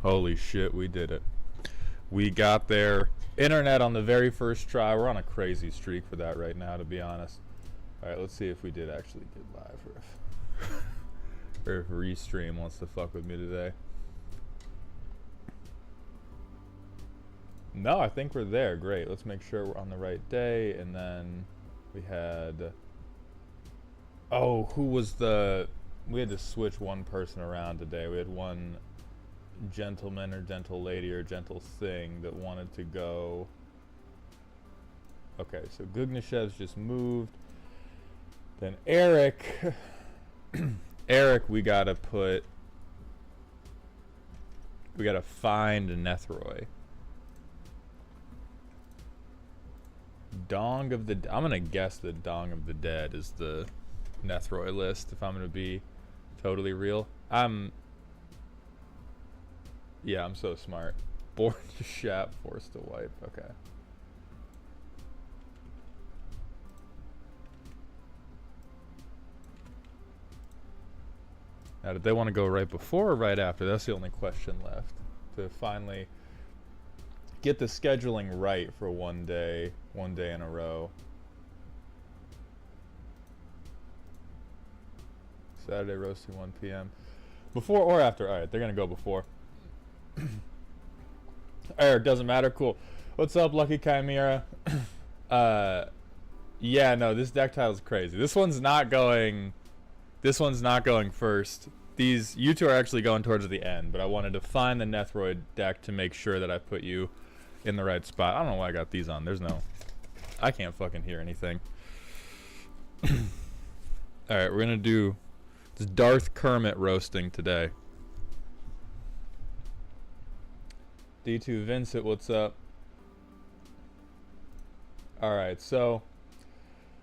Holy shit, we did it. We got there. Internet on the very first try. We're on a crazy streak for that right now, to be honest. Alright, let's see if we did actually get live or if Restream wants to fuck with me today. No, I think we're there. Great. Let's make sure we're on the right day. And then we had... Oh, who was the... We had to switch one person around today. We had one gentleman or gentle lady or gentle thing that wanted to go. Okay, so Gugnashev's just moved. Then Eric. Eric, we gotta find Nethroy. Dong of the... I'm gonna guess that Dong of the Dead is the Nethroy list, if I'm gonna be totally real. Yeah, I'm so smart. Born to shat, forced to wipe. Okay. Now, did they want to go right before or right after? That's the only question left. To finally get the scheduling right for one day in a row. Saturday roasting 1 p.m. Before or after? Alright, they're gonna go before. Alright, doesn't matter. Cool. What's up, Lucky Chimera? Yeah, no, this deck title's crazy. This one's not going first. You two are actually going towards the end, but I wanted to find the Nethroid deck to make sure that I put you in the right spot. I don't know why I got these on. I can't fucking hear anything. Alright, we're gonna do this Darth Kermit roasting today. D2 Vincent, what's up? Alright, so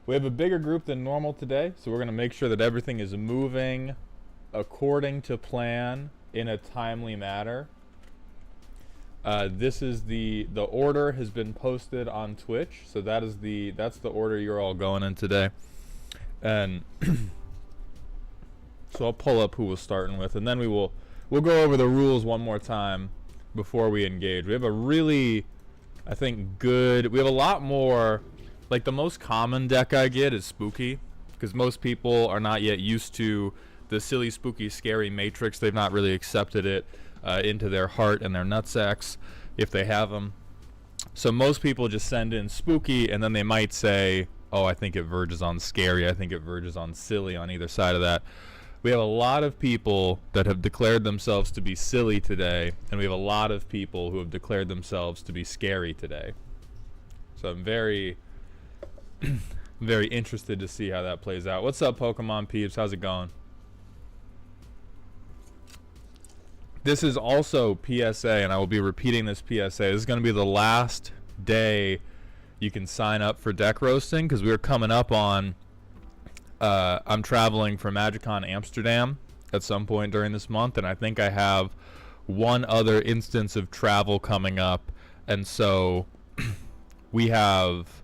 we have a bigger group than normal today, so we're going to make sure that everything is moving according to plan in a timely manner. This is the order has been posted on Twitch, so that's the order you're all going in today. And so I'll pull up who we're starting with, and then we'll go over the rules one more time before we engage. We have a really, I think, we have a lot more. Like, the most common deck I get is Spooky, because most people are not yet used to the silly, spooky, scary matrix. They've not really accepted it into their heart and their nutsacks, if they have them. So most people just send in Spooky, and then they might say, oh, I think it verges on scary, I think it verges on silly on either side of that. We have a lot of people that have declared themselves to be silly today, and we have a lot of people who have declared themselves to be scary today. So I'm very... very interested to see how that plays out. What's up, Pokemon peeps? How's it going? This is also PSA, and I will be repeating this PSA. This is going to be the last day you can sign up for deck roasting, because we're coming up on... I'm traveling for MagicCon Amsterdam at some point during this month, and I think I have one other instance of travel coming up, and so we have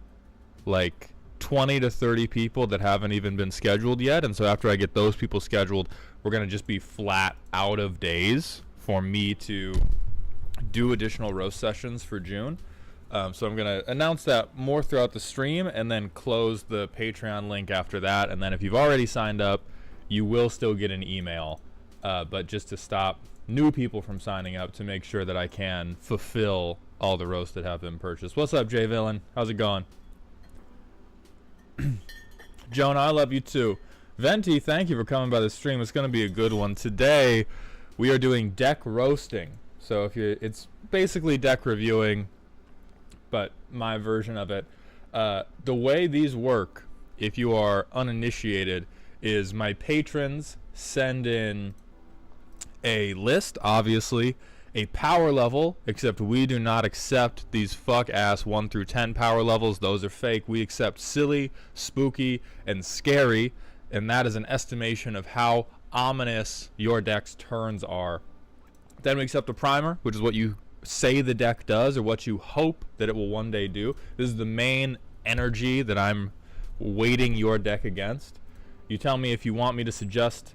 like 20 to 30 people that haven't even been scheduled yet, and so after I get those people scheduled, we're going to just be flat out of days for me to do additional roast sessions for June. So I'm going to announce that more throughout the stream, and then close the Patreon link after that. And then if you've already signed up, you will still get an email, but just to stop new people from signing up, to make sure that I can fulfill all the roasts that have been purchased. What's up, Jay Villain? How's it going? Jonah, I love you too. Venti, thank you for coming by the stream. It's going to be a good one. Today, we are doing deck roasting. So it's basically deck reviewing, but my version of it. The way these work, if you are uninitiated, is my patrons send in a list, obviously, a power level, except we do not accept these fuck-ass 1 through 10 power levels. Those are fake. We accept silly, spooky, and scary, and that is an estimation of how ominous your deck's turns are. Then we accept a primer, which is what you say the deck does, or what you hope that it will one day do. This is the main energy that I'm weighting your deck against. You tell me if you want me to suggest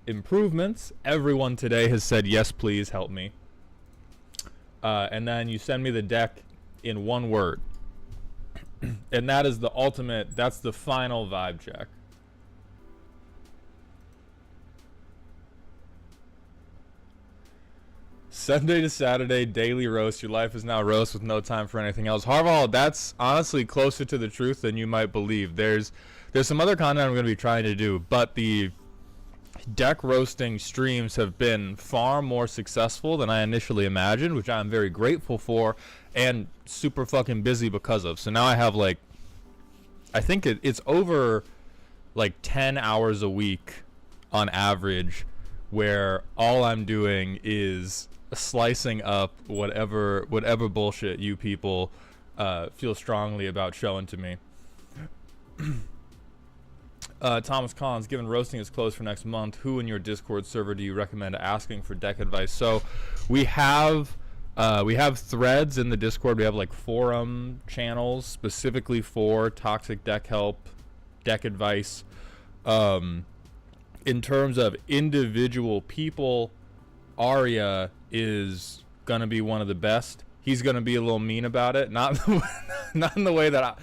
improvements. Everyone today has said, yes, please help me. And then you send me the deck in one word. And that is the ultimate, that's the final vibe check. Sunday to Saturday, daily roast. Your life is now roast with no time for anything else. Harval, that's honestly closer to the truth than you might believe. There's some other content I'm going to be trying to do, but the deck roasting streams have been far more successful than I initially imagined, which I'm very grateful for and super fucking busy because of. So now I have like, I think it's over like 10 hours a week on average, where all I'm doing is slicing up whatever bullshit you people feel strongly about showing to me. Thomas Collins, given roasting is closed for next month, who in your Discord server do you recommend asking for deck advice? So we have threads in the Discord. We have like forum channels specifically for toxic deck help, deck advice. In terms of individual people, Arya is gonna be one of the best. He's gonna be a little mean about it, not in the way that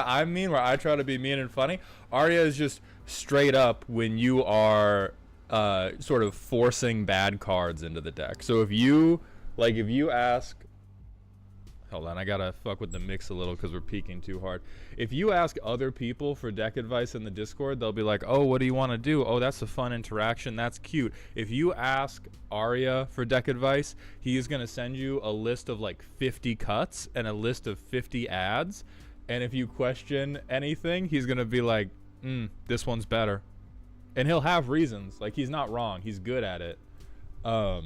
I'm mean, where I try to be mean and funny. Arya is just straight up when you are sort of forcing bad cards into the deck. So if you ask, hold on, I gotta fuck with the mix a little because we're peaking too hard. If you ask other people for deck advice in the Discord, they'll be like, oh, what do you want to do? Oh, that's a fun interaction. That's cute. If you ask Arya for deck advice, he is going to send you a list of like 50 cuts and a list of 50 ads. And if you question anything, he's going to be like, this one's better. And he'll have reasons. Like, he's not wrong. He's good at it. But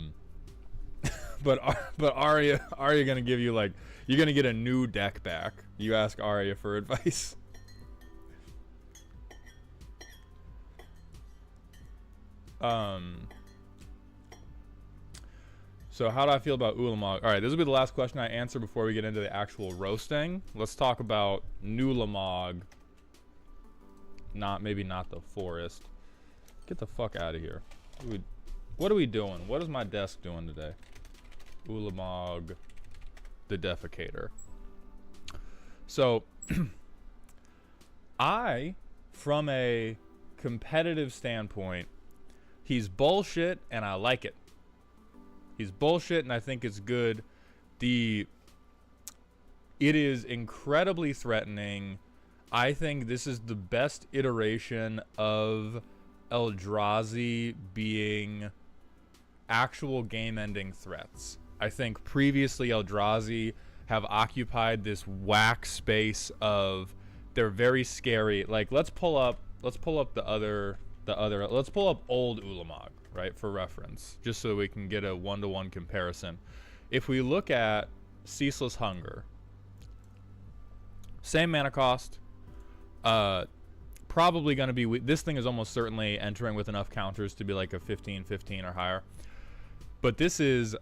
Arya going to give you like, you're going to get a new deck back. You ask Arya for advice. So how do I feel about Ulamog? All right, this will be the last question I answer before we get into the actual roasting. Let's talk about Ulamog. Maybe not the forest. Get the fuck out of here. What are we doing? What is my desk doing today? Ulamog, the defecator. So, from a competitive standpoint, he's bullshit and I like it. He's bullshit and I think it's good. It is incredibly threatening. I think this is the best iteration of Eldrazi being actual game-ending threats. I think previously Eldrazi have occupied this whack space of, they're very scary. Like, let's pull up old Ulamog, right, for reference, just so we can get a one-to-one comparison. If we look at Ceaseless Hunger, same mana cost, probably going to be, this thing is almost certainly entering with enough counters to be like a 15-15 or higher. But this is,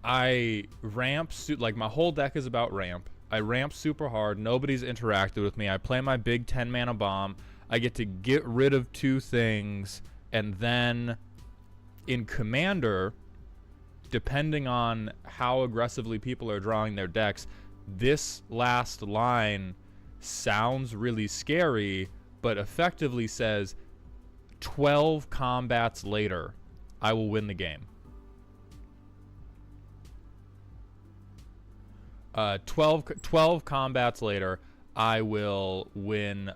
I ramp, like my whole deck is about ramp. I ramp super hard. Nobody's interacted with me. I play my big 10 mana bomb. I get to get rid of two things. And then in Commander, depending on how aggressively people are drawing their decks, this last line sounds really scary, but effectively says 12 combats later, I will win the game. 12 combats later, I will win.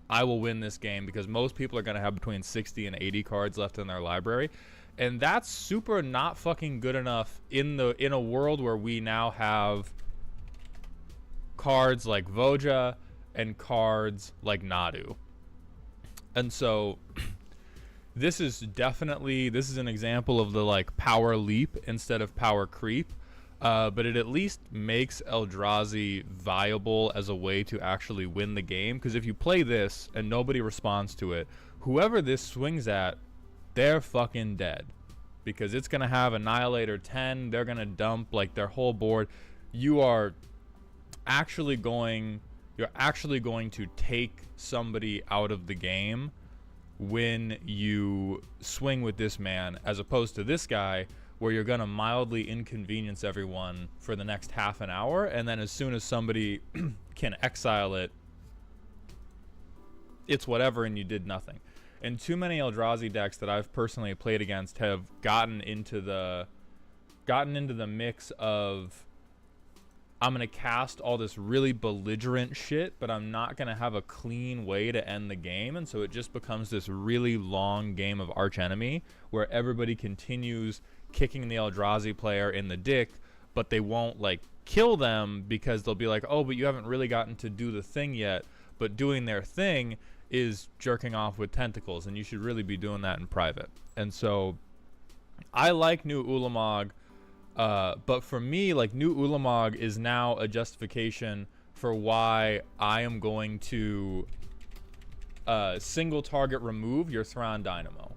I will win this game because most people are going to have between 60 and 80 cards left in their library, and that's super not fucking good enough in a world where we now have cards like Voja and cards like Nadu. And so this is an example of the like power leap instead of power creep. But it at least makes Eldrazi viable as a way to actually win the game. Because if you play this and nobody responds to it, whoever this swings at, they're fucking dead. Because it's going to have Annihilator 10. They're going to dump like their whole board. You're actually going to take somebody out of the game when you swing with this man, as opposed to this guy where you're going to mildly inconvenience everyone for the next half an hour, and then as soon as somebody can exile it, it's whatever and you did nothing. And too many Eldrazi decks that I've personally played against have gotten into the mix of, I'm going to cast all this really belligerent shit, but I'm not going to have a clean way to end the game. And so it just becomes this really long game of archenemy where everybody continues kicking the Eldrazi player in the dick, but they won't like kill them because they'll be like, oh, but you haven't really gotten to do the thing yet. But doing their thing is jerking off with tentacles, and you should really be doing that in private. And so I like new Ulamog. But for me, like, new Ulamog is now a justification for why I am going to single target remove your Thrawn Dynamo.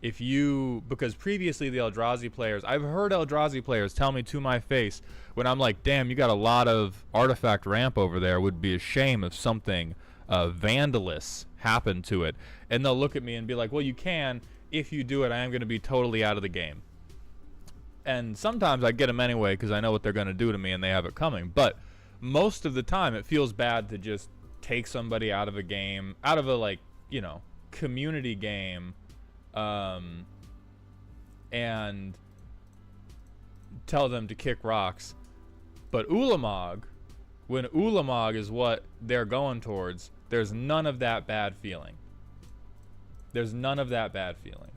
Because previously the Eldrazi players, I've heard Eldrazi players tell me to my face when I'm like, damn, you got a lot of artifact ramp over there, would be a shame if something vandalous happened to it. And they'll look at me and be like, well, you can. If you do it, I am going to be totally out of the game. And sometimes I get them anyway because I know what they're going to do to me and they have it coming. But most of the time it feels bad to just take somebody out of a game, out of a, like, you know, community game, and tell them to kick rocks. But Ulamog, when Ulamog is what they're going towards, there's none of that bad feeling. There's none of that bad feeling.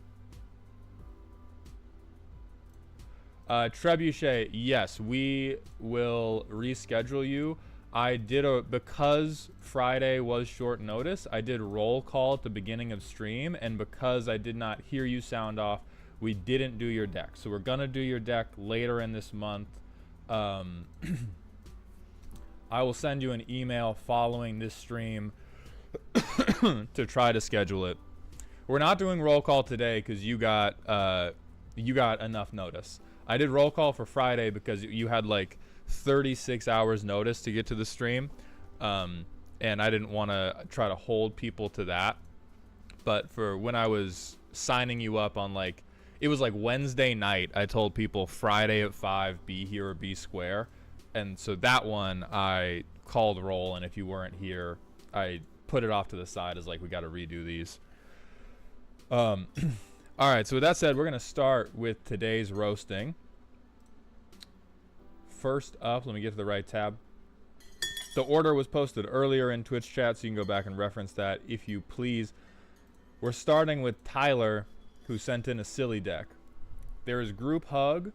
Trebuchet, yes, we will reschedule you. I did because Friday was short notice, I did roll call at the beginning of stream, and because I did not hear you sound off, we didn't do your deck. So we're gonna do your deck later in this month. I will send you an email following this stream to try to schedule it. We're not doing roll call today because you got enough notice. I did roll call for Friday because you had like 36 hours notice to get to the stream, and I didn't want to try to hold people to that. But for when I was signing you up on, like, it was like Wednesday night, I told people Friday at 5, be here or be square. And so that one I called roll, and if you weren't here, I put it off to the side as like, we got to redo these. All right, so with that said, we're going to start with today's roasting. First up, let me get to the right tab. The order was posted earlier in Twitch chat, so you can go back and reference that if you please. We're starting with Tyler, who sent in a silly deck. There is Group Hug,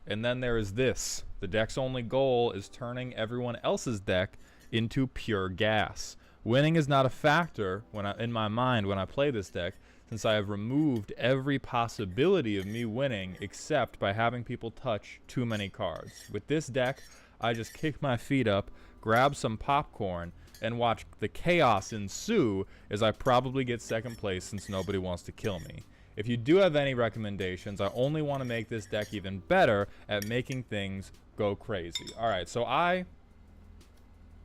and then there is this. The deck's only goal is turning everyone else's deck into pure gas. Winning is not a factor in my mind when I play this deck, since I have removed every possibility of me winning except by having people touch too many cards. With this deck, I just kick my feet up, grab some popcorn, and watch the chaos ensue as I probably get second place since nobody wants to kill me. If you do have any recommendations, I only want to make this deck even better at making things go crazy. Alright, so I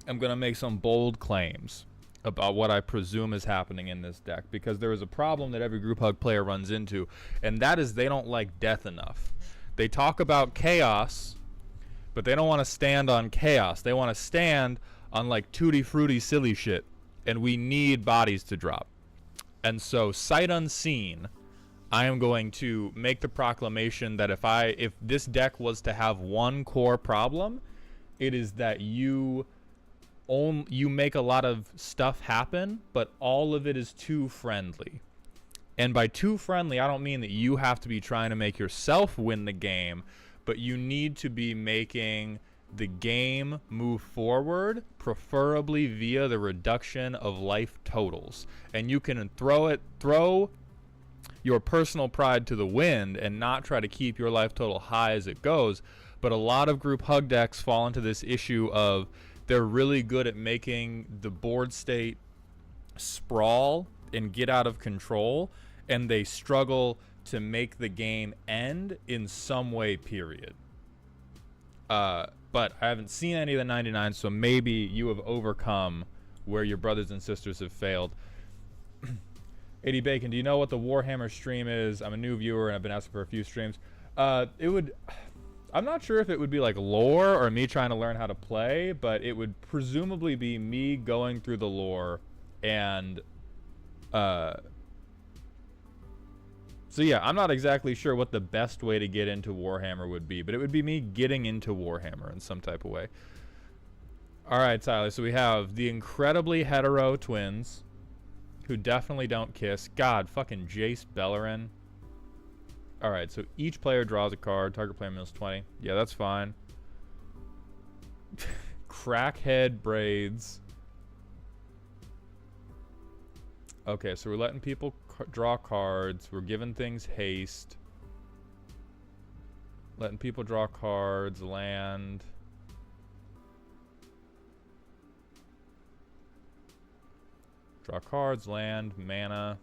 am going to make some bold claims about what I presume is happening in this deck, because there is a problem that every Group Hug player runs into, and that is they don't like death enough. They talk about chaos, but they don't want to stand on chaos. They want to stand on like tutti frutti silly shit, and we need bodies to drop. And so, sight unseen, I am going to make the proclamation that if this deck was to have one core problem, it is that you make a lot of stuff happen, but all of it is too friendly. And by too friendly, I don't mean that you have to be trying to make yourself win the game, but you need to be making the game move forward, preferably via the reduction of life totals. And you can throw your personal pride to the wind and not try to keep your life total high as it goes. But a lot of Group Hug decks fall into this issue of they're really good at making the board state sprawl and get out of control, and they struggle to make the game end in some way, period. But I haven't seen any of the 99, so maybe you have overcome where your brothers and sisters have failed. 80 Bacon, do you know what the Warhammer stream is? I'm a new viewer and I've been asking for a few streams. It would... I'm not sure if it would be like lore or me trying to learn how to play, but it would presumably be me going through the lore and... So yeah, I'm not exactly sure what the best way to get into Warhammer would be, but it would be me getting into Warhammer in some type of way. Alright, Tyler, so we have the incredibly hetero twins, who definitely don't kiss. God, fucking Jace Bellerin. Alright, so each player draws a card. Target player mills 20. Yeah, that's fine. Crackhead braids. Okay, so we're letting people draw cards. We're giving things haste. Letting people draw cards, land. Draw cards, land, mana.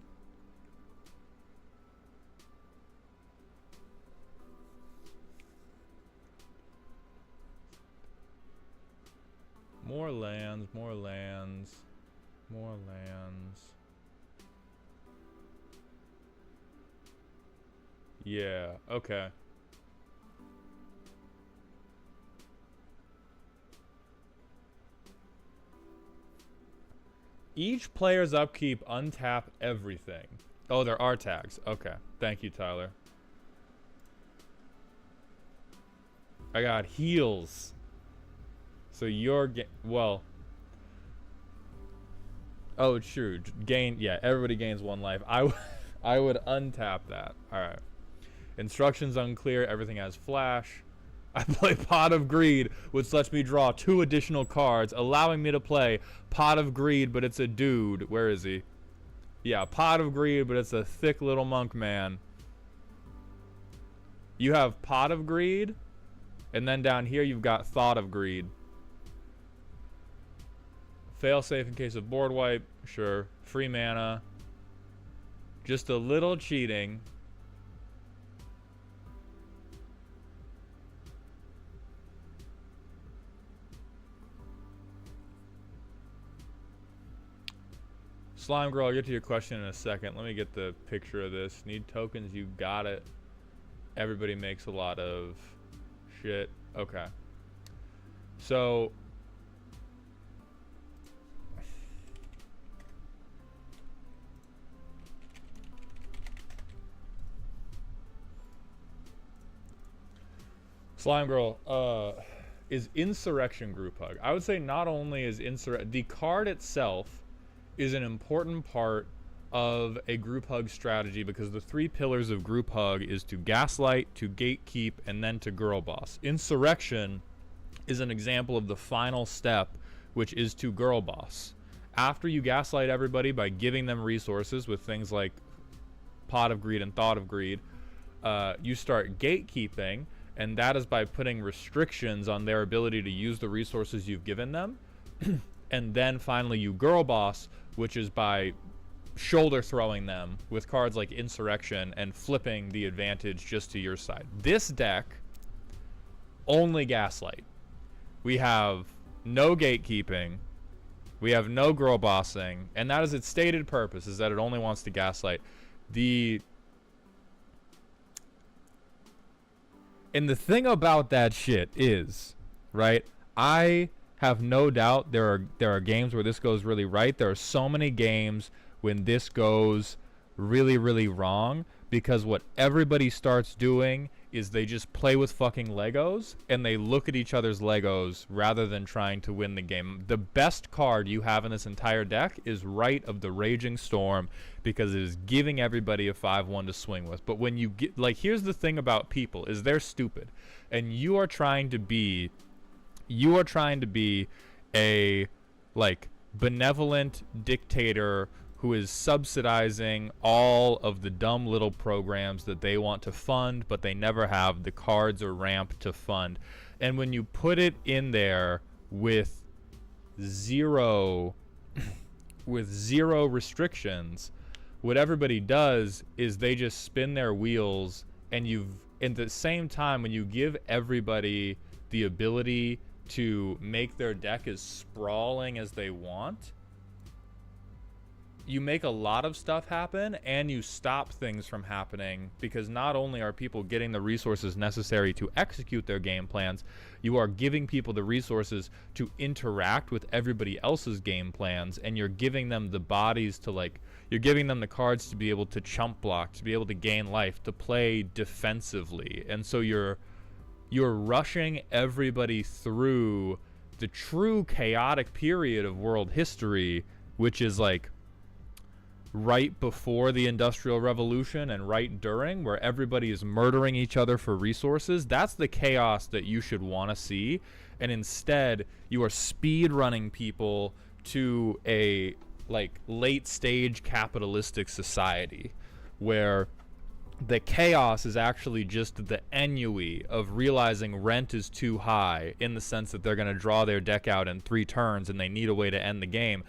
More lands, more lands, more lands. Yeah, okay. Each player's upkeep untap everything. Oh, there are tags. Okay. Thank you, Tyler. I got heals. So you're well. Oh, true. Gain. Yeah, everybody gains 1 life. I would untap that. All right. Instructions unclear. Everything has flash. I play Pot of Greed, which lets me draw 2 additional cards, allowing me to play Pot of Greed, but it's a dude. Where is he? Yeah, Pot of Greed, but it's a thick little monk man. You have Pot of Greed, and then down here you've got Thought of Greed. Failsafe in case of board wipe. Sure. Free mana. Just a little cheating. Slime Girl, I'll get to your question in a second. Let me get the picture of this. Need tokens, you got it. Everybody makes a lot of shit. Okay. So... Slime Girl, is Insurrection group hug. I would say not only is the card itself is an important part of a group hug strategy, because the 3 pillars of group hug is to gaslight, to gatekeep, and then to girl boss. Insurrection is an example of the final step, which is to girl boss. After you gaslight everybody by giving them resources with things like Pot of Greed and Thought of Greed, you start gatekeeping, and that is by putting restrictions on their ability to use the resources you've given them. And then finally you girl boss, which is by shoulder throwing them with cards like Insurrection and flipping the advantage just to your side. This deck, only gaslight. We have no gatekeeping. We have no girl bossing. And that is its stated purpose, is that it only wants to gaslight. And the thing about that shit is, right, I have no doubt there are games where this goes really right. There are so many games when this goes really, really wrong, because what everybody starts doing is they just play with fucking Legos and they look at each other's Legos rather than trying to win the game. The best card you have in this entire deck is Rite of the Raging Storm, because it is giving everybody a 5/1 to swing with. But when you get, like, here's the thing about people, is they're stupid, and you are trying to be a, like, benevolent dictator who is subsidizing all of the dumb little programs that they want to fund, but they never have the cards or ramp to fund. And when you put it in there with zero restrictions, what everybody does is they just spin their wheels, and at the same time, when you give everybody the ability to make their deck as sprawling as they want, you make a lot of stuff happen and you stop things from happening, because not only are people getting the resources necessary to execute their game plans, you are giving people the resources to interact with everybody else's game plans, and you're giving them the bodies to, like, you're giving them the cards to be able to chump block, to be able to gain life, to play defensively. And so you're rushing everybody through the true chaotic period of world history, which is like right before the Industrial Revolution and right during, where everybody is murdering each other for resources. That's the chaos that you should want to see. And instead, you are speed running people to a like late stage capitalistic society where the chaos is actually just the ennui of realizing rent is too high, in the sense that they're going to draw their deck out in 3 turns and they need a way to end the game,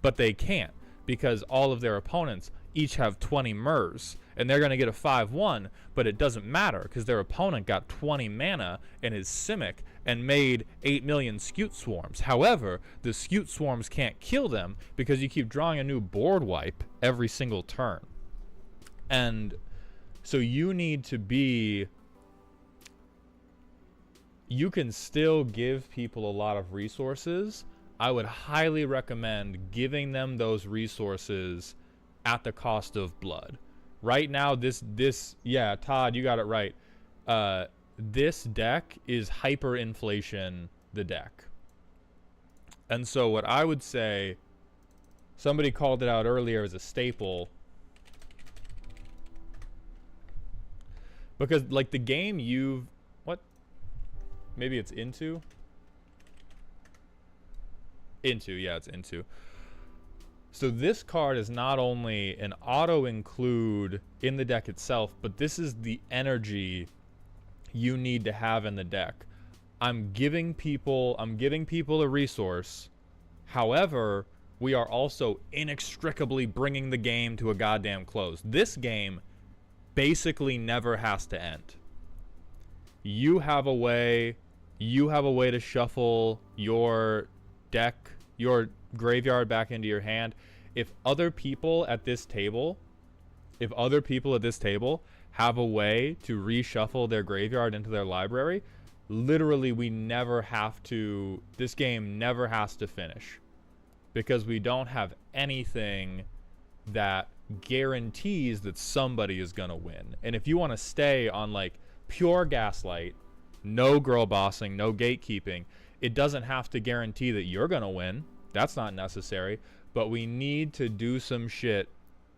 but they can't, because all of their opponents each have 20 MERS, and they're going to get a 5-1, but it doesn't matter because their opponent got 20 mana and is Simic and made 8 million Scute Swarms. However, the Scute Swarms can't kill them because you keep drawing a new board wipe every single turn. And so you need to be... You can still give people a lot of resources. I would highly recommend giving them those resources at the cost of blood. Right now, this yeah, Todd, you got it right. This deck is hyperinflation the deck. And so what I would say, somebody called it out earlier as a staple, because like the game you've, what? Maybe it's into? Into, yeah, it's into. So this card is not only an auto include in the deck itself, but this is the energy you need to have in the deck. I'm giving people a resource. However, we are also inextricably bringing the game to a goddamn close. This game basically never has to end. You have a way to shuffle your deck, your graveyard back into your hand. If other people at this table have a way to reshuffle their graveyard into their library, literally this game never has to finish, because we don't have anything that guarantees that somebody is gonna win. And if you want to stay on like pure gaslight, no girl bossing, no gatekeeping, it doesn't have to guarantee that you're gonna win. That's not necessary. But we need to do some shit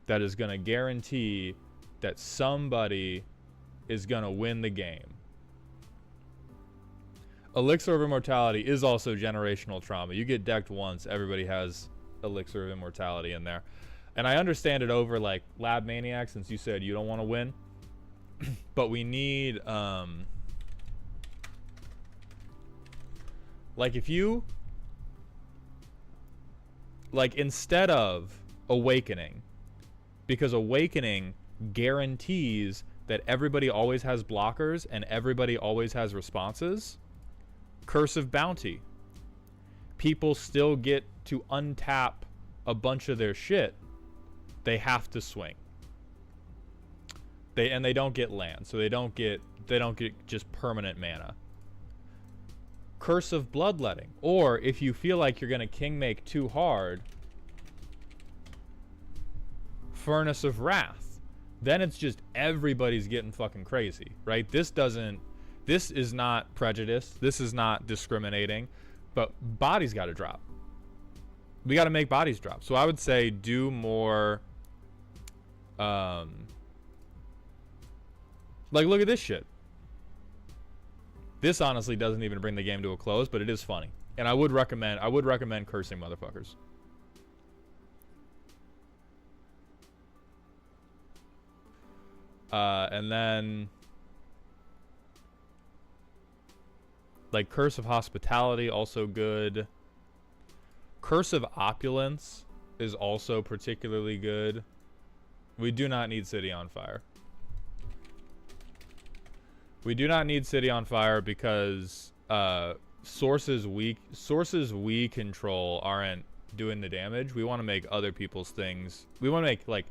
that is gonna guarantee that somebody is gonna win the game. Elixir of Immortality is also generational trauma. You get decked once, everybody has Elixir of Immortality in there. And I understand it over like Lab Maniac, since you said you don't want to win. But we need like if you like, instead of Awakening, because Awakening guarantees that everybody always has blockers and everybody always has responses, Curse of Bounty. People still get to untap a bunch of their shit. They have to swing. They don't get land, so they don't get just permanent mana. Curse of Bloodletting. Or if you feel like you're gonna king make too hard, Furnace of Wrath. Then it's just everybody's getting fucking crazy, right? This is not prejudice. This is not discriminating, but bodies gotta drop. We gotta make bodies drop. So I would say do more, like look at this shit. This honestly doesn't even bring the game to a close, but it is funny. And I would recommend cursing motherfuckers. And then like Curse of Hospitality, also good. Curse of Opulence is also particularly good. We do not need City on Fire. We do not need City on Fire because sources we control aren't doing the damage. We want to make other people's things. We want to make like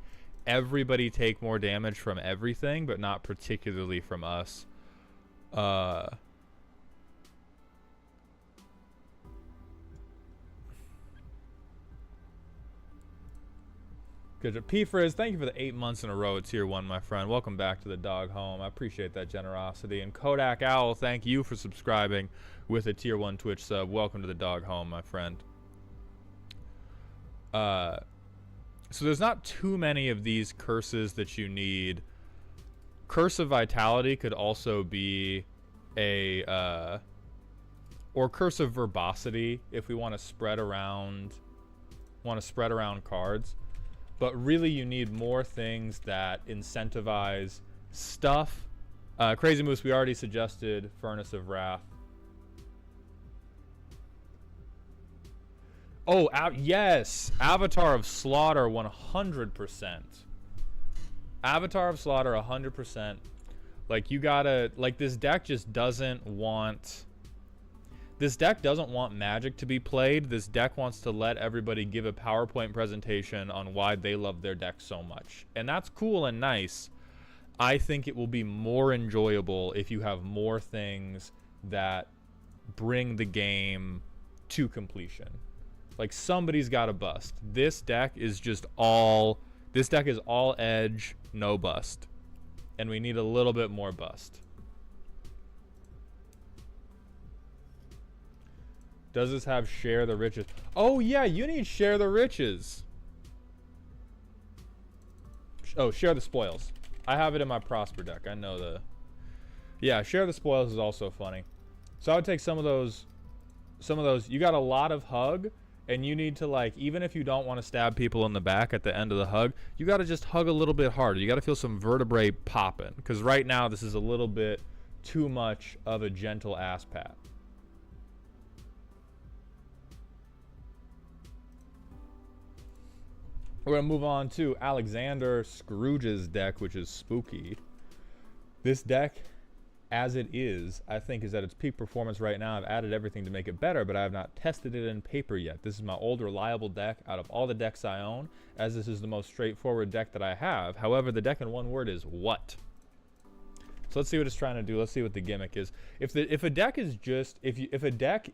everybody take more damage from everything, but not particularly from us. Good. P Frizz, thank you for the 8 months in a row at tier 1, my friend. Welcome back to the dog home. I appreciate that generosity. And Kodak Owl, thank you for subscribing with a tier 1 Twitch sub. Welcome to the dog home, my friend. So there's not too many of these curses that you need. Curse of Vitality could also be a or Curse of Verbosity if we want to spread around cards. But really, you need more things that incentivize stuff. Crazy Moose, we already suggested Furnace of Wrath. Oh, yes! Avatar of Slaughter, 100%. Avatar of Slaughter, 100%. Like, you gotta... Like, this deck just doesn't want... This deck doesn't want Magic to be played. This deck wants to let everybody give a PowerPoint presentation on why they love their deck so much. And that's cool and nice. I think it will be more enjoyable if you have more things that bring the game to completion. Like, somebody's got to bust. This deck is just all... This deck is all edge, no bust. And we need a little bit more bust. Does this have Share the Riches? Oh, yeah, you need Share the Riches. Oh, Share the Spoils. I have it in my Prosper deck. I know the... Yeah, Share the Spoils is also funny. So I would take some of those... You got a lot of hug, and you need to, like, even if you don't want to stab people in the back at the end of the hug, you got to just hug a little bit harder. You got to feel some vertebrae popping. Because right now, this is a little bit too much of a gentle ass pat. We're going to move on to Alexander Scrooge's deck, which is spooky. This deck, as it is, I think is at its peak performance right now. I've added everything to make it better, but I have not tested it in paper yet. This is my old reliable deck out of all the decks I own, as this is the most straightforward deck that I have. However, the deck in one word is what? So let's see what it's trying to do. Let's see what the gimmick is. If a deck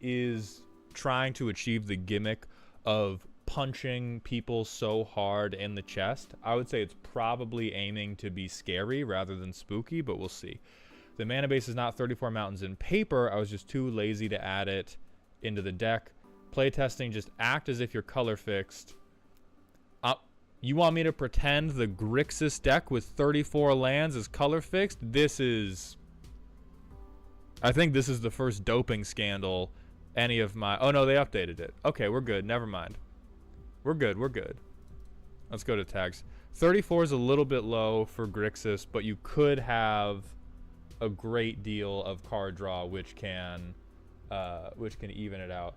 is trying to achieve the gimmick of punching people so hard in the chest, I would say it's probably aiming to be scary rather than spooky, but we'll see. The mana base is not 34 mountains in paper. I was just too lazy to add it into the deck. Playtesting, just act as if you're color fixed. You want me to pretend the Grixis deck with 34 lands is color fixed? I think this is the first doping scandal any of my... Oh no, they updated it. Okay, we're good. Never mind. We're good. Let's go to tags. 34 is a little bit low for Grixis, but you could have a great deal of card draw, which can even it out.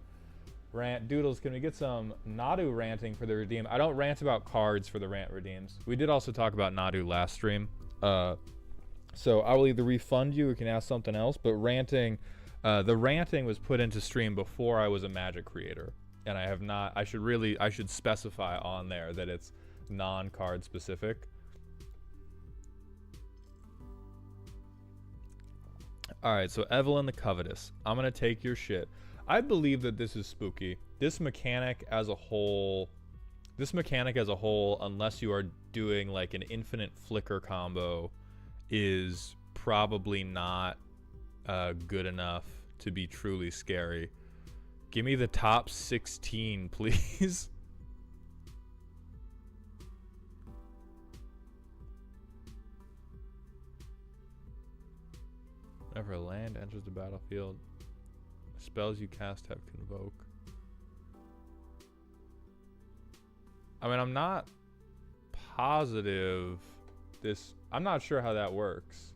Rant Doodles, can we get some Nadu ranting for the redeem? I don't rant about cards for the rant redeems. We did also talk about Nadu last stream. So I will either refund you or you can ask something else, but ranting, the ranting was put into stream before I was a Magic creator. And I have not, I should specify on there that it's non-card specific. Alright, so Evelyn the Covetous. I'm going to take your shit. I believe that this is spooky. This mechanic as a whole, unless you are doing like an infinite flicker combo, is probably not good enough to be truly scary. Give me the top 16, please. Whenever a land enters the battlefield, spells you cast have Convoke. I mean, I'm not positive this... I'm not sure how that works.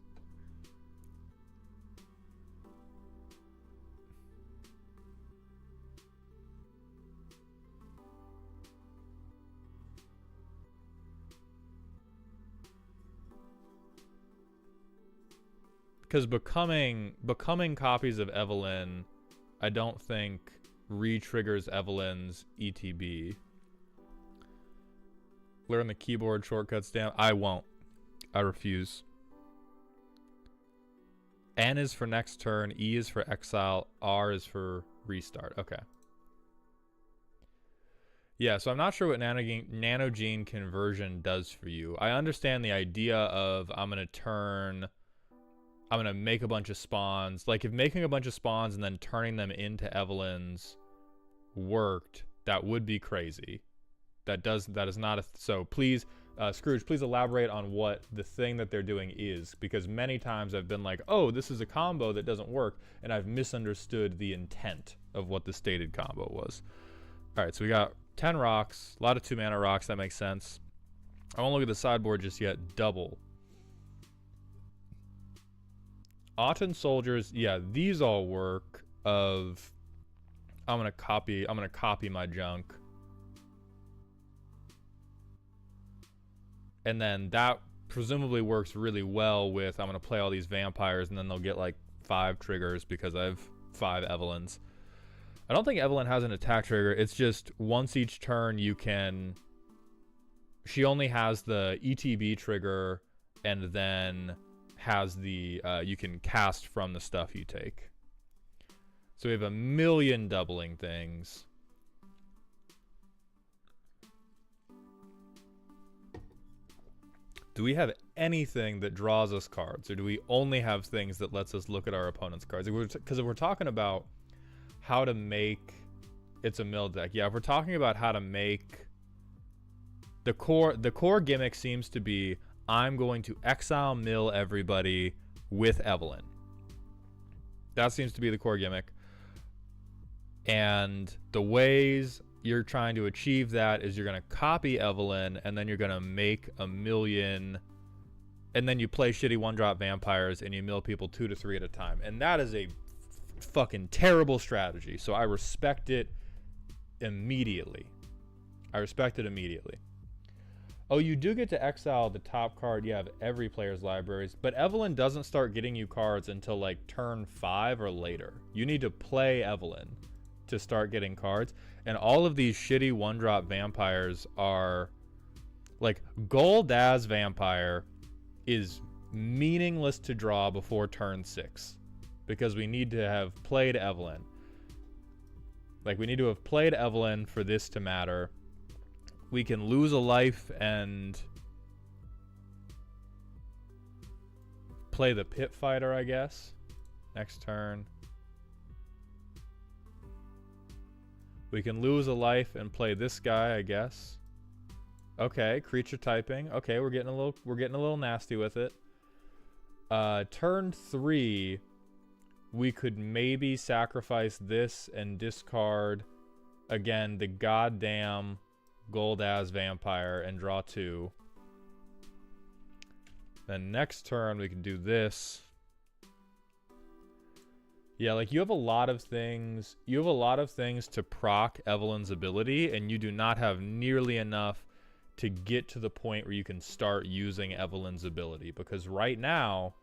Because becoming copies of Evelyn, I don't think re-triggers Evelyn's ETB. Learn the keyboard shortcuts down. I won't. I refuse. N is for next turn. E is for exile. R is for restart. Okay. Yeah, so I'm not sure what nanogene conversion does for you. I understand the idea of I'm going to make a bunch of spawns. Like, if making a bunch of spawns and then turning them into Evelyn's worked, that would be crazy. That is not a... So please, Scrooge, please elaborate on what the thing that they're doing is. Because many times I've been like, oh, this is a combo that doesn't work. And I've misunderstood the intent of what the stated combo was. All right, so we got 10 rocks. A lot of 2-mana rocks. That makes sense. I won't look at the sideboard just yet. Double. Autumn Soldiers. Yeah, these all work. I'm gonna copy my junk. And then that presumably works really well with, I'm going to play all these vampires and then they'll get like 5 triggers because I have 5 Evelyns. I don't think Evelyn has an attack trigger. It's just once each turn you can... She only has the ETB trigger and then has the... you can cast from the stuff you take. So we have a million doubling things. Do we have anything that draws us cards? Or do we only have things that lets us look at our opponent's cards? Because if we're talking about how to make... It's a mill deck. Yeah, if we're talking about how to make... The core gimmick seems to be, I'm going to exile mill everybody with Evelyn. That seems to be the core gimmick. And the ways you're trying to achieve that is you're going to copy Evelyn, and then you're going to make a million, and then you play shitty 1-drop vampires, and you mill people 2 to 3 at a time. And that is a fucking terrible strategy. So I respect it immediately. Oh, you do get to exile the top card. You have every player's libraries, but Evelyn doesn't start getting you cards until like turn 5 or later. You need to play Evelyn to start getting cards. And all of these shitty 1-drop vampires are like, Goldaz Vampire is meaningless to draw before turn 6 because we need to have played Evelyn. Like, we need to have played Evelyn for this to matter. We can lose a life and play the Pit Fighter, I guess, next turn. We can lose a life and play this guy, I guess. Okay, creature typing. Okay, we're getting a little nasty with it. Turn 3, we could maybe sacrifice this and discard again the goddamn Goldaz Vampire and draw 2. Then next turn we can do this. Yeah, like, you have a lot of things. You have a lot of things to proc Evelyn's ability, and you do not have nearly enough to get to the point where you can start using Evelyn's ability. Because right now,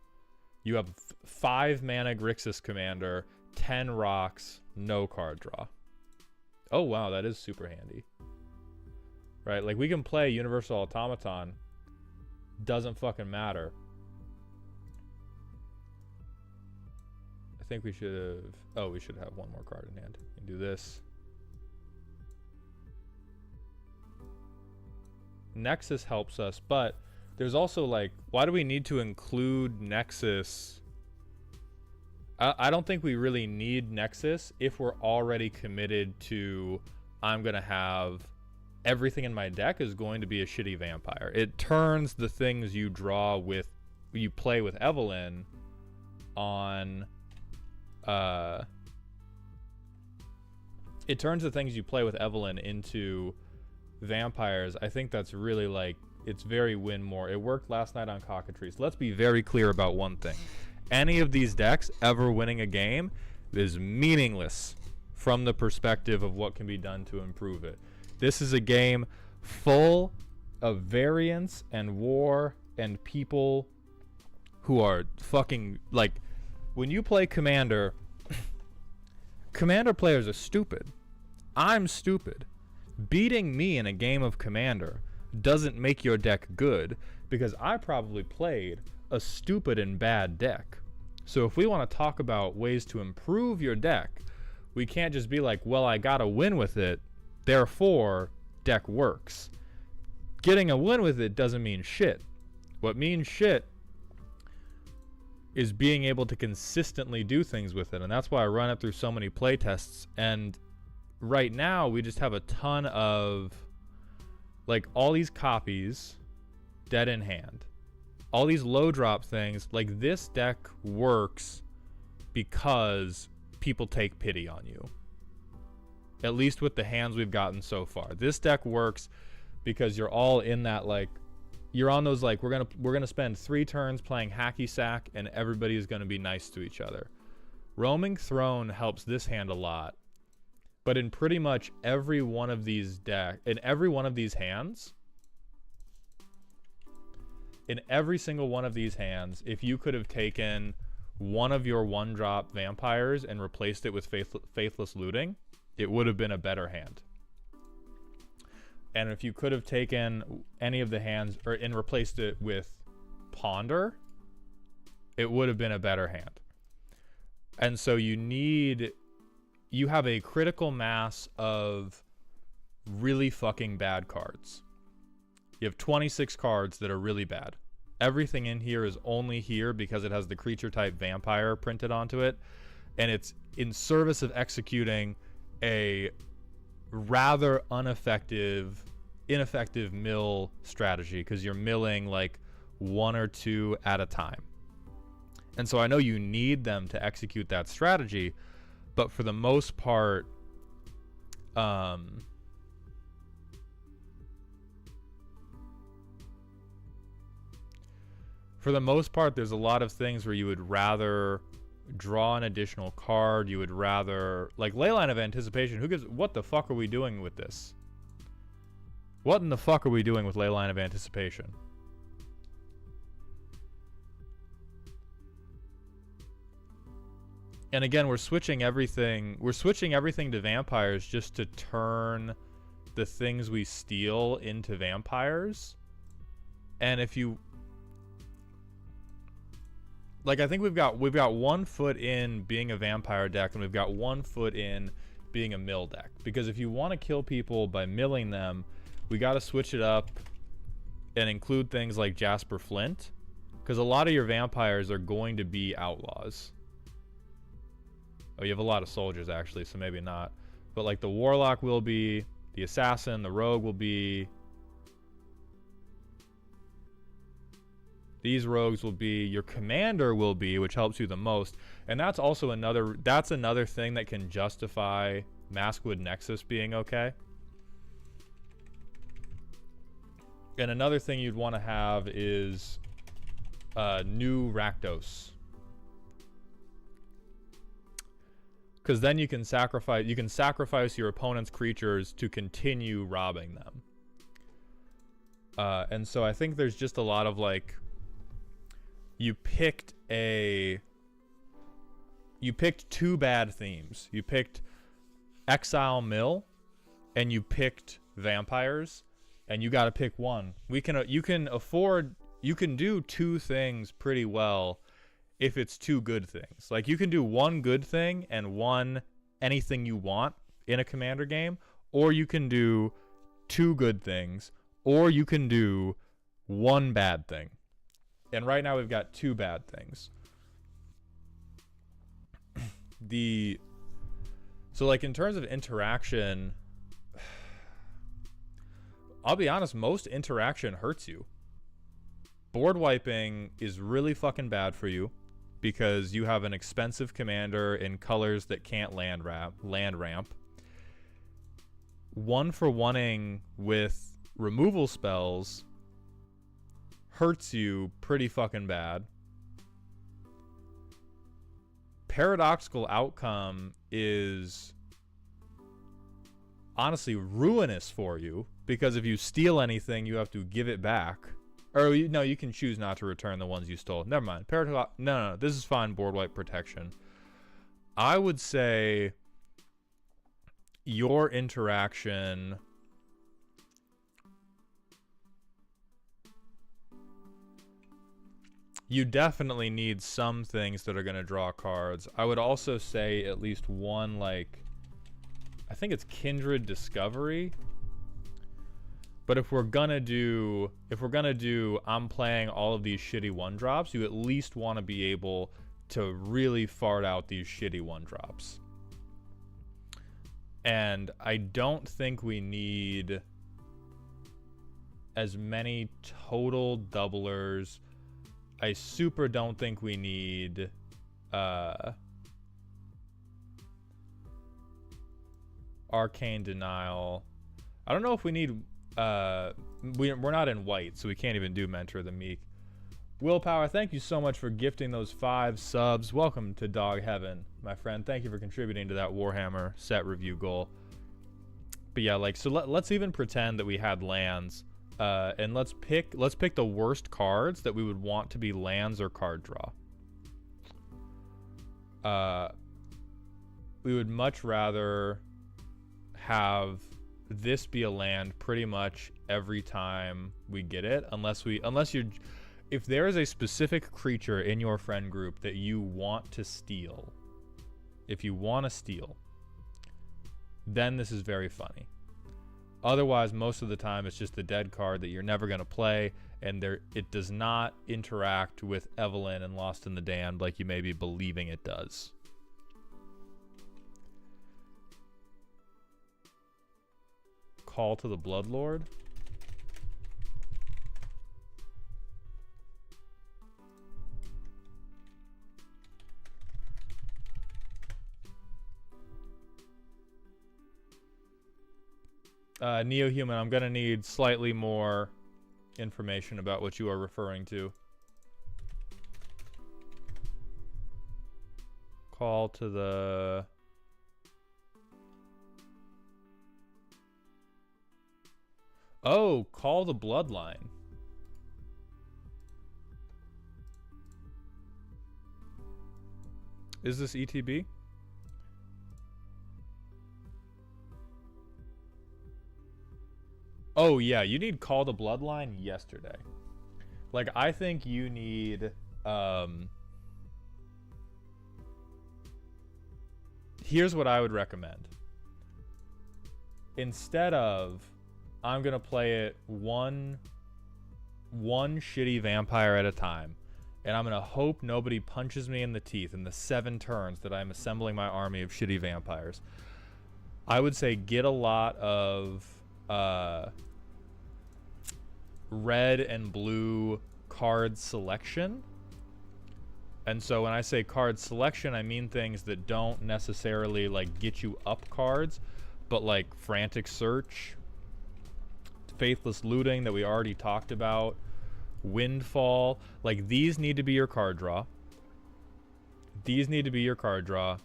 you have 5 mana Grixis Commander, 10 rocks, no card draw. Oh, wow, that is super handy. Right, like, we can play Universal Automaton. Doesn't fucking matter. I think we should have... Oh, we should have one more card in hand. We can do this. Nexus helps us, but there's also, like, why do we need to include Nexus? I don't think we really need Nexus if we're already committed to, I'm going to have... Everything in my deck is going to be a shitty vampire. It turns the things you draw with... You play with Evelyn on... it turns the things you play with Evelyn into vampires. I think that's really, like, it's very win more. It worked last night on Cockatrice. Let's be very clear about one thing. Any of these decks ever winning a game is meaningless from the perspective of what can be done to improve it. This is a game full of variance and war and people who are fucking, like, when you play Commander, Commander players are stupid. I'm stupid. Beating me in a game of Commander doesn't make your deck good, because I probably played a stupid and bad deck. So if we want to talk about ways to improve your deck, we can't just be like, well, I got a win with it, therefore deck works. Getting a win with it doesn't mean shit. What means shit is being able to consistently do things with it, and that's why I run it through so many playtests. And right now we just have a ton of like all these copies dead in hand, all these low drop things. Like, this deck works because people take pity on you, at least with the hands we've gotten so far. This deck works because you're all in that, like, you're on those, like, we're gonna spend 3 turns playing hacky sack and everybody's gonna be nice to each other. Roaming Throne helps this hand a lot, but in pretty much every one of these hands, in every single one of these hands, if you could have taken one of your 1-drop vampires and replaced it with Faithless Looting, it would have been a better hand. And if you could have taken any of the hands and replaced it with Ponder, it would have been a better hand. And so you have a critical mass of really fucking bad cards. You have 26 cards that are really bad. Everything in here is only here because it has the creature type vampire printed onto it, and it's in service of executing a rather ineffective mill strategy, because you're milling like 1 or 2 at a time. And so I know you need them to execute that strategy, but for the most part, there's a lot of things where you would rather draw an additional card. You would rather, like, Leyline of Anticipation. What the fuck are we doing with this? What in the fuck are we doing with Leyline of Anticipation? And again, we're switching everything to vampires just to turn the things we steal into vampires. And if you, like, I think we've got 1 foot in being a vampire deck, and we've got 1 foot in being a mill deck. Because if you want to kill people by milling them, we got to switch it up and include things like Jasper Flint, because a lot of your vampires are going to be outlaws. Oh, you have a lot of soldiers actually, so maybe not. But like the Warlock will be, the Assassin, the Rogue will be. These rogues will be, your commander will be, which helps you the most. And that's also another thing that can justify Maskwood Nexus being okay. And another thing you'd want to have is new Rakdos. Because then you can sacrifice your opponent's creatures to continue robbing them. And so I think there's just a lot of, like, you picked 2 bad themes. You picked Exile Mill, and you picked Vampires, and you got to pick one. You can do 2 things pretty well if it's 2 good things. Like, you can do 1 good thing and 1 anything you want in a Commander game, or you can do 2 good things, or you can do 1 bad thing. And right now we've got 2 bad things. So like in terms of interaction, I'll be honest, most interaction hurts you. Board wiping is really fucking bad for you because you have an expensive commander in colors that can't land ramp. 1-for-1ing with removal spells hurts you pretty fucking bad. Paradoxical Outcome is honestly ruinous for you because if you steal anything, you have to give it back. Or no, you can choose not to return the ones you stole. Never mind. No, this is fine. Board wipe protection. I would say your interaction... You definitely need some things that are going to draw cards. I would also say at least one, like... I think it's Kindred Discovery. But if we're gonna do I'm playing all of these shitty 1-drops, you at least want to be able to really fart out these shitty 1-drops. And I don't think we need as many total doublers. I super don't think we need Arcane Denial. I don't know if we need we're not in white, so we can't even do Mentor the Meek. Willpower, thank you so much for gifting those 5 subs. Welcome to Dog Heaven, my friend. Thank you for contributing to that Warhammer set review goal. But yeah, like, so let's even pretend that we had lands, and let's pick the worst cards that we would want to be lands or card draw. We would much rather have this be a land pretty much every time we get it, if there is a specific creature in your friend group that you want to steal, then this is very funny. Otherwise, most of the time it's just a dead card that you're never going to play, and it does not interact with Evelyn and Lost in the Damned like you may be believing it does. Call to the Bloodlord. Neo-Human, I'm gonna need slightly more information about what you are referring to. Call to the... Oh, Call the Bloodline. Is this ETB? Oh yeah, you need Call the Bloodline yesterday. Like, I think you need here's what I would recommend. Instead of I'm gonna play it one shitty vampire at a time, and I'm gonna hope nobody punches me in the teeth in the 7 turns that I'm assembling my army of shitty vampires. I would say get a lot of red and blue card selection. And so when I say card selection, I mean things that don't necessarily like get you up cards, but like Frantic Search, Faithless Looting that we already talked about, Windfall. Like, these need to be your card draw. These need to be your card draw.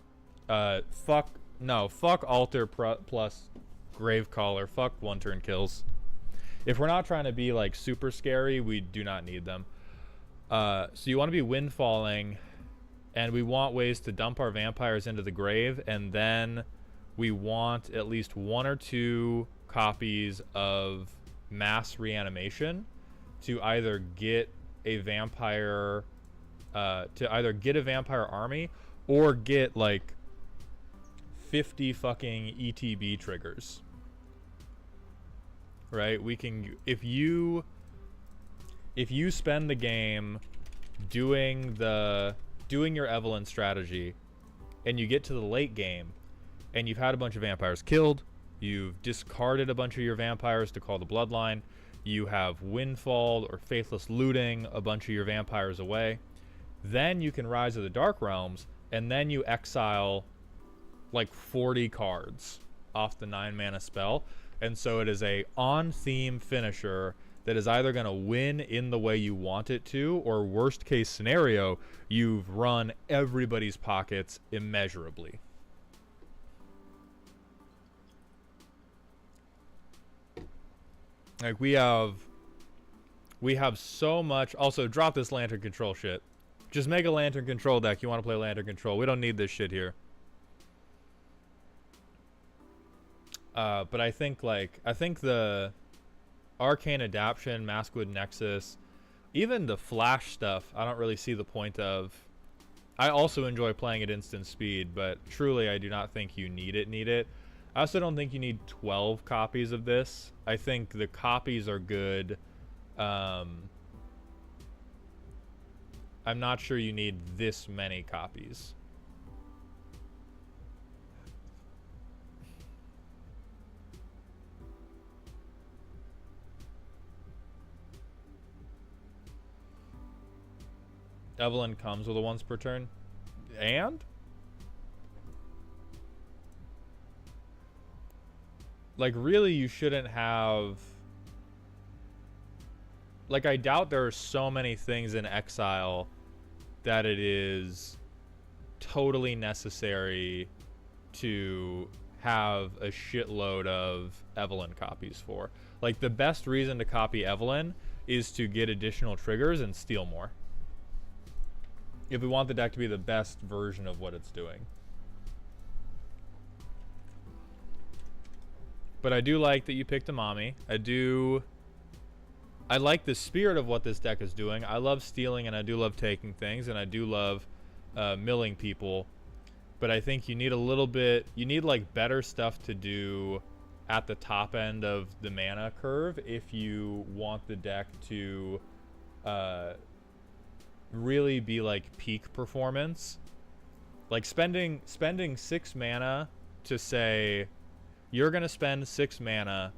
Fuck Altar plus Gravecaller. Fuck 1-turn kills. If we're not trying to be like super scary, we do not need them. So you want to be windfalling, and we want ways to dump our vampires into the grave, and then we want at least 1 or 2 copies of Mass Reanimation to either get a vampire army or get like 50 fucking ETB triggers. Right? We can, if you spend the game doing your Evelyn strategy, and you get to the late game and you've had a bunch of vampires killed, you've discarded a bunch of your vampires to call the bloodline, you have Windfall or Faithless Looting a bunch of your vampires away, then you can Rise of the Dark Realms, and then you exile like 40 cards off the 9-mana spell. And so it is a on-theme finisher that is either going to win in the way you want it to, or worst case scenario, you've run everybody's pockets immeasurably. Like, we have so much. Also, drop this Lantern Control shit. Just make a Lantern Control deck. You want to play Lantern Control. We don't need this shit here. But I think the Arcane Adaption, Maskwood Nexus, even the Flash stuff, I don't really see the point of. I also enjoy playing at instant speed, but truly I do not think you need it. I also don't think you need 12 copies of this. I think the copies are good. I'm not sure you need this many copies. Evelyn comes with a once per turn. And? Like, really, you shouldn't have... Like, I doubt there are so many things in Exile that it is totally necessary to have a shitload of Evelyn copies for. Like, the best reason to copy Evelyn is to get additional triggers and steal more. If we want the deck to be the best version of what it's doing. But I do like that you picked a mommy. I like the spirit of what this deck is doing. I love stealing and I do love taking things and I do love milling people. But I think you need a little bit, you need like better stuff to do at the top end of the mana curve if you want the deck to really be like peak performance. Like spending 6 mana to say you're gonna spend 6 mana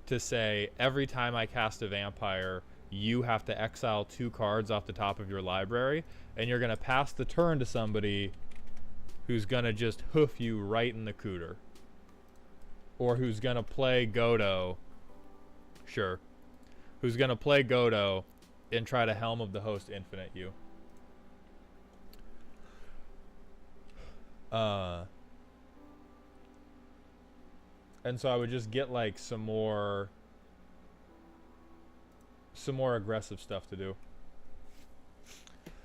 to say every time I cast a vampire you have to exile 2 cards off the top of your library, and you're gonna pass the turn to somebody who's gonna just hoof you right in the cooter, or who's gonna play Godo, sure, who's gonna play Godo and try to Helm of the Host infinite you. And so I would just get like some more aggressive stuff to do.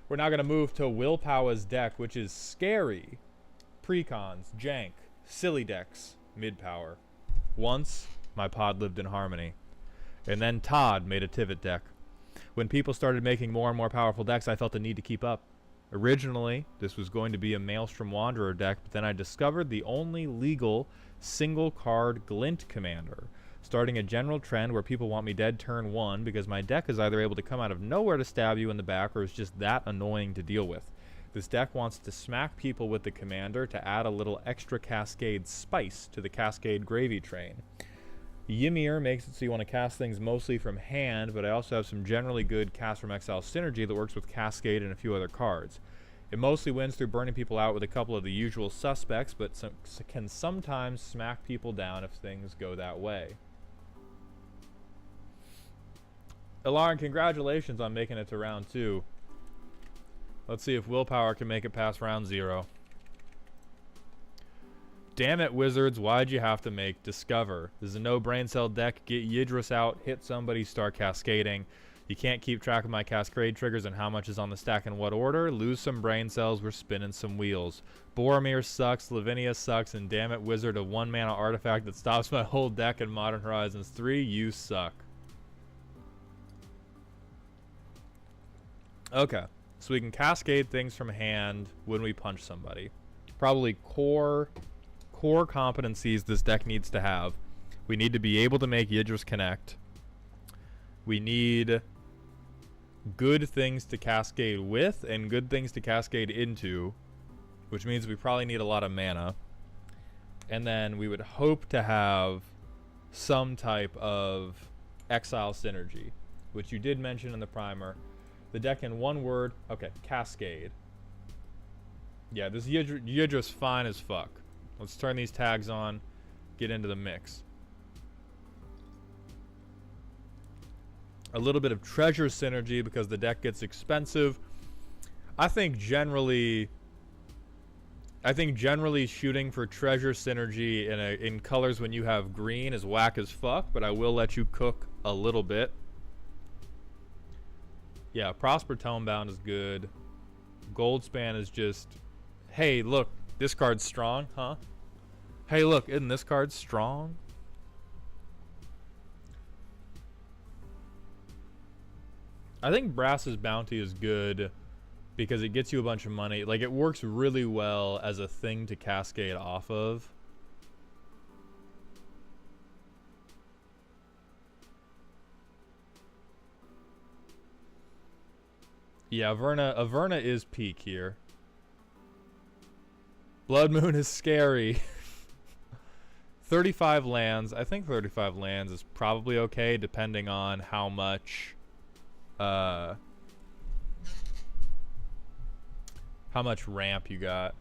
We're now gonna move to Willpower's deck, which is scary, precons, jank, silly decks, mid power. Once my pod lived in harmony, and then Todd made a Tivit deck. When people started making more and more powerful decks, I felt the need to keep up. Originally, this was going to be a Maelstrom Wanderer deck, but then I discovered the only legal single-card Glint commander, starting a general trend where people want me dead turn 1 because my deck is either able to come out of nowhere to stab you in the back or is just that annoying to deal with. This deck wants to smack people with the commander to add a little extra Cascade spice to the Cascade gravy train. Ymir makes it so you want to cast things mostly from hand, but I also have some generally good cast from exile synergy that works with Cascade and a few other cards. It mostly wins through burning people out with a couple of the usual suspects, but can sometimes smack people down if things go that way. Ilaran, congratulations on making it to round 2. Let's see if Willpower can make it past round 0. Damn it, Wizards, why'd you have to make Discover? This is a no brain cell deck. Get Yidris out, hit somebody, start cascading. You can't keep track of my cascade triggers and how much is on the stack in what order. Lose some brain cells, we're spinning some wheels. Boromir sucks, Lavinia sucks, and damn it, Wizard, a 1-mana artifact that stops my whole deck in Modern Horizons 3, you suck. Okay, so we can cascade things from hand when we punch somebody. Probably core competencies this deck needs to have. We need to be able to make Yidris connect. We need good things to cascade with and good things to cascade into, which means we probably need a lot of mana. And then we would hope to have some type of exile synergy, which you did mention in the primer. The deck in one word, okay, Cascade. Yeah, this Yidris fine as fuck. Let's turn these tags on, get into the mix. A little bit of treasure synergy because the deck gets expensive. I think generally shooting for treasure synergy in colors when you have green is whack as fuck, but I will let you cook a little bit. Yeah, Prosper Tomebound is good. Goldspan is just, hey, look, this card's strong, huh? Hey, look, isn't this card strong? I think Brass's Bounty is good because it gets you a bunch of money. Like, it works really well as a thing to cascade off of. Yeah, Averna is peak here. Blood Moon is scary. 35 lands. I think 35 lands is probably okay, depending on how much ramp you got.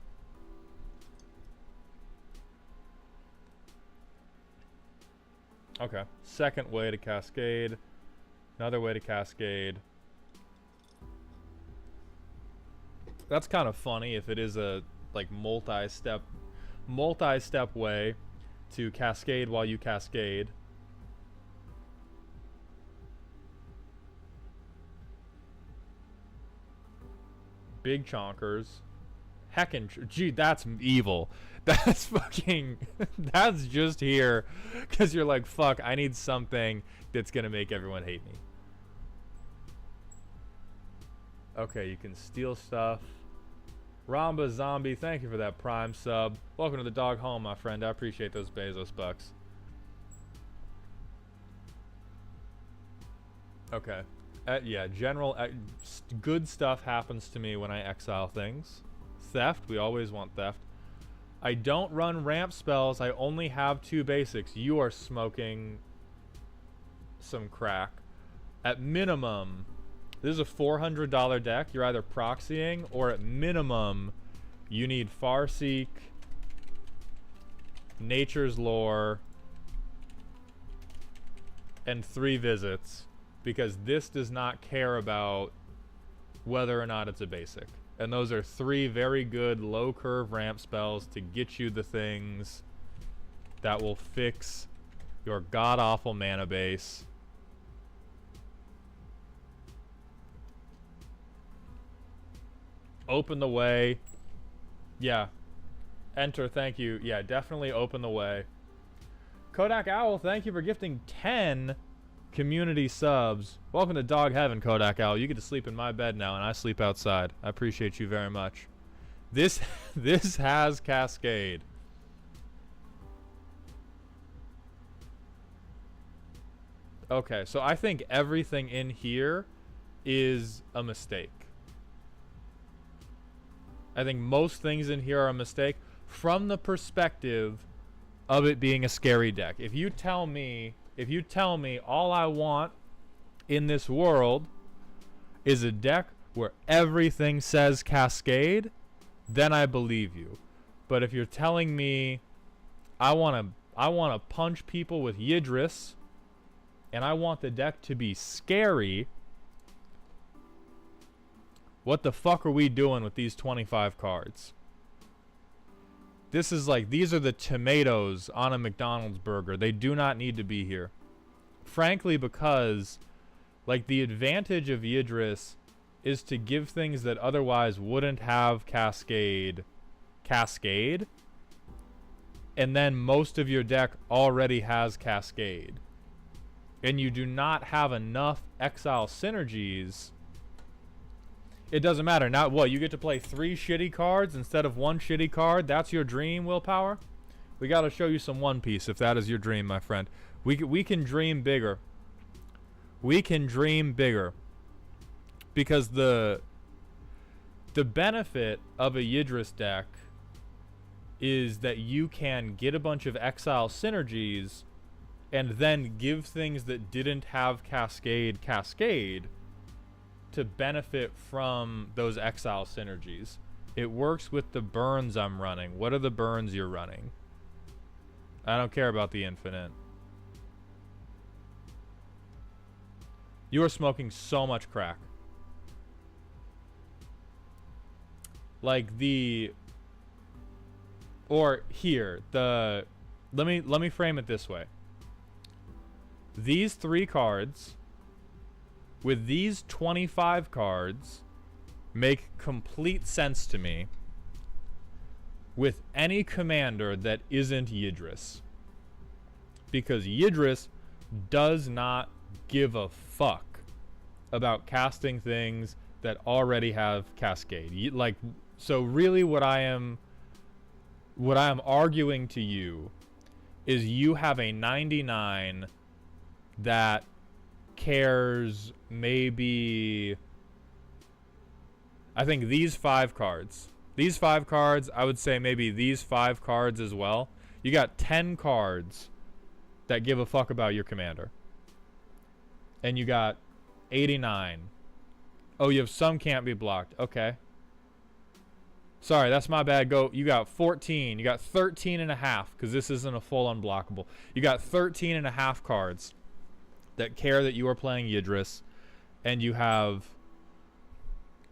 Okay. Second way to cascade. Another way to cascade. That's kind of funny if it is a like multi-step way to cascade while you cascade. Big chonkers. Heckin'. Gee, that's evil. That's fucking. That's just here because you're like, fuck, I need something that's gonna make everyone hate me. Okay, you can steal stuff. Ramba Zombie, thank you for that Prime sub. Welcome to the dog home, my friend. I appreciate those Bezos bucks. Okay. Yeah, general good stuff happens to me when I exile things. Theft, we always want theft. I don't run ramp spells. I only have 2 basics. You are smoking some crack. At minimum, this is a $400 deck. You're either proxying or at minimum, you need Farseek, Nature's Lore, and 3 visits. Because this does not care about whether or not it's a basic. And those are 3 very good low curve ramp spells to get you the things that will fix your god-awful mana base. Open the way. Yeah. Enter, thank you. Yeah, definitely open the way. Kodak Owl, thank you for gifting 10 community subs. Welcome to Dog Heaven, Kodak Owl. You get to sleep in my bed now, and I sleep outside. I appreciate you very much. This has Cascade. Okay, so I think everything in here is a mistake. I think most things in here are a mistake from the perspective of it being a scary deck. If you tell me all I want in this world is a deck where everything says Cascade, then I believe you. But if you're telling me I want to punch people with Yidris and I want the deck to be scary, what the fuck are we doing with these 25 cards? This is like, these are the tomatoes on a McDonald's burger. They do not need to be here. Frankly, because, like, the advantage of Yidris is to give things that otherwise wouldn't have Cascade, and then most of your deck already has Cascade. And you do not have enough exile synergies. It doesn't matter. Now, what? You get to play 3 shitty cards instead of 1 shitty card? That's your dream, Willpower? We got to show you some One Piece if that is your dream, my friend. We can dream bigger. We can dream bigger. Because the benefit of a Yidris deck is that you can get a bunch of exile synergies and then give things that didn't have Cascade to benefit from those exile synergies. It works with the burns I'm running. What are the burns you're running? I don't care about the infinite. You are smoking so much crack. Like the... Or here, the... Let me frame it this way. These 3 cards with these 25 cards make complete sense to me with any commander that isn't Yidris. Because Yidris does not give a fuck about casting things that already have Cascade. Like, so really what I am arguing to you is you have a 99 that cares maybe, I think these 5 cards. These 5 cards, I would say maybe these 5 cards as well. You got 10 cards that give a fuck about your commander. And you got 89. Oh, you have some can't be blocked. Okay. Sorry, that's my bad. Go. You got 14. You got 13 and a half, because this isn't a full unblockable. You got 13 and a half cards that care that you are playing Yidris, and you have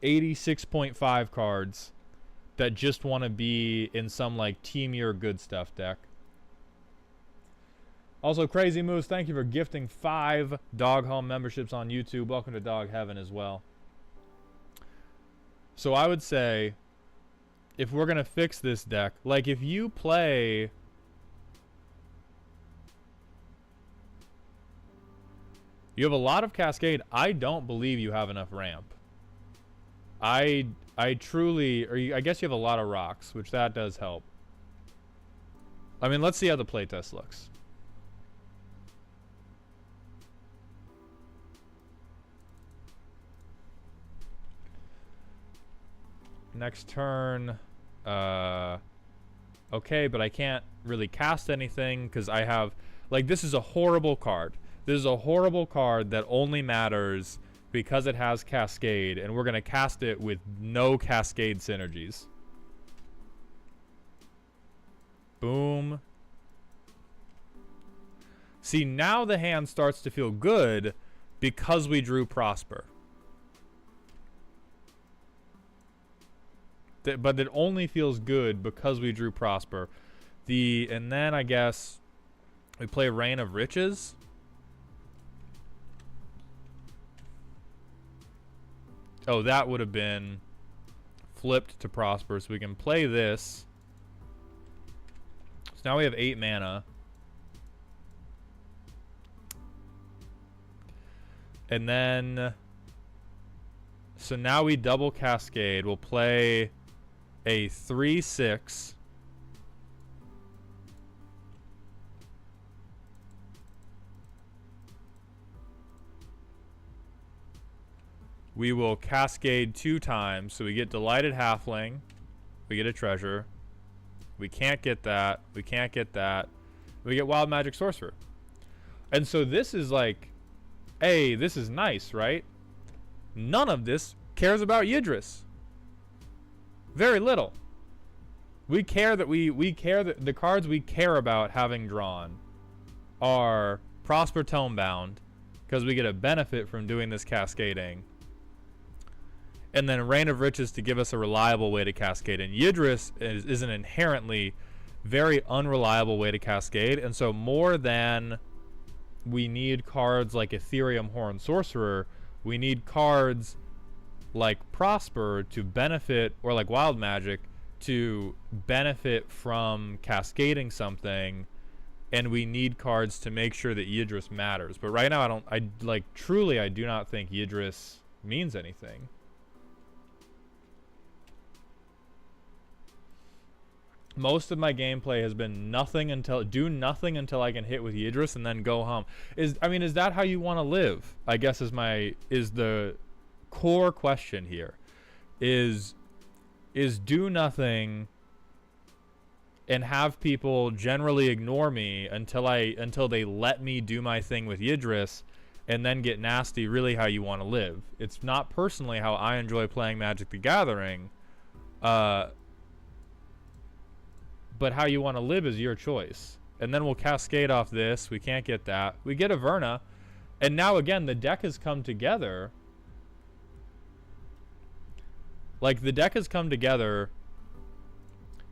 86.5 cards that just want to be in some like Team Your Good Stuff deck. Also, Crazy Moose, thank you for gifting 5 Dog Home memberships on YouTube. Welcome to Dog Heaven as well. So I would say, if we're going to fix this deck, like if you play... You have a lot of Cascade. I don't believe you have enough ramp. I truly... Or I guess you have a lot of rocks, which that does help. I mean, let's see how the playtest looks. Next turn, okay, but I can't really cast anything because I have, like, this is a horrible card. This is a horrible card that only matters because it has Cascade, and we're going to cast it with no Cascade synergies. Boom. See, now the hand starts to feel good because we drew Prosper. But it only feels good because we drew Prosper. And then I guess we play Reign of Riches. Oh, that would have been flipped to Prosper, so we can play this. So now we have 8 mana. And then, so now we double Cascade. We'll play a 3/6. We will Cascade 2 times, so we get Delighted Halfling. We get a treasure. We can't get that. We can't get that. We get Wild Magic Sorcerer. And so this is like, hey, this is nice, right? None of this cares about Yidris. Very little. We care that we care that the cards we care about having drawn are Prosper Tomebound, because we get a benefit from doing this cascading. And then Reign of Riches to give us a reliable way to cascade. And Yidris is an inherently very unreliable way to cascade. And so more than we need cards like Ethereum Horn Sorcerer, we need cards like Prosper to benefit, or like Wild Magic to benefit from cascading something, and we need cards to make sure that Yidris matters. But right now I do not think Yidris means anything. Most of my gameplay has been do nothing until I can hit with Yidris and then go home. Is that how you want to live? I guess is the core question here. Is do nothing and have people generally ignore me until they let me do my thing with Yidris and then get nasty really how you want to live. It's not personally how I enjoy playing Magic the Gathering. But how you want to live is your choice. And then we'll cascade off this. We can't get that. We get Averna. And now again, the deck has come together. Like, the deck has come together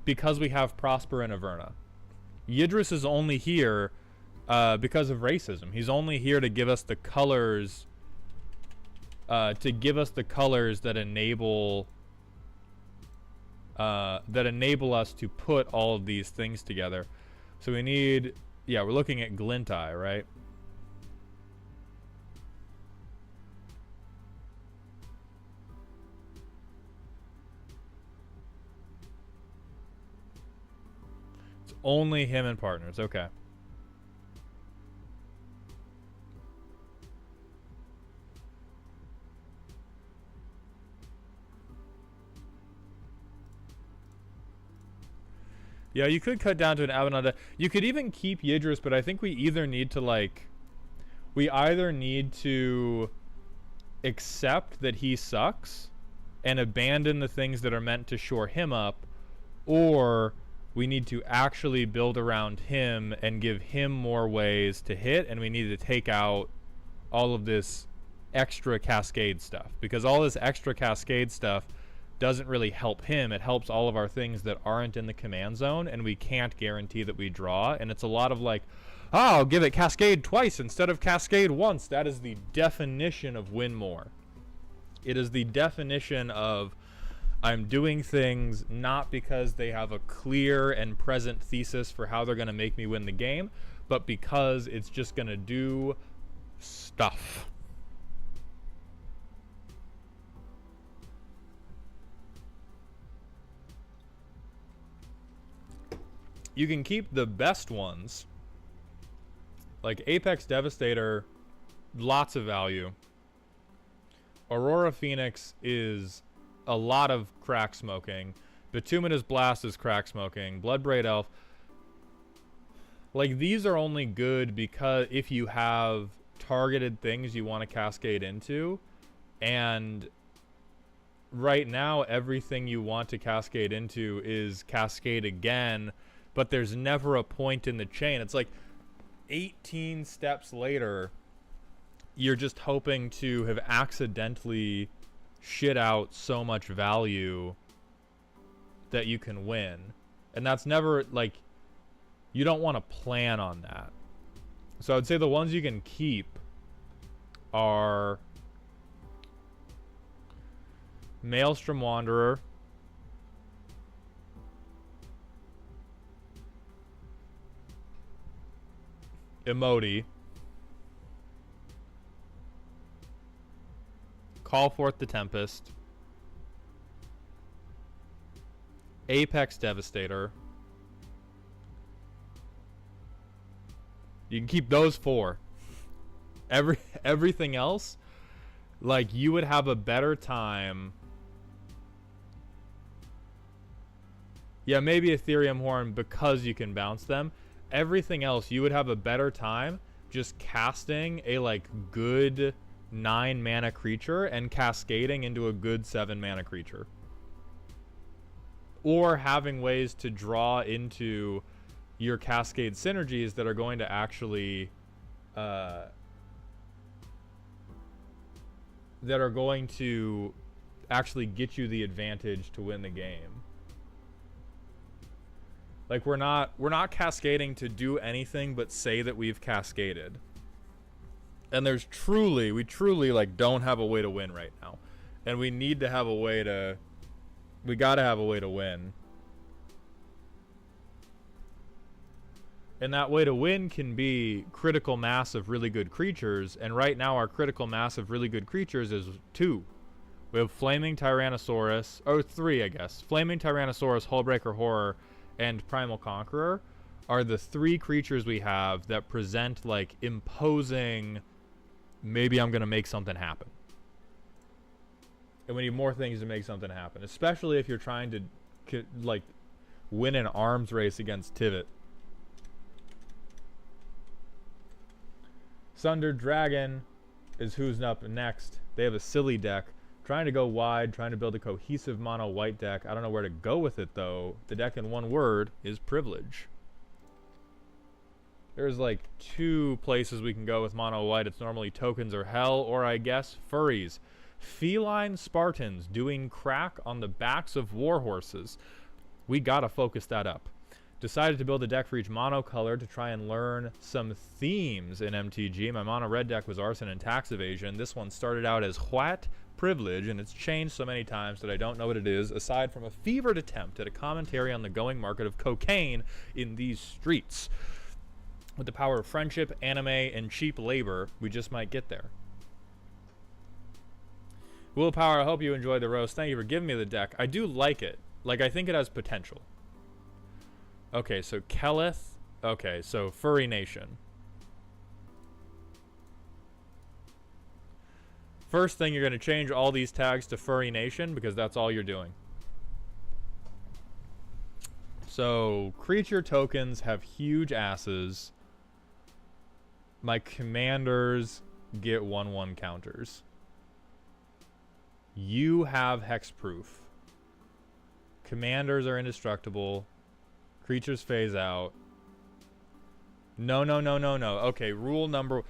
because we have Prosper and Averna. Yidris is only here because of racism. He's only here to give us the colors, that enable us to put all of these things together. So we need, we're looking at Glint Eye, right? Only him and partners. Okay. Yeah, you could cut down to an Abenada. You could even keep Yidris, but I think we either need to, like... We either need to accept that he sucks and abandon the things that are meant to shore him up, or we need to actually build around him and give him more ways to hit, and we need to take out all of this extra cascade stuff. Because all this extra cascade stuff doesn't really help him. It helps all of our things that aren't in the command zone, and we can't guarantee that we draw. And it's a lot of like, oh, I'll give it cascade twice instead of cascade once. That is the definition of win more. It is the definition of I'm doing things not because they have a clear and present thesis for how they're going to make me win the game, but because it's just going to do stuff. You can keep the best ones, like Apex Devastator, lots of value. Aurora Phoenix is a lot of crack smoking. Bituminous Blast is crack smoking. Bloodbraid Elf. Like, these are only good because if you have targeted things you want to cascade into, and right now everything you want to cascade into is cascade again, but there's never a point in the chain. It's like 18 steps later, you're just hoping to have accidentally shit out so much value that you can win. And that's never, like, you don't want to plan on that. So I'd say the ones you can keep are Maelstrom Wanderer, Emoti, Call Forth the Tempest, Apex Devastator. You can keep those 4. Everything else, like, you would have a better time. Yeah, maybe Ethereum Horn because you can bounce them. Everything else, you would have a better time just casting a, like, good 9 mana creature and cascading into a good 7 mana creature. Or having ways to draw into your cascade synergies that are going to actually get you the advantage to win the game. Like, we're not cascading to do anything but say that we've cascaded. And we truly like don't have a way to win right now. And we need to have a way to, we gotta have a way to win. And that way to win can be critical mass of really good creatures. And right now our critical mass of really good creatures is 2. We have Flaming Tyrannosaurus, or 3 I guess. Flaming Tyrannosaurus, Hullbreaker Horror, and Primal Conqueror are the 3 creatures we have that present like imposing, maybe I'm going to make something happen. And we need more things to make something happen, especially if you're trying to like win an arms race against Tivit. Sunder Dragon is who's up next. They have a silly deck. Trying to go wide, trying to build a cohesive mono white deck. I don't know where to go with it though. The deck in one word is privilege. There's like 2 places we can go with mono white. It's normally tokens or hell, or I guess furries. Feline Spartans doing crack on the backs of war horses. We gotta focus that up. Decided to build a deck for each mono color to try and learn some themes in MTG. My mono red deck was arson and tax evasion. This one started out as what? Privilege, and it's changed so many times that I don't know what it is, aside from a fevered attempt at a commentary on the going market of cocaine in these streets. With the power of friendship, anime, and cheap labor, we just might get there. Willpower, I hope you enjoyed the roast. Thank you for giving me the deck. I do like it. Like, I think it has potential. Okay, so Keleth. Okay, so Furry Nation. First thing, you're going to change all these tags to Furry Nation because that's all you're doing. So, creature tokens have huge asses. My commanders get 1/1 counters. You have hexproof. Commanders are indestructible. Creatures phase out. No, no, no, no, no. Okay, rule number...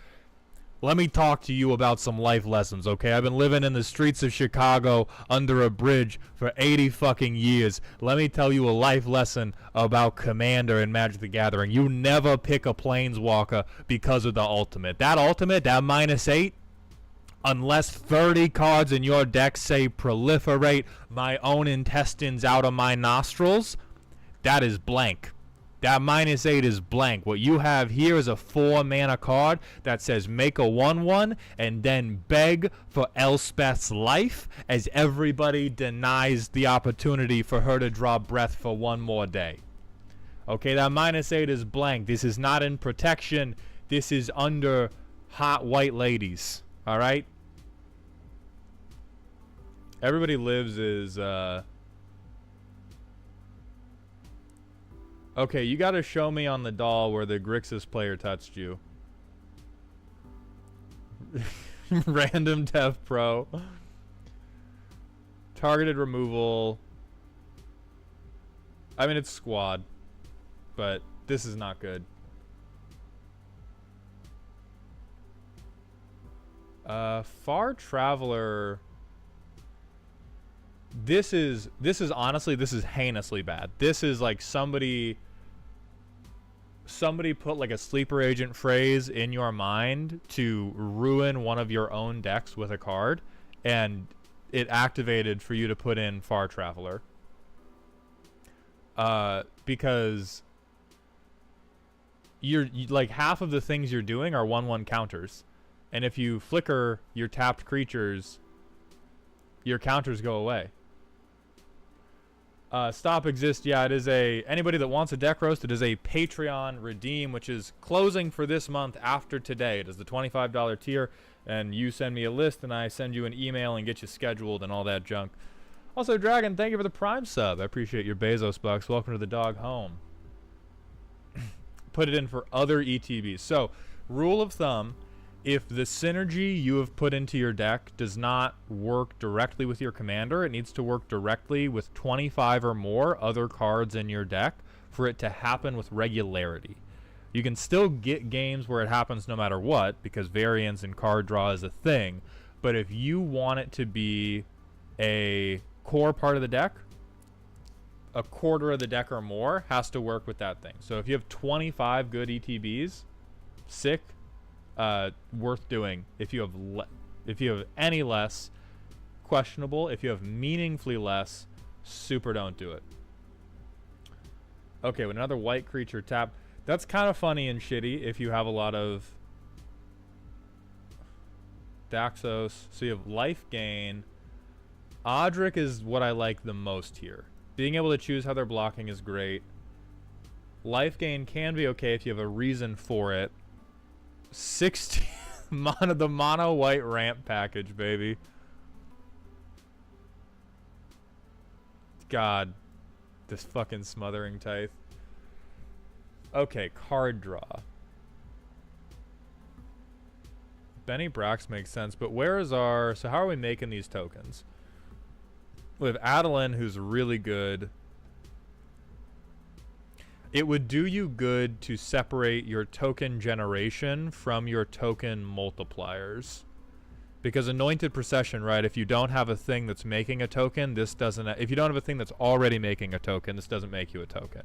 Let me talk to you about some life lessons, okay? I've been living in the streets of Chicago under a bridge for 80 fucking years. Let me tell you a life lesson about Commander and Magic the Gathering. You never pick a Planeswalker because of the ultimate. That ultimate, that -8, unless 30 cards in your deck say proliferate my own intestines out of my nostrils, that is blank. That -8 is blank. What you have here is a 4-mana card that says make a 1/1 and then beg for Elspeth's life as everybody denies the opportunity for her to draw breath for one more day. Okay, that -8 is blank. This is not in protection. This is under hot white ladies. Alright? Everybody Lives is, okay, you gotta show me on the doll where the Grixis player touched you. Random Death Pro. Targeted removal. I mean, it's squad. But this is not good. Far Traveler... This is honestly, this is heinously bad. This is like somebody put like a sleeper agent phrase in your mind to ruin one of your own decks with a card, and it activated for you to put in Far Traveler. Because like half of the things you're doing are 1/1 counters, and if you flicker your tapped creatures, your counters go away. Stop exists. Yeah, it is anybody that wants a deck roast, it is a Patreon redeem, which is closing for this month after today. It is the $25 tier, and you send me a list, and I send you an email and get you scheduled and all that junk. Also, Dragon, thank you for the Prime sub. I appreciate your Bezos bucks. Welcome to the dog home. Put it in for other ETBs. So, rule of thumb, if the synergy you have put into your deck does not work directly with your commander, it needs to work directly with 25 or more other cards in your deck for it to happen with regularity. You can still get games where it happens no matter what, because variance and card draw is a thing, but if you want it to be a core part of the deck, a quarter of the deck or more has to work with that thing. So if you have 25 good ETBs, sick. Worth doing. If you have any less, questionable. If you have meaningfully less, super don't do it. Okay, with another white creature tap. That's kind of funny and shitty if you have a lot of Daxos. So you have life gain. Odric is what I like the most here. Being able to choose how they're blocking is great. Life gain can be okay if you have a reason for it. 16 the mono white ramp package, baby. God, this fucking smothering tithe. Okay, card draw. Benny Brax makes sense, but where is our... So how are we making these tokens? We have Adeline, who's really good. It would do you good to separate your token generation from your token multipliers. Because Anointed Procession, right, if you don't have a thing that's making a token, this doesn't... If you don't have a thing that's already making a token, this doesn't make you a token.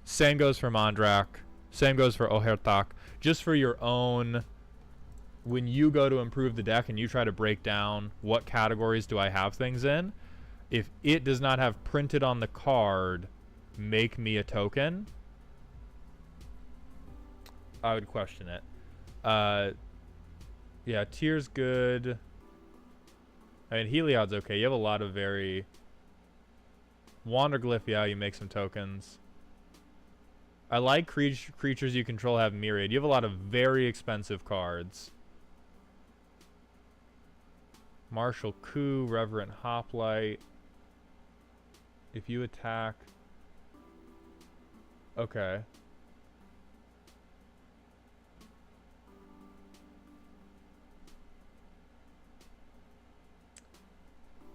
Same goes for Mondrak. Same goes for Ohertak. Just for your own... When you go to improve the deck and you try to break down what categories do I have things in, if it does not have printed on the card... make me a token, I would question it. Yeah, Tier's good. I mean, Heliod's okay. You have a lot of very... Wanderglyph, yeah, you make some tokens. I like creatures you control have myriad. You have a lot of very expensive cards. Martial Coup, Reverent Hoplite. If you attack... Okay.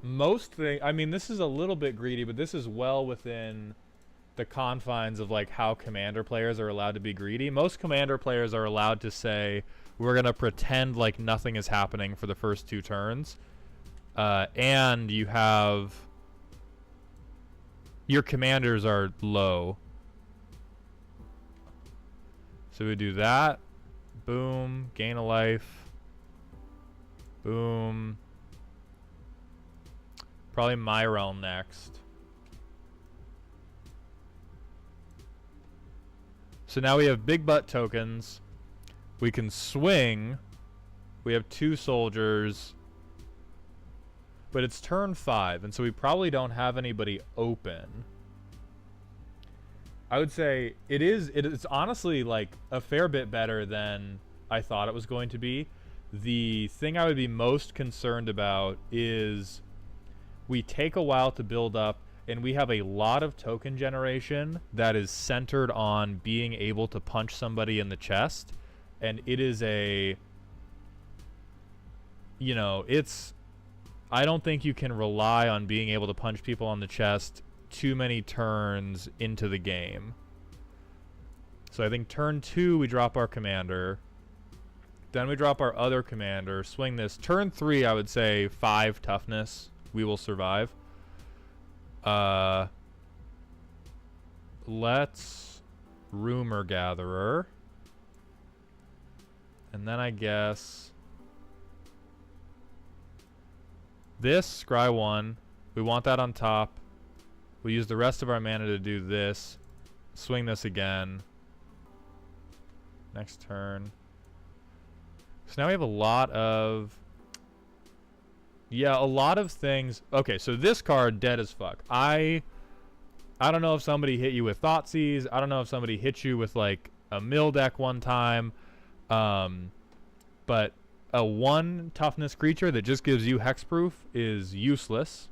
Most thing, I mean, this is a little bit greedy, but this is well within the confines of like how commander players are allowed to be greedy. Most commander players are allowed to say, we're going to pretend like nothing is happening for the first 2 turns. And you have... Your commanders are low. So we do that. Boom. Gain a life. Boom. Probably my realm next. So now we have big butt tokens. We can swing. We have 2 soldiers. But it's turn 5, and so we probably don't have anybody open. I would say it's honestly like a fair bit better than I thought it was going to be. The thing I would be most concerned about is we take a while to build up, and we have a lot of token generation that is centered on being able to punch somebody in the chest. And it is a... You know, it's... I don't think you can rely on being able to punch people on the chest too many turns into the game. So I think turn 2, we drop our commander. Then we drop our other commander, swing this. Turn 3, I would say 5 toughness. We will survive. Let's Rumor Gatherer. And then I guess this, scry 1. We want that on top. We use the rest of our mana to do this. Swing this again. Next turn. So now we have a lot of... Yeah, a lot of things. Okay, so this card, dead as fuck. I don't know if somebody hit you with Thoughtseize. I don't know if somebody hit you with, like, a mill deck one time. But a 1 toughness creature that just gives you hexproof is useless.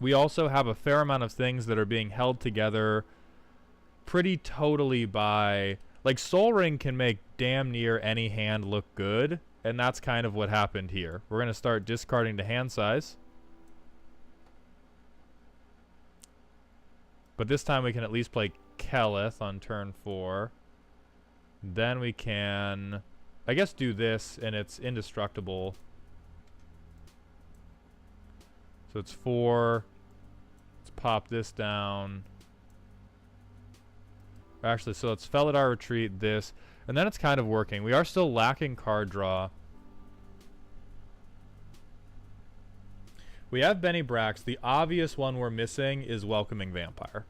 We also have a fair amount of things that are being held together pretty totally by... Like, Soul Ring can make damn near any hand look good, and that's kind of what happened here. We're going to start discarding to hand size. But this time we can at least play Keleth on turn 4. Then we can, I guess, do this, and it's indestructible. So it's 4. Let's pop this down. Actually, so let's Felidar Retreat this. And then it's kind of working. We are still lacking card draw. We have Benny Brax. The obvious one we're missing is Welcoming Vampire.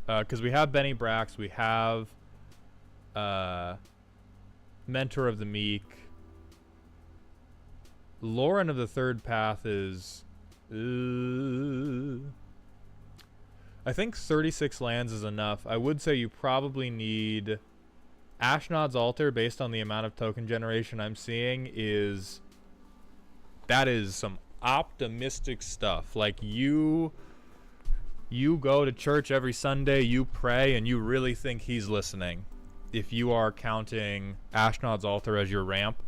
Because we have Benny Brax. We have Mentor of the Meek. Lauren of the Third Path is... I think 36 lands is enough. I would say you probably need... Ashnod's Altar, based on the amount of token generation I'm seeing, is... That is some optimistic stuff. Like, you go to church every Sunday, you pray, and you really think he's listening. If you are counting Ashnod's Altar as your ramp.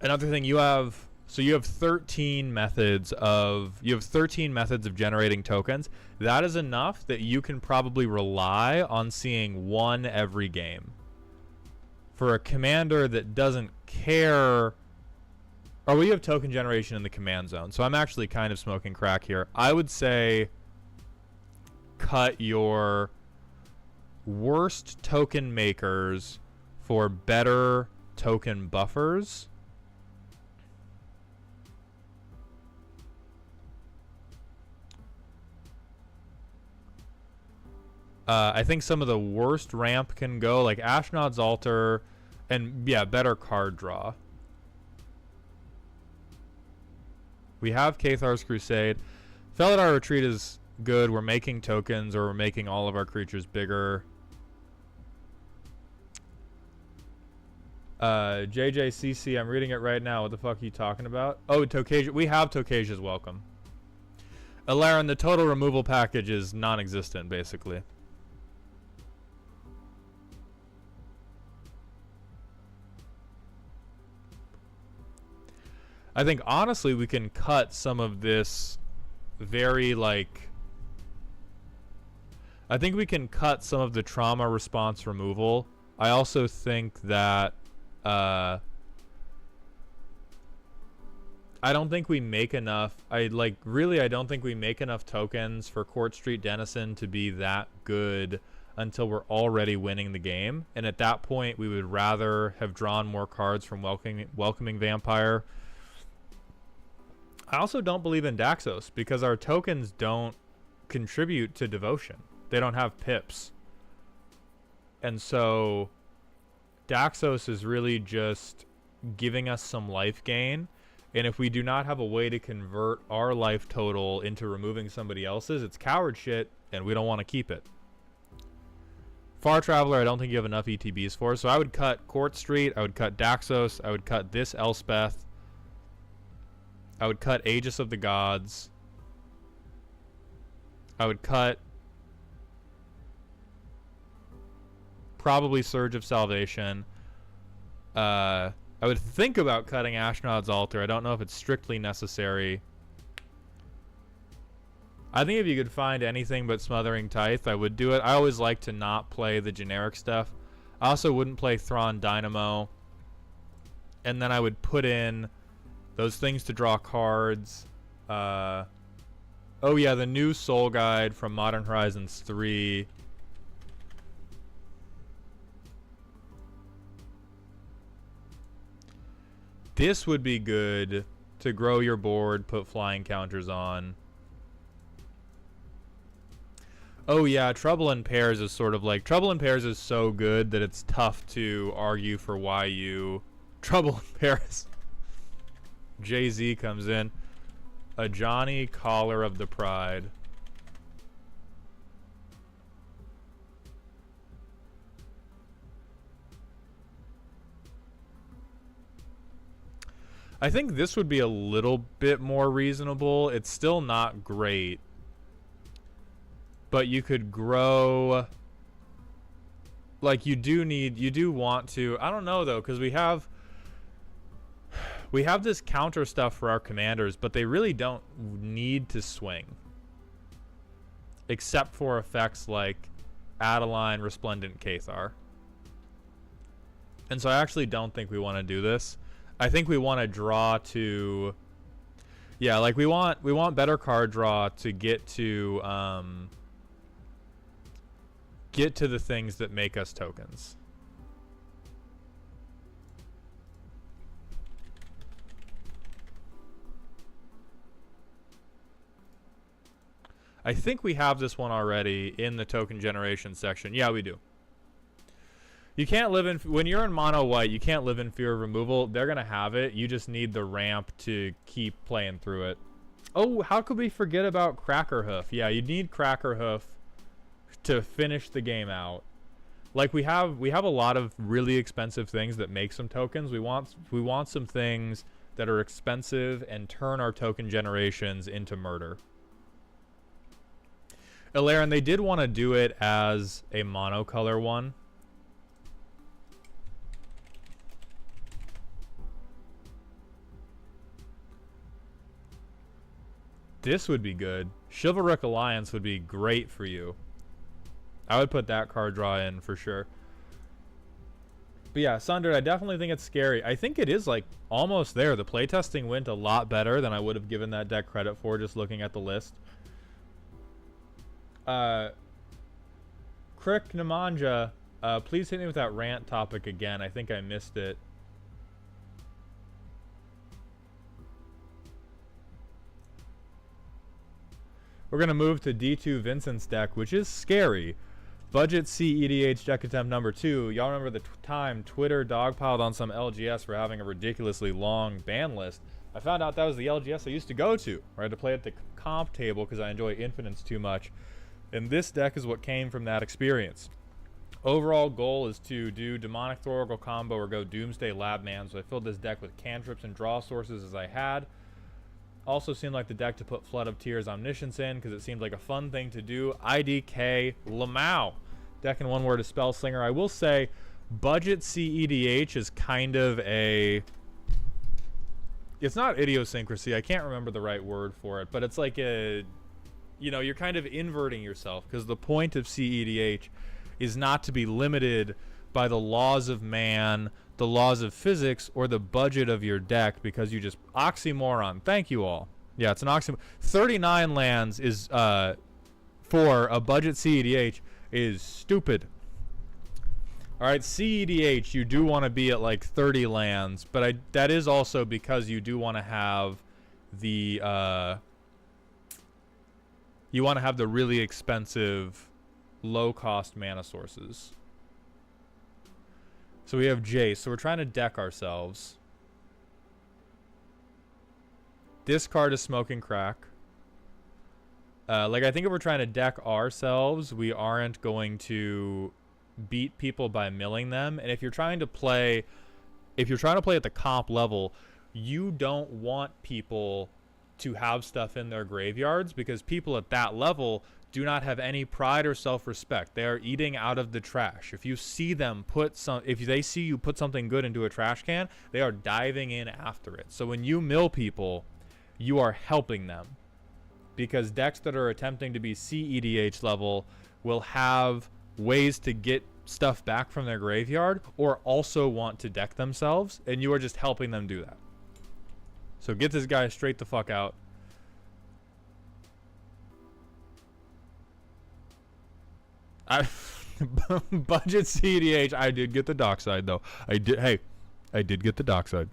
Another thing, you have 13 methods of generating tokens. That is enough that you can probably rely on seeing 1 every game. For a commander that doesn't care... Or we have token generation in the command zone, so I'm actually kind of smoking crack here. I would say cut your worst token makers for better token buffers. I think some of the worst ramp can go, like Ashnod's Altar, and yeah, better card draw. We have Kathar's Crusade. Felidar Retreat is good. We're making tokens, or we're making all of our creatures bigger. JJCC, I'm reading it right now. What the fuck are you talking about? Oh, Tokasia. We have Tokasia's Welcome. Alarin, the total removal package is non-existent, basically. I think, honestly, we can cut some of this very, like... I think we can cut some of the trauma response removal. I also think that... I don't think we make enough. I don't think we make enough tokens for Court Street Denizen to be that good until we're already winning the game. And at that point, we would rather have drawn more cards from Welcoming Vampire. I also don't believe in Daxos because our tokens don't contribute to Devotion. They don't have pips. And so Daxos is really just giving us some life gain. And if we do not have a way to convert our life total into removing somebody else's, it's coward shit, and we don't want to keep it. Far Traveler, I don't think you have enough ETBs for. So I would cut Court Street. I would cut Daxos. I would cut this Elspeth. I would cut Aegis of the Gods. I would cut probably Surge of Salvation. I would think about cutting Ashnod's Altar. I don't know if it's strictly necessary. I think if you could find anything but Smothering Tithe, I would do it. I always like to not play the generic stuff. I also wouldn't play Thrawn Dynamo. And then I would put in those things to draw cards. Oh yeah, the new Soul Guide from Modern Horizons 3. This would be good to grow your board, put flying counters on. Oh yeah, Trouble in Pairs is sort of like... Trouble in Pairs is so good that it's tough to argue for why you... Trouble in Pairs. Jay-Z comes in. A Johnny Collar of the Pride. I think this would be a little bit more reasonable. It's still not great. But you could grow... Like, you do want to... I don't know, though, because we have this counter stuff for our commanders, but they really don't need to swing. Except for effects like Adeline, Resplendent Cathar. And so I actually don't think we want to do this. I think we want to draw to... Yeah, like we want better card draw to get to the things that make us tokens. I think we have this one already in the token generation section. Yeah, we do. You can't live in... When you're in mono white, you can't live in fear of removal. They're going to have it. You just need the ramp to keep playing through it. Oh, how could we forget about Crackerhoof? Yeah, you need Crackerhoof to finish the game out. Like, we have a lot of really expensive things that make some tokens. We want some things that are expensive and turn our token generations into murder. Ilaren, they did want to do it as a monocolor one. This would be good. Chivalric Alliance would be great for you. I would put that card draw in for sure. But yeah, Sunder, I definitely think it's scary. I think it is like almost there. The playtesting went a lot better than I would have given that deck credit for just looking at the list. Krick Nemanja, please hit me with that rant topic again. I think I missed it. We're going to move to D2 Vincent's deck, which is scary. Budget C EDH deck attempt number 2. Y'all remember the time Twitter dogpiled on some LGS for having a ridiculously long ban list. I found out that was the LGS I used to go to, where I had to play at the comp table because I enjoy infinites too much. And this deck is what came from that experience. Overall goal is to do Demonic Thoracle combo or go Doomsday Labman, so I filled this deck with cantrips and draw sources as I had. Also seemed like the deck to put Flood of Tears Omniscience in because it seemed like a fun thing to do. IDK Lamau. Deck in one word is Spell Slinger. I will say budget CEDH is kind of a... It's not idiosyncrasy. I can't remember the right word for it, but it's like a... You know, you're kind of inverting yourself because the point of CEDH is not to be limited by the laws of man, the laws of physics, or the budget of your deck because you just... Oxymoron. Thank you all. Yeah, it's an oxymoron. 39 lands is, for a budget CEDH is stupid. Alright, CEDH, you do want to be at like 30 lands, but that is also because you do want to have the, you want to have the really expensive, low-cost mana sources. So we have Jace. So we're trying to deck ourselves. Discard a Smoking Crack. Like, I think if we're trying to deck ourselves, we aren't going to beat people by milling them. And if you're trying to play... If you're trying to play at the comp level, you don't want people to have stuff in their graveyards because people at that level do not have any pride or self-respect. They are eating out of the trash. If you see them if they see you put something good into a trash can, they are diving in after it. So when you mill people, you are helping them. Because decks that are attempting to be CEDH level will have ways to get stuff back from their graveyard or also want to deck themselves, and you are just helping them do that. So get this guy straight the fuck out. Budget CEDH. I did get the dockside though. I did get the dockside.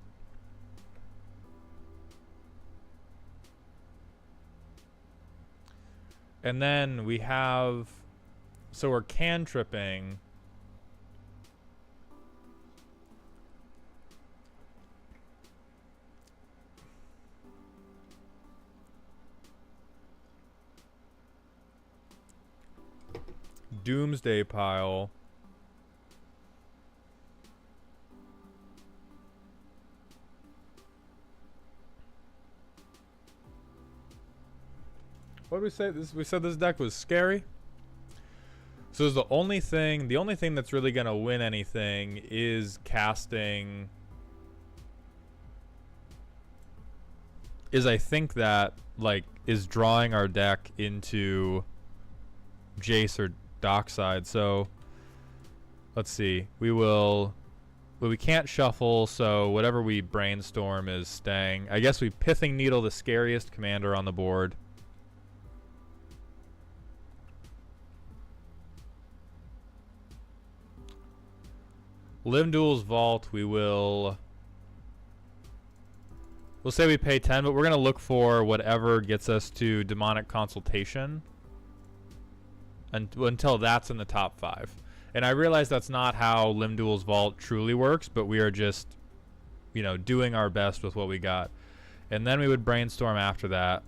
And then we have, so we're cantripping. Doomsday Pile. What did we say? We said this deck was scary. So the only thing that's really gonna win anything is casting. I think that like is drawing our deck into Jace or Dockside. So let's see. Well, we can't shuffle, so whatever we brainstorm is staying. I guess we Pithing Needle the scariest commander on the board. Limdual's Vault, we'll say we pay 10, but we're going to look for whatever gets us to Demonic Consultation until that's in the top 5. And I realize that's not how Limdual's Vault truly works, but we are just, you know, doing our best with what we got. And then we would brainstorm after that.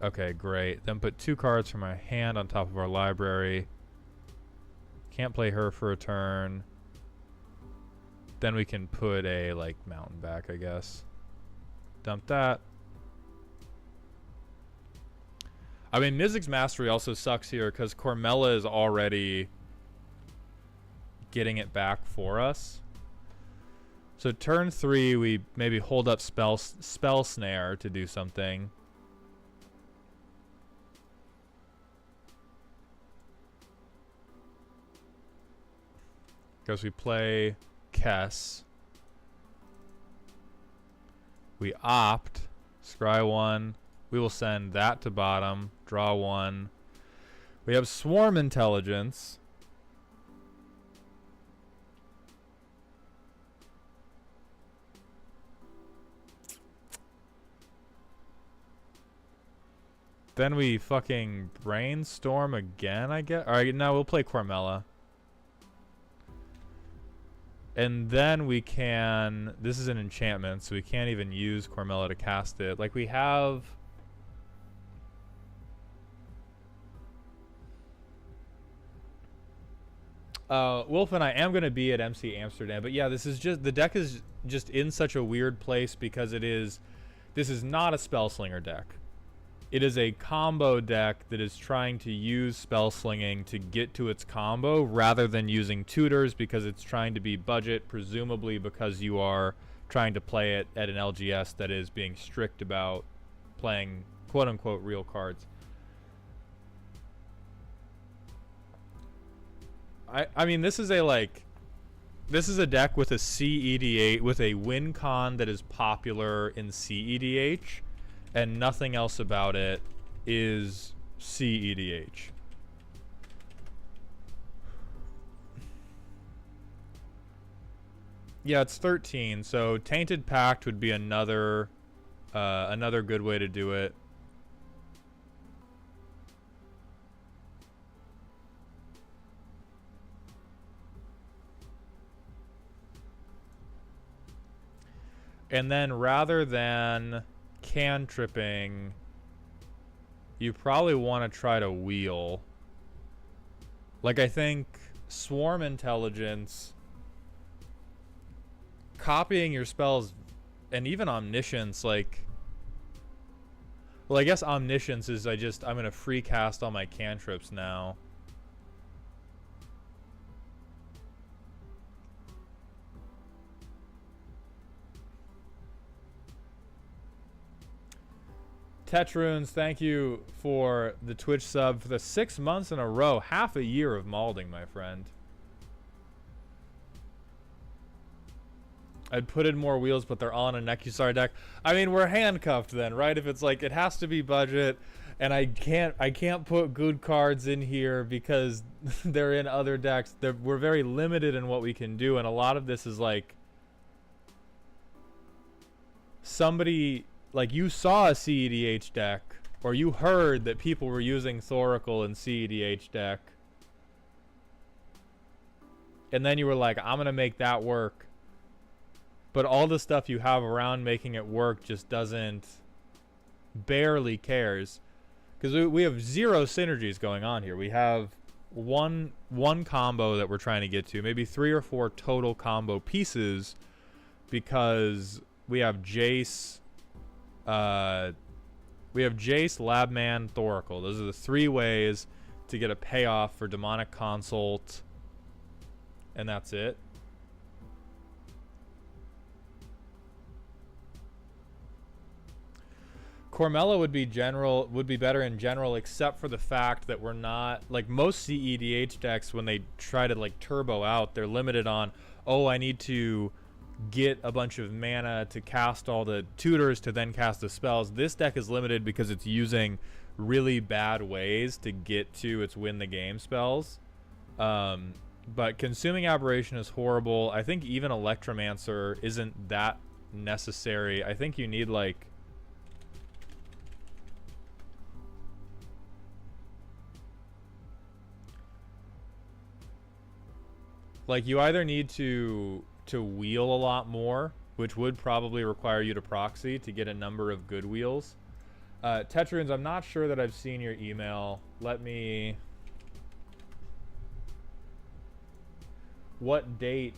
Okay, great. Then put 2 cards from our hand on top of our library. Can't play her for a turn. Then we can put a, like, mountain back, I guess. Dump that. I mean, Mizzix's Mastery also sucks here because Cormella is already getting it back for us. So turn 3, we maybe hold up Spell Snare to do something. Because we play Kess. We opt. Scry 1. We will send that to bottom. Draw 1. We have Swarm Intelligence. Then we fucking brainstorm again, I guess. Alright, no, we'll play Cormella. And then we can... This is an enchantment, so we can't even use Cormella to cast it. Like, we have... Wolf and I am going to be at MC Amsterdam. But yeah, this is just... The deck is just in such a weird place because it is... This is not a Spellslinger deck. It is a combo deck that is trying to use spell slinging to get to its combo rather than using tutors because it's trying to be budget, presumably because you are trying to play it at an LGS that is being strict about playing quote-unquote real cards. I mean, this is a, like... This is a deck with a CEDH, with a win con that is popular in CEDH, and nothing else about it is CEDH. Yeah, it's 13, so Tainted Pact would be another good way to do it. And then rather than cantripping, you probably want to try to wheel. Like, I think Swarm Intelligence, copying your spells, and even Omniscience, like... Well, I guess Omniscience is I'm going to free cast all my cantrips now. Tetrunes, thank you for the Twitch sub for the 6 months in a row. Half a year of malding, my friend. I'd put in more wheels, but they're all in a Nekusar deck. I mean, we're handcuffed then, right? If it's like, it has to be budget, and I can't put good cards in here because they're in other decks. We're very limited in what we can do, and a lot of this is like... Somebody... Like, you saw a CEDH deck, or you heard that people were using Thoracle in CEDH deck, and then you were like, I'm going to make that work. But all the stuff you have around making it work just barely cares. Because we have zero synergies going on here. We have one combo that we're trying to get to, maybe 3 or 4 total combo pieces, because we have Jace... we have Jace, Labman, Thoracle. Those are the 3 ways to get a payoff for Demonic Consult. And that's it. Cormella would be better in general, except for the fact that we're not... Like, most CEDH decks, when they try to, like, turbo out, they're limited on, oh, I need to... get a bunch of mana to cast all the tutors to then cast the spells. This deck is limited because it's using really bad ways to get to its win the game spells. But Consuming Aberration is horrible. I think even Electromancer isn't that necessary. I think you need like... Like, you either need to wheel a lot more, which would probably require you to proxy to get a number of good wheels. Tetrunes, I'm not sure that I've seen your email. Let me... What date...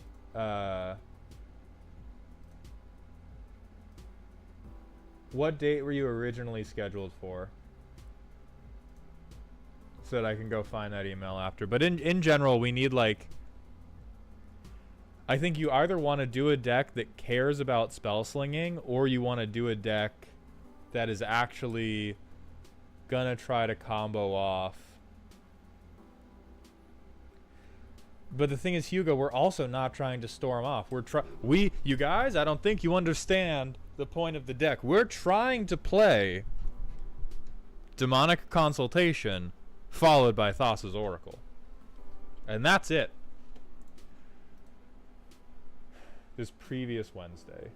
What date were you originally scheduled for? So that I can go find that email after. But in general, we need like... I think you either want to do a deck that cares about spell slinging, or you want to do a deck that is actually gonna try to combo off. But the thing is, Hugo, we're also not trying to storm off. You guys, I don't think you understand the point of the deck. We're trying to play Demonic Consultation followed by Thassa's Oracle. And that's it. This previous Wednesday.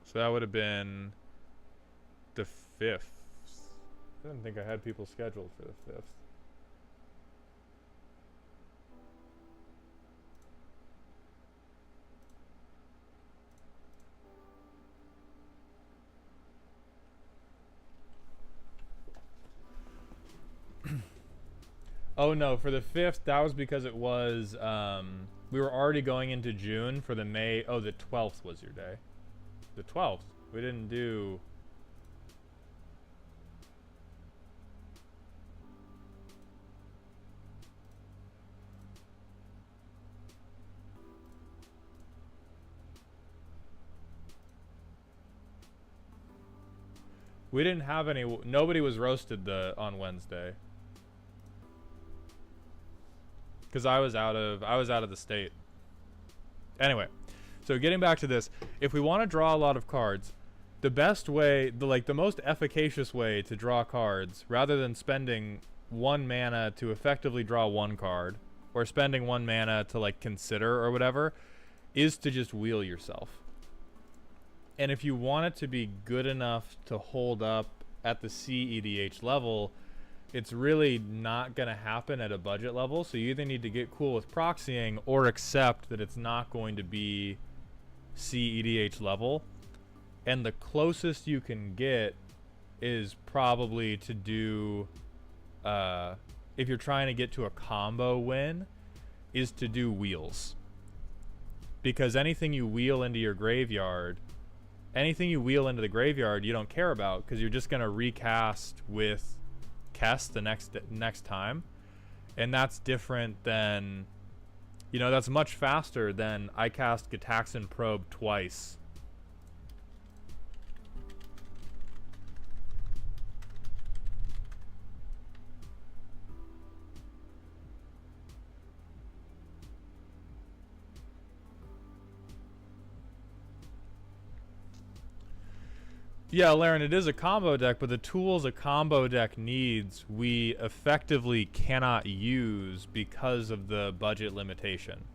So that would have been the 5th. I didn't think I had people scheduled for the 5th. Oh no, for the 5th, that was because it was, we were already going into June for the May. Oh, the 12th was your day. The 12th. We didn't do. We didn't have any. Nobody was roasted on Wednesday. Because I was out of the state. Anyway, so getting back to this, if we want to draw a lot of cards, the best way, the most efficacious way to draw cards, rather than spending 1 mana to effectively draw 1 card, or spending 1 mana to like consider or whatever, is to just wheel yourself. And if you want it to be good enough to hold up at the CEDH level, it's really not going to happen at a budget level. So you either need to get cool with proxying or accept that it's not going to be CEDH level. And the closest you can get is probably to do, if you're trying to get to a combo win, is to do wheels. Because anything you wheel into your graveyard, anything you wheel into the graveyard you don't care about, because you're just going to recast with Kess the next time. And that's different than, you know, that's much faster than I cast Gitaxian Probe twice. Yeah, Laren, it is a combo deck, but the tools a combo deck needs, we effectively cannot use because of the budget limitation.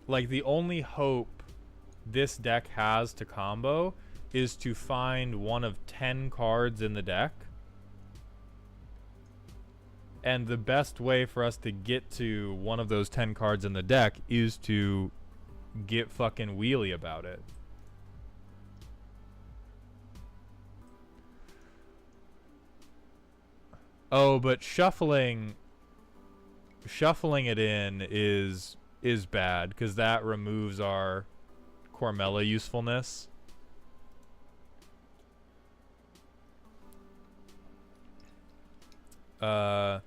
Like, the only hope this deck has to combo is to find one of 10 cards in the deck. And the best way for us to get to one of those 10 cards in the deck is to get fucking wheelie about it. Oh, but shuffling it in is bad, because that removes our Cormella usefulness. I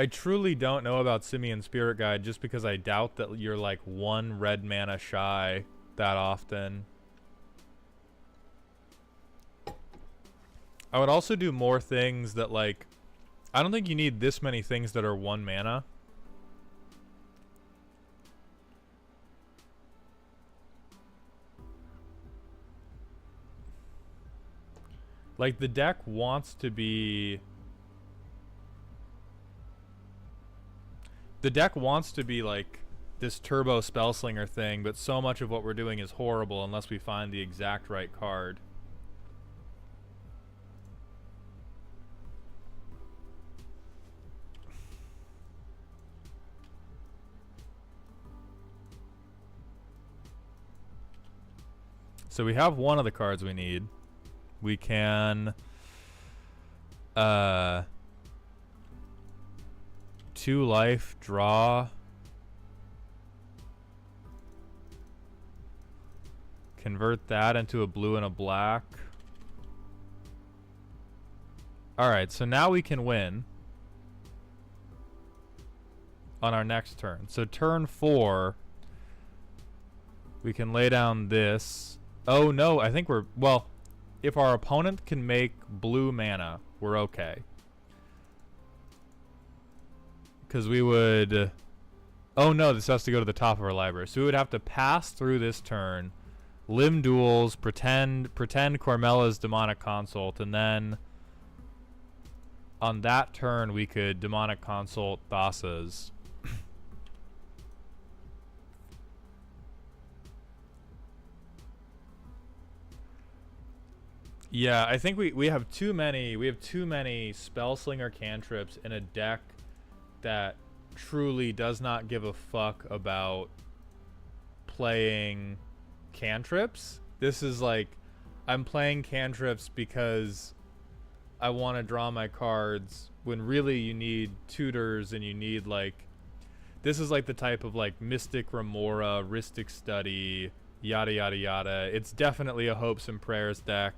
truly don't know about Simian Spirit Guide, just because I doubt that you're like 1 red mana shy that often. I would also do more things that, like, I don't think you need this many things that are 1 mana. Like, the deck wants to be... The deck wants to be, like, this turbo spellslinger thing, but so much of what we're doing is horrible unless we find the exact right card. So we have one of the cards we need. We can 2 life, draw. Convert that into a blue and a black. Alright, so now we can win on our next turn. So turn 4, we can lay down this. Oh no, I think we're, well, if our opponent can make blue mana, we're okay. Because we would, oh no, this has to go to the top of our library. So we would have to pass through this turn, limb duels, pretend Cormella's Demonic Consult, and then on that turn we could Demonic Consult Thassa's. Yeah, I think we have too many spell slinger cantrips in a deck that truly does not give a fuck about playing cantrips. This is like, I'm playing cantrips because I want to draw my cards, when really you need tutors and you need like, this is like the type of like Mystic Remora, Rhystic Study, yada yada yada. It's definitely a hopes and prayers deck.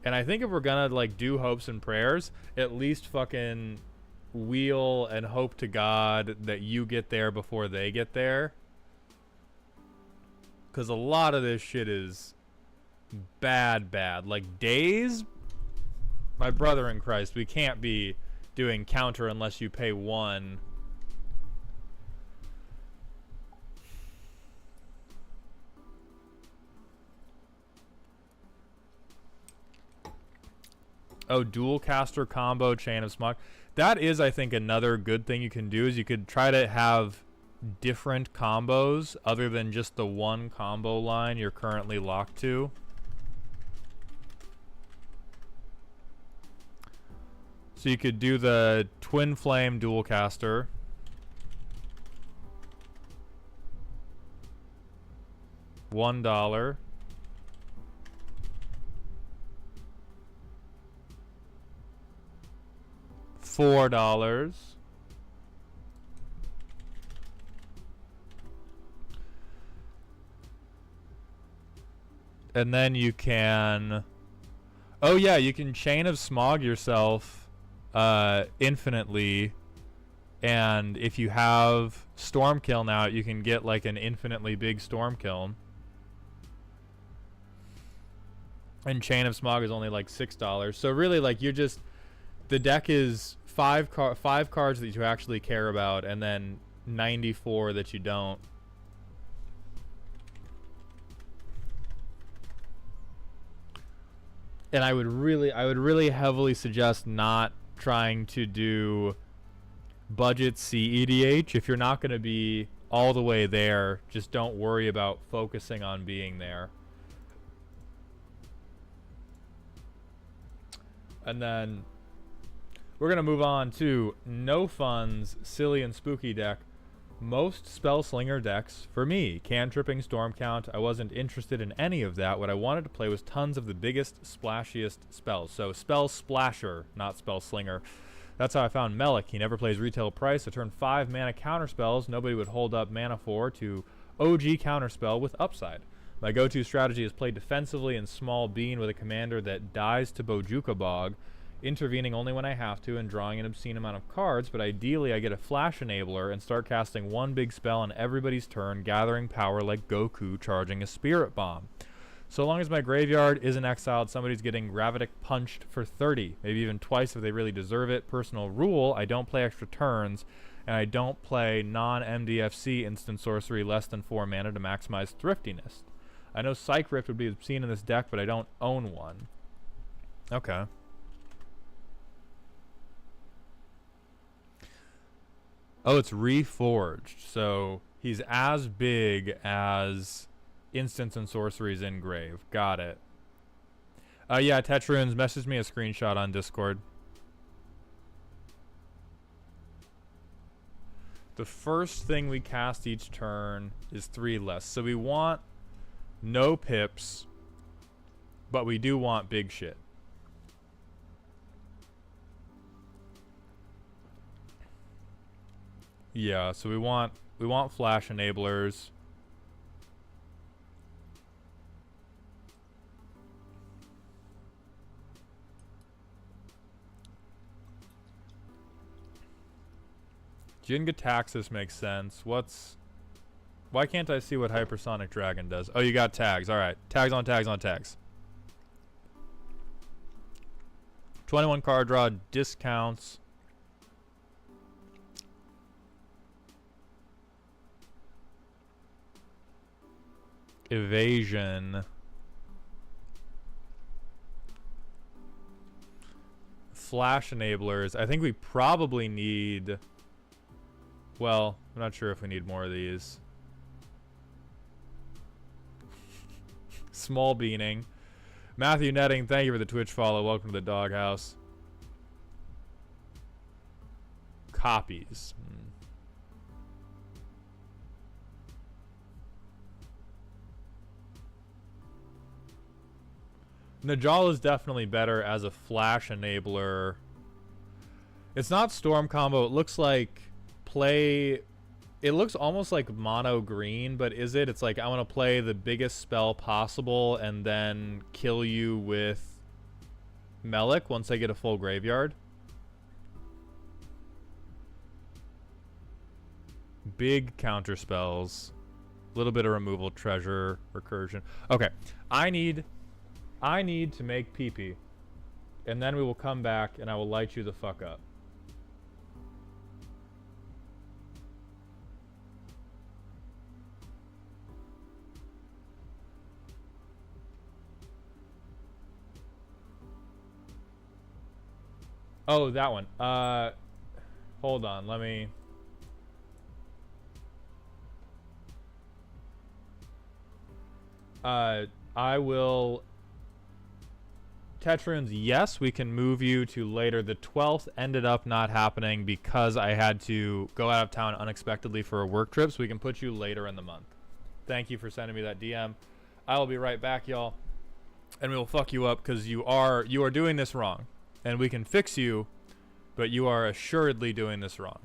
And I think if we're gonna like do hopes and prayers, at least fucking wheel and hope to God that you get there before they get there. Cause a lot of this shit is bad. Like days, my brother in Christ, we can't be doing counter unless you pay 1. Oh, dual caster combo, Chain of Smog. That is, I think, another good thing you can do, is you could try to have different combos other than just the one combo line you're currently locked to. So you could do the Twin Flame dual caster. $1. $4. And then you can, oh yeah, you can Chain of Smog yourself infinitely, and if you have Storm Kiln out, you can get like an infinitely big Storm Kiln. And Chain of Smog is only like $6. So really, like, you're just, the deck is five cards that you actually care about, and then 94 that you don't. And I would really heavily suggest not trying to do budget CEDH. If you're not going to be all the way there, just don't worry about focusing on being there. And then we're going to move on to No Fun's Silly and Spooky deck. Most Spell Slinger decks for me. Cantripping, Storm Count. I wasn't interested in any of that. What I wanted to play was tons of the biggest, splashiest spells. So Spell Splasher, not Spell Slinger. That's how I found Melik. He never plays retail price. I turn 5 mana counter spells nobody would hold up mana for to OG counterspell with upside. My go-to strategy is play defensively in small bean with a commander that dies to Bojuka Bog, intervening only when I have to and drawing an obscene amount of cards, but ideally I get a flash enabler and start casting one big spell on everybody's turn, gathering power like Goku charging a spirit bomb. So long as my graveyard isn't exiled, somebody's getting Gravitic punched for 30, maybe even twice if they really deserve it. Personal rule, I don't play extra turns, and I don't play non-MDFC instant sorcery less than 4 mana to maximize thriftiness. I know Psych Rift would be obscene in this deck, but I don't own one. Okay. Oh, it's reforged, so he's as big as instants and sorceries in grave. Got it. Yeah, Tetrarunes, message me a screenshot on Discord. The first thing we cast each turn is 3 less. So we want no pips, but we do want big shit. Yeah, so we want flash enablers. Jin-Gitaxias makes sense. Why can't I see what Hypersonic Dragon does? Oh, you got tags. Alright. Tags on tags on tags. 21 card draw discounts. Evasion. Flash enablers. I think we probably need... Well, I'm not sure if we need more of these. Small beaning. Matthew Netting, thank you for the Twitch follow. Welcome to the doghouse. Copies. Najal is definitely better as a flash enabler. It's not storm combo. It looks like play... It looks almost like mono green, but is it? It's like I want to play the biggest spell possible and then kill you with Melik once I get a full graveyard. Big counter spells. A little bit of removal, treasure, recursion. Okay, I need to make pee-pee. And then we will come back and I will light you the fuck up. Oh, that one. Hold on, let me... I will... Tetrons, yes, we can move you to later. The 12th ended up not happening because I had to go out of town unexpectedly for a work trip, so we can put you later in the month. Thank you for sending me that DM. I will be right back, y'all. And we will fuck you up because you are doing this wrong. And we can fix you, but you are assuredly doing this wrong.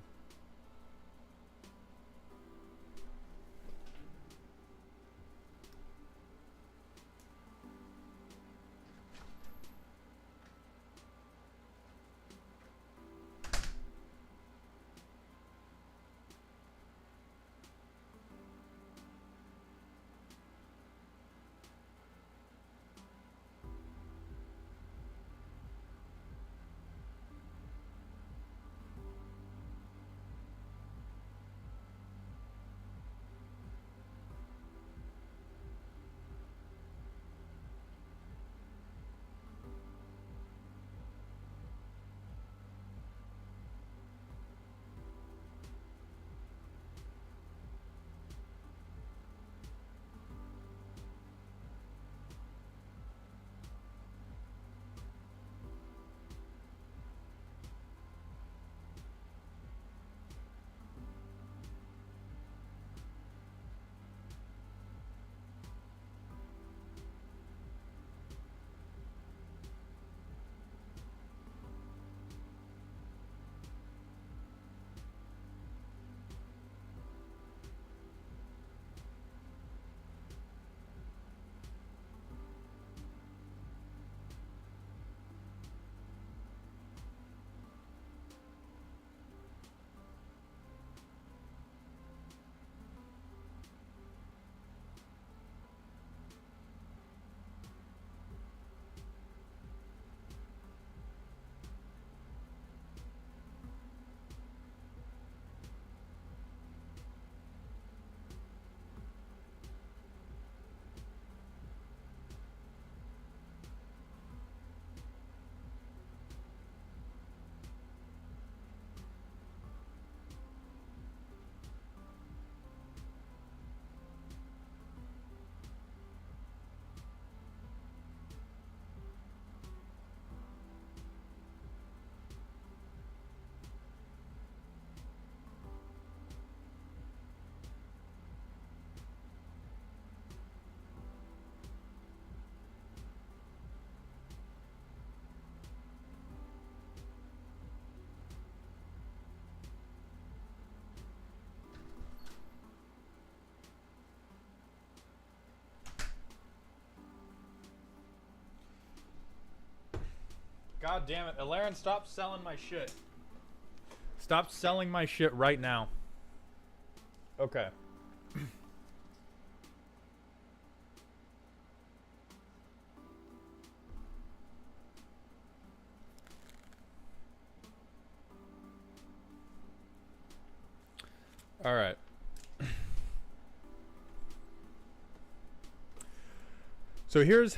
God damn it. Alaren, stop selling my shit. Stop selling my shit right now. Okay. All right. So here's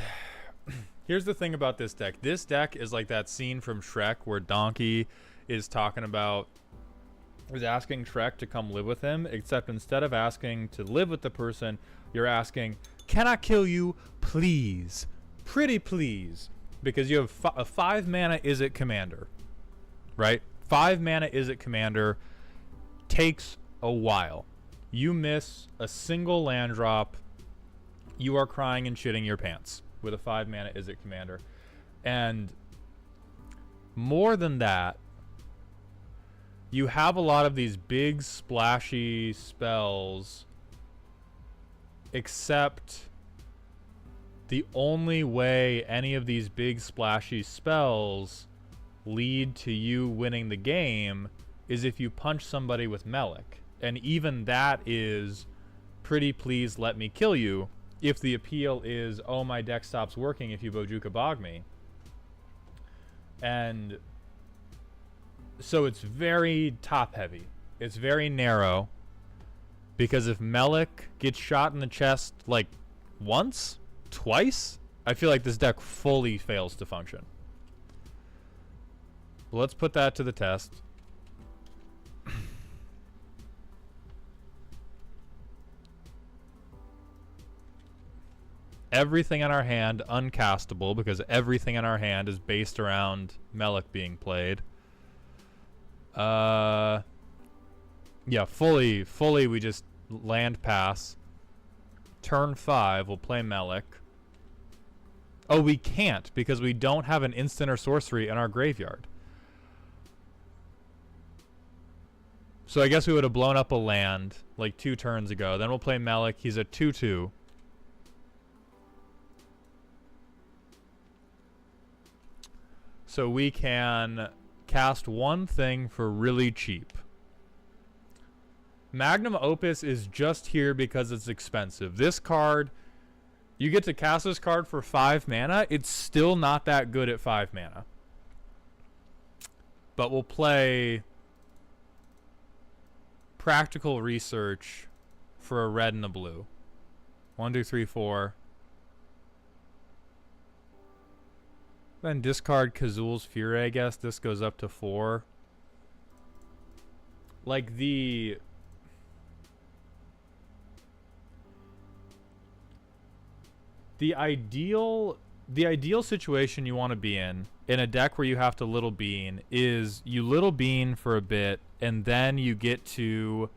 the thing about this deck. This deck is like that scene from Shrek where Donkey is asking Shrek to come live with him, except instead of asking to live with the person, you're asking, "Can I kill you, please?" pretty please, because you have a 5 mana Izzet commander, right? 5 mana Izzet commander takes a while. You miss a single land drop, you are crying and shitting your pants with a 5 mana Izzet commander. And more than that, you have a lot of these big splashy spells, except the only way any of these big splashy spells lead to you winning the game is if you punch somebody with Melik. And even that is pretty please let me kill you if the appeal is, oh, my deck stops working if you Bojuka Bog me. And so it's very top heavy. It's very narrow, because if Melik gets shot in the chest like once, twice, I feel like this deck fully fails to function. Let's put that to the test. Everything in our hand uncastable, because everything in our hand is based around Melik being played. Yeah, fully we just land pass. Turn 5, we'll play Melik. Oh, we can't, because we don't have an instant or sorcery in our graveyard. So I guess we would have blown up a land like 2 turns ago. Then we'll play Melik. He's a 2/2. So we can cast one thing for really cheap. Magnum Opus is just here because it's expensive. This card, you get to cast this card for 5 mana. It's still not that good at 5 mana. But we'll play Practical Research for a red and a blue. 1, 2, 3, 4. Then discard Kazul's Fury, I guess. This goes up to 4. Like the ideal situation you want to be in a deck where you have to Little Bean is you Little Bean for a bit, and then you get to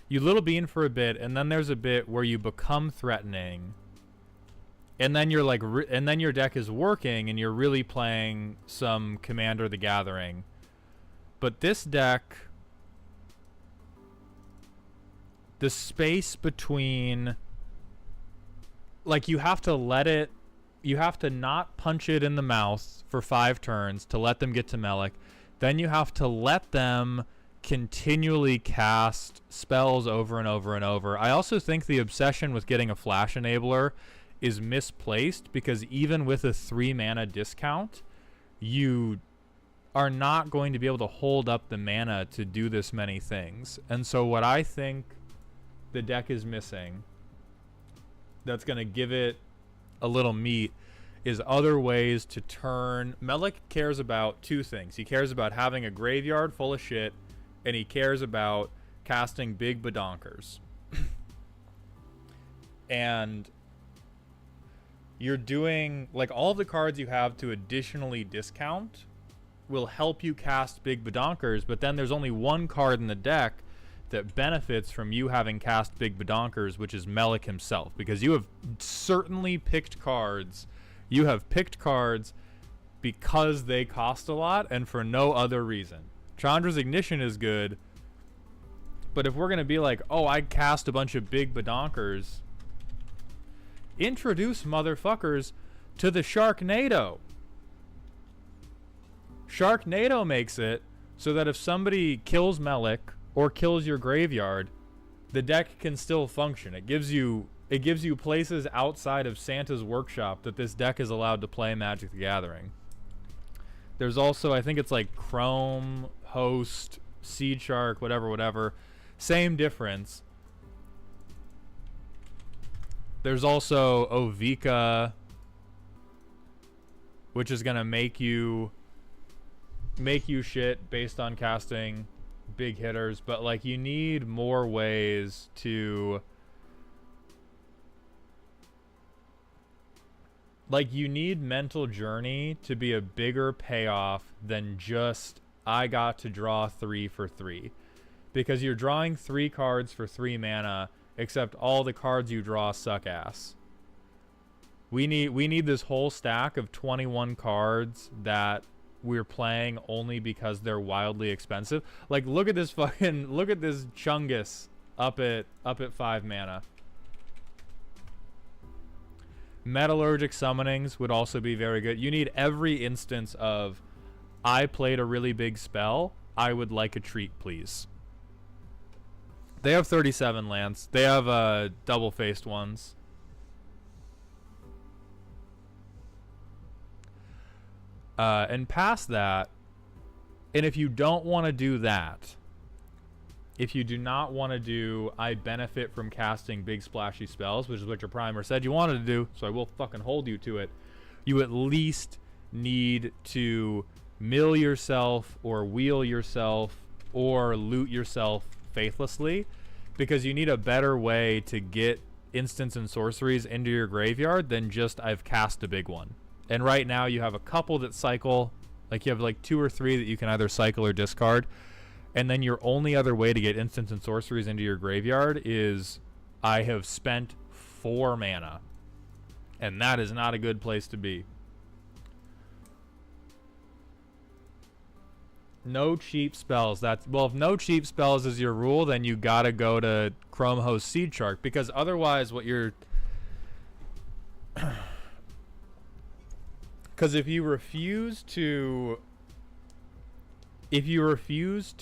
you Little Bean for a bit, and then there's a bit where you become threatening, and then you're like and then your deck is working and you're really playing some Commander the Gathering. But this deck, the space between, like, you have to not punch it in the mouth for 5 turns to let them get to Melik. Then you have to let them continually cast spells over and over and over. I also think the obsession with getting a Flash Enabler is misplaced, because even with a 3 mana discount, you are not going to be able to hold up the mana to do this many things. And so what I think the deck is missing, that's going to give it a little meat, is other ways to turn. Melik cares about 2 things. He cares about having a graveyard full of shit, and he cares about casting big badonkers. And you're doing, like, all the cards you have to additionally discount will help you cast big badonkers, but then there's only one card in the deck that benefits from you having cast big badonkers, which is Melik himself, because you have certainly picked cards. You have picked cards because they cost a lot and for no other reason. Chandra's Ignition is good, but if we're going to be like, oh, I cast a bunch of big badonkers, introduce motherfuckers to the Sharknado. Sharknado makes it so that if somebody kills Melik or kills your graveyard, the deck can still function. It gives you places outside of Santa's workshop that this deck is allowed to play Magic the Gathering. There's also, I think it's like Chrome, Host, Seed Shark, whatever. Same difference. There's also Ovika, which is going to make you shit based on casting big hitters, but like you need more ways to, like, you need Mental Journey to be a bigger payoff than just I got to draw 3 for 3, because you're drawing 3 cards for 3 mana, except all the cards you draw suck ass. We need this whole stack of 21 cards that we're playing only because they're wildly expensive. Like, look at this Chungus up at 5 mana. Metallurgic summonings would also be very good. You need every instance of, I played a really big spell, I would like a treat, please. They have 37 lands. They have double-faced ones. And past that, and if you don't want to do that, if you do not want to do, I benefit from casting big splashy spells, which is what your primer said you wanted to do, so I will fucking hold you to it, you at least need to mill yourself or wheel yourself or loot yourself faithlessly, because you need a better way to get instants and sorceries into your graveyard than just I've cast a big one. And right now you have a couple that cycle, like you have like 2 or 3 that you can either cycle or discard, and then your only other way to get instants and sorceries into your graveyard is I have spent 4 mana, and that is not a good place to be. No cheap spells. Well, if no cheap spells is your rule, then you gotta go to Chrome Host Seed Shark, because otherwise what you're... Because if you refuse to use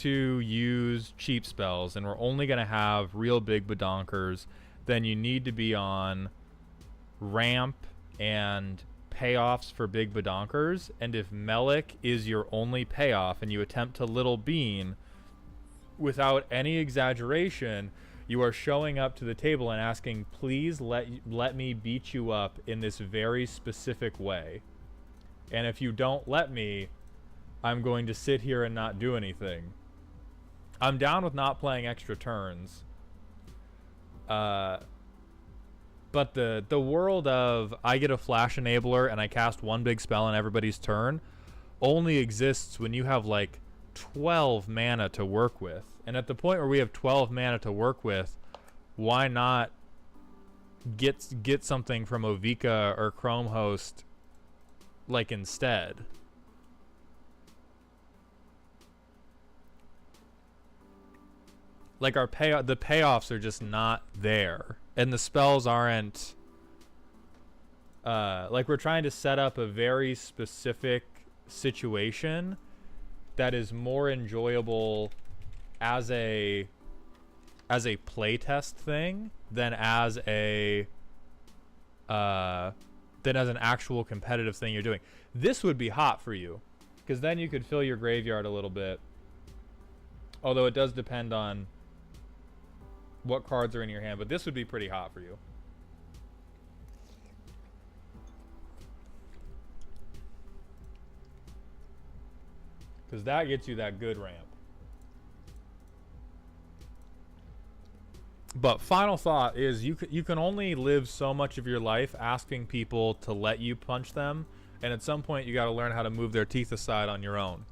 cheap spells and we're only going to have real big badonkers, then you need to be on ramp and payoffs for big badonkers. And if Melik is your only payoff and you attempt to Little Bean, without any exaggeration, you are showing up to the table and asking, please let me beat you up in this very specific way. And if you don't let me, I'm going to sit here and not do anything. I'm down with not playing extra turns. But the world of I get a flash enabler and I cast 1 big spell on everybody's turn only exists when you have like 12 mana to work with. And at the point where we have 12 mana to work with, why not get something from Ovika or Chrome Host like instead? Like the payoffs are just not there, and the spells aren't like, we're trying to set up a very specific situation that is more enjoyable as a playtest thing than as an actual competitive thing you're doing. This would be hot for you, because then you could fill your graveyard a little bit. Although it does depend on what cards are in your hand, but this would be pretty hot for you. Because that gets you that good ramp. But final thought is, you can only live so much of your life asking people to let you punch them, and at some point you got to learn how to move their teeth aside on your own.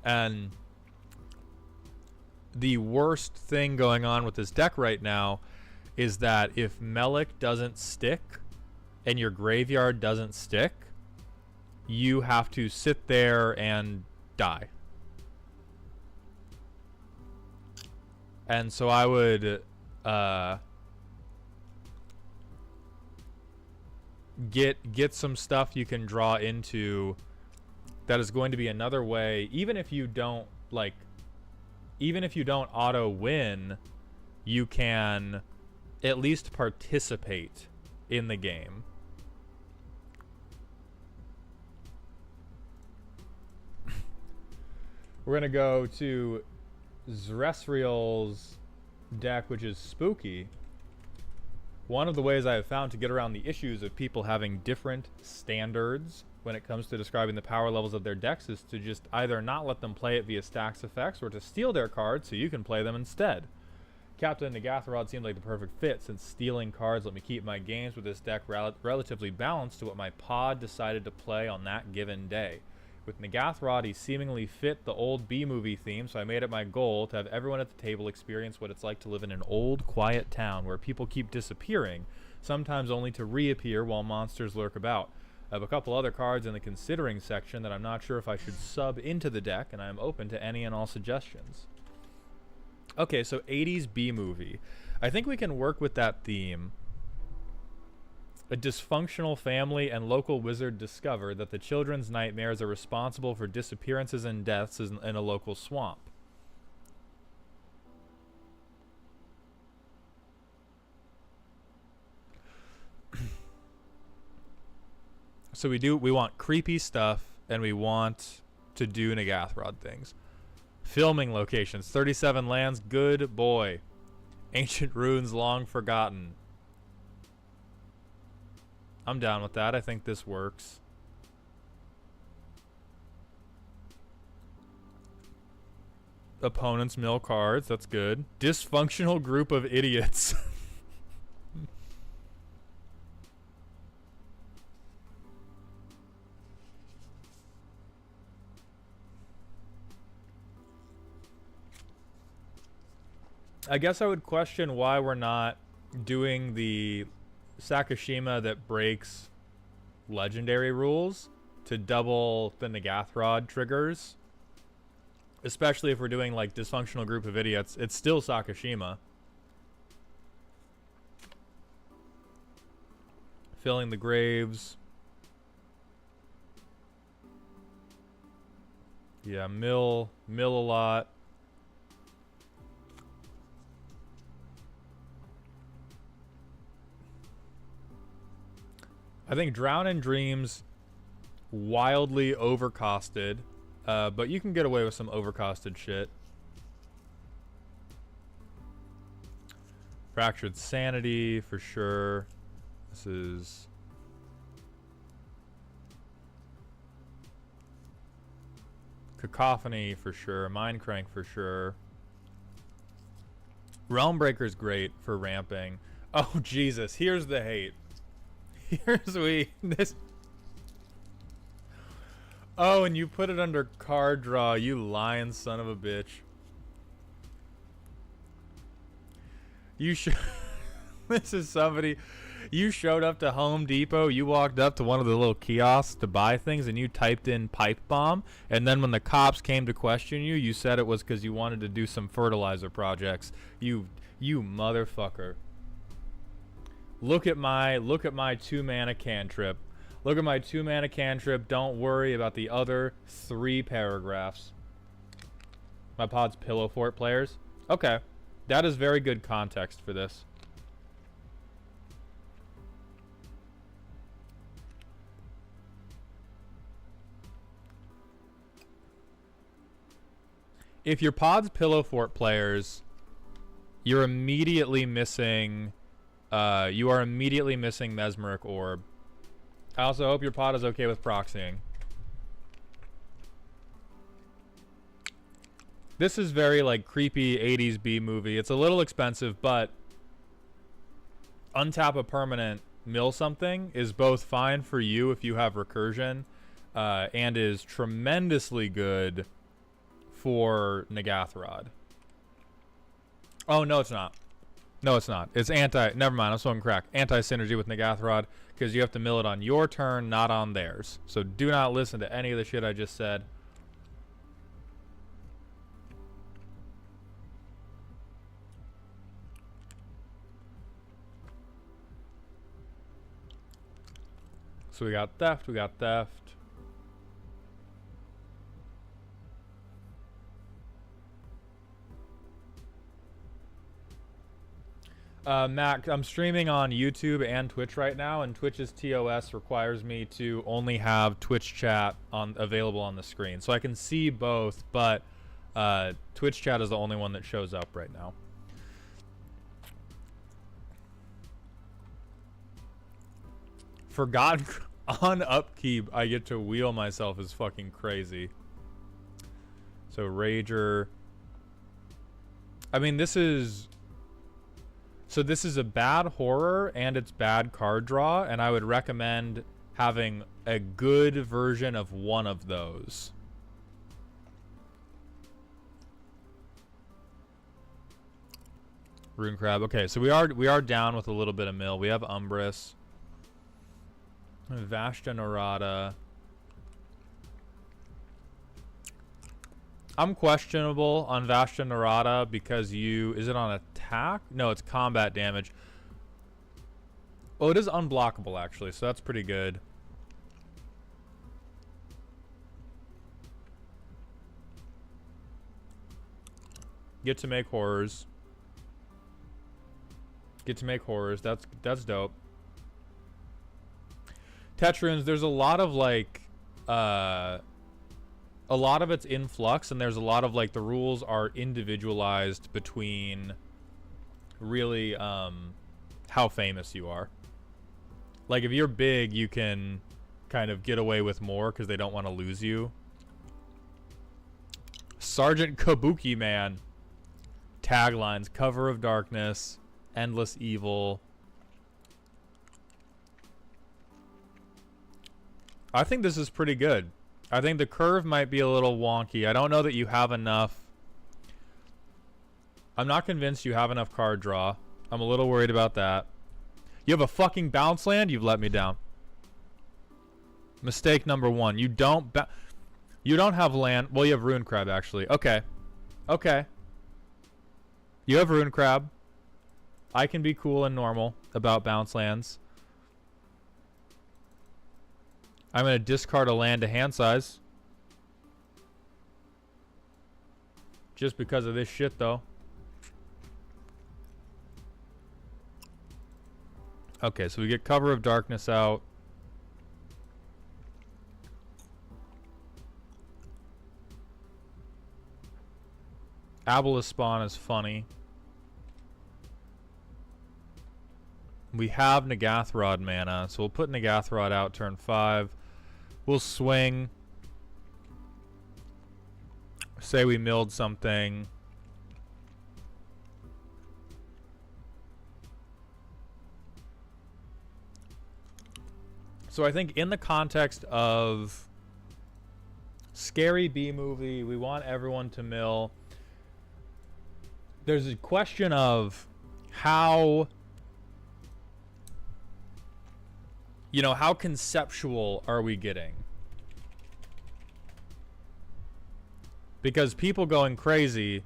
And the worst thing going on with this deck right now is that if Melik doesn't stick and your graveyard doesn't stick, you have to sit there and die. And so I would get some stuff you can draw into that is going to be another way. Even if you don't auto win, you can at least participate in the game. We're gonna go to Zresriel's deck, which is spooky. One of the ways I have found to get around the issues of people having different standards when it comes to describing the power levels of their decks is to just either not let them play it via stacks effects or to steal their cards so you can play them instead. Captain Nagathrod seemed like the perfect fit since stealing cards let me keep my games with this deck relatively balanced to what my pod decided to play on that given day. With Nagathrod, he seemingly fit the old B-movie theme, so I made it my goal to have everyone at the table experience what it's like to live in an old, quiet town where people keep disappearing, sometimes only to reappear while monsters lurk about. I have a couple other cards in the considering section that I'm not sure if I should sub into the deck, and I am open to any and all suggestions. Okay, so 80s B-movie. I think we can work with that theme. A dysfunctional family and local wizard discover that the children's nightmares are responsible for disappearances and deaths in a local swamp. So we want creepy stuff, and we want to do Nagathrod things. Filming locations, 37 lands, good boy. Ancient ruins long forgotten. I'm down with that. I think this works. Opponents mill cards. That's good. Dysfunctional group of idiots. I guess I would question why we're not doing the Sakashima that breaks legendary rules to double the Nagathrod triggers. Especially if we're doing like dysfunctional group of idiots. It's still Sakashima. Filling the graves. Yeah, mill a lot. I think Drown in Dreams, wildly overcosted, but you can get away with some overcosted shit. Fractured Sanity, for sure. This is... Cacophony, for sure. Mindcrank, for sure. Realmbreaker's great for ramping. Oh, Jesus, here's the hate. This. Oh, and you put it under card draw, you lying son of a bitch. You This is somebody. You showed up to Home Depot, you walked up to one of the little kiosks to buy things, and you typed in pipe bomb, and then when the cops came to question you, you said it was because you wanted to do some fertilizer projects. You motherfucker. Look at my 2-mana cantrip. Look at my 2-mana cantrip. Don't worry about the other 3 paragraphs. My pod's Pillow Fort players. Okay. That is very good context for this. If your pod's Pillow Fort players, you're immediately missing... you are immediately missing Mesmeric Orb. I also hope your pod is okay with proxying. This is very like creepy 80s B movie. It's a little expensive, but untap a permanent, mill something is both fine for you if you have recursion, and is tremendously good for Nagathrod. Oh, no, it's not. No, it's not. It's anti... Never mind, I'm smoking crack. Anti-synergy with Nagathrod, because you have to mill it on your turn, not on theirs. So do not listen to any of the shit I just said. So we got theft, we got theft. Mac, I'm streaming on YouTube and Twitch right now, and Twitch's TOS requires me to only have Twitch chat available on the screen. So I can see both, but Twitch chat is the only one that shows up right now. Forgotten on upkeep, I get to wheel myself is fucking crazy. So Rager. I mean, this is... So this is a bad horror and it's bad card draw, and I would recommend having a good version of one of those. Rune Crab. Okay, so we are down with a little bit of mill. We have Umbrus. Vashta Narada. I'm questionable on Vashta Narada because is it on attack? No, it's combat damage. Oh, it is unblockable actually, so that's pretty good. Get to make horrors. Get to make horrors. That's dope. Tetrons, there's a lot of like a lot of it's in flux, and there's a lot of like the rules are individualized between really how famous you are. Like if you're big, you can kind of get away with more because they don't want to lose you. Sergeant Kabuki Man. Taglines: Cover of Darkness, Endless Evil. I think this is pretty good. I think the curve might be a little wonky. I don't know that you have enough. I'm not convinced you have enough card draw. I'm a little worried about that. You have a fucking bounce land? You've let me down. Mistake number one. You don't have land. Well, you have Rune Crab, actually. Okay. Okay. You have Rune Crab. I can be cool and normal about bounce lands. I'm going to discard a land to hand size. Just because of this shit, though. Okay, so we get Cover of Darkness out. Aboleth Spawn is funny. We have Nagathrod mana, so we'll put Nagathrod out turn 5. We'll swing. Say we milled something. So I think in the context of scary B movie, we want everyone to mill. There's a question of how, you know, how conceptual are we getting? Because people going crazy,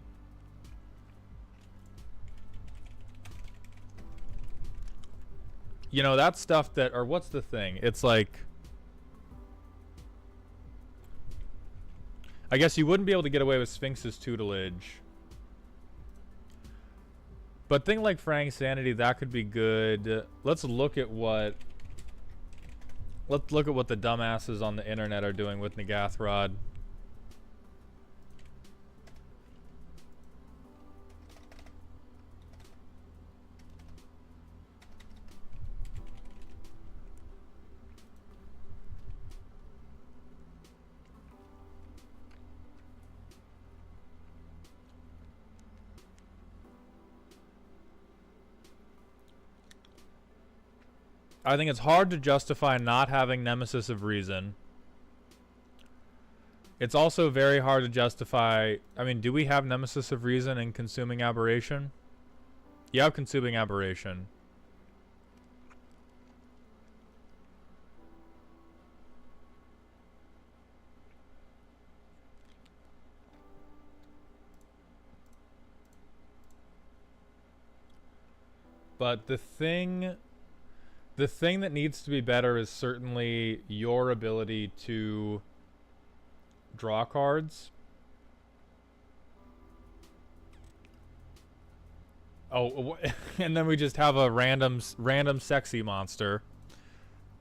you know, that stuff that, or what's the thing? It's like, I guess you wouldn't be able to get away with Sphinx's tutelage. But thing like Frang Sanity, that could be good. Let's look at what the dumbasses on the internet are doing with Nagathrod. I think it's hard to justify not having Nemesis of Reason. It's also very hard to justify... I mean, do we have Nemesis of Reason in Consuming Aberration? You have Consuming Aberration. But the thing that needs to be better is certainly your ability to draw cards. Oh, and then we just have a random sexy monster.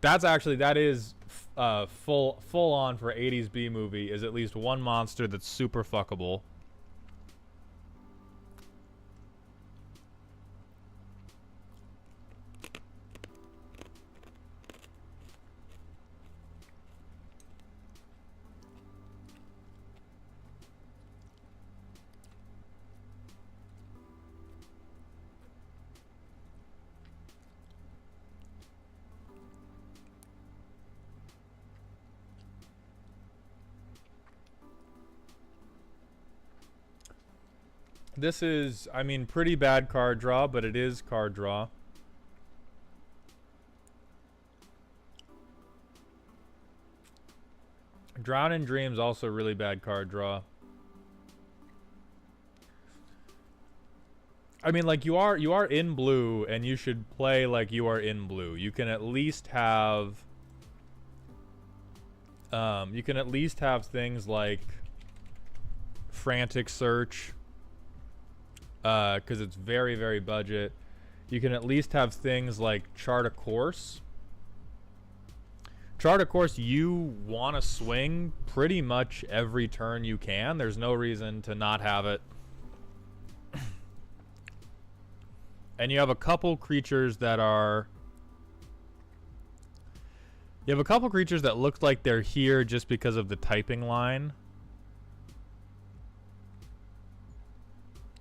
That is full on for 80s B movie, is at least one monster that's super fuckable. This is, I mean, pretty bad card draw, but it is card draw. Drown in Dreams also really bad card draw. I mean, like, you are in blue, and you should play like you are in blue. You can at least have things like Frantic Search, because it's very, very budget. You can at least have things like Chart a Course. Chart a Course, you want to swing pretty much every turn you can. There's no reason to not have it. And you have a couple creatures that are... You have a couple creatures that look like they're here just because of the typing line.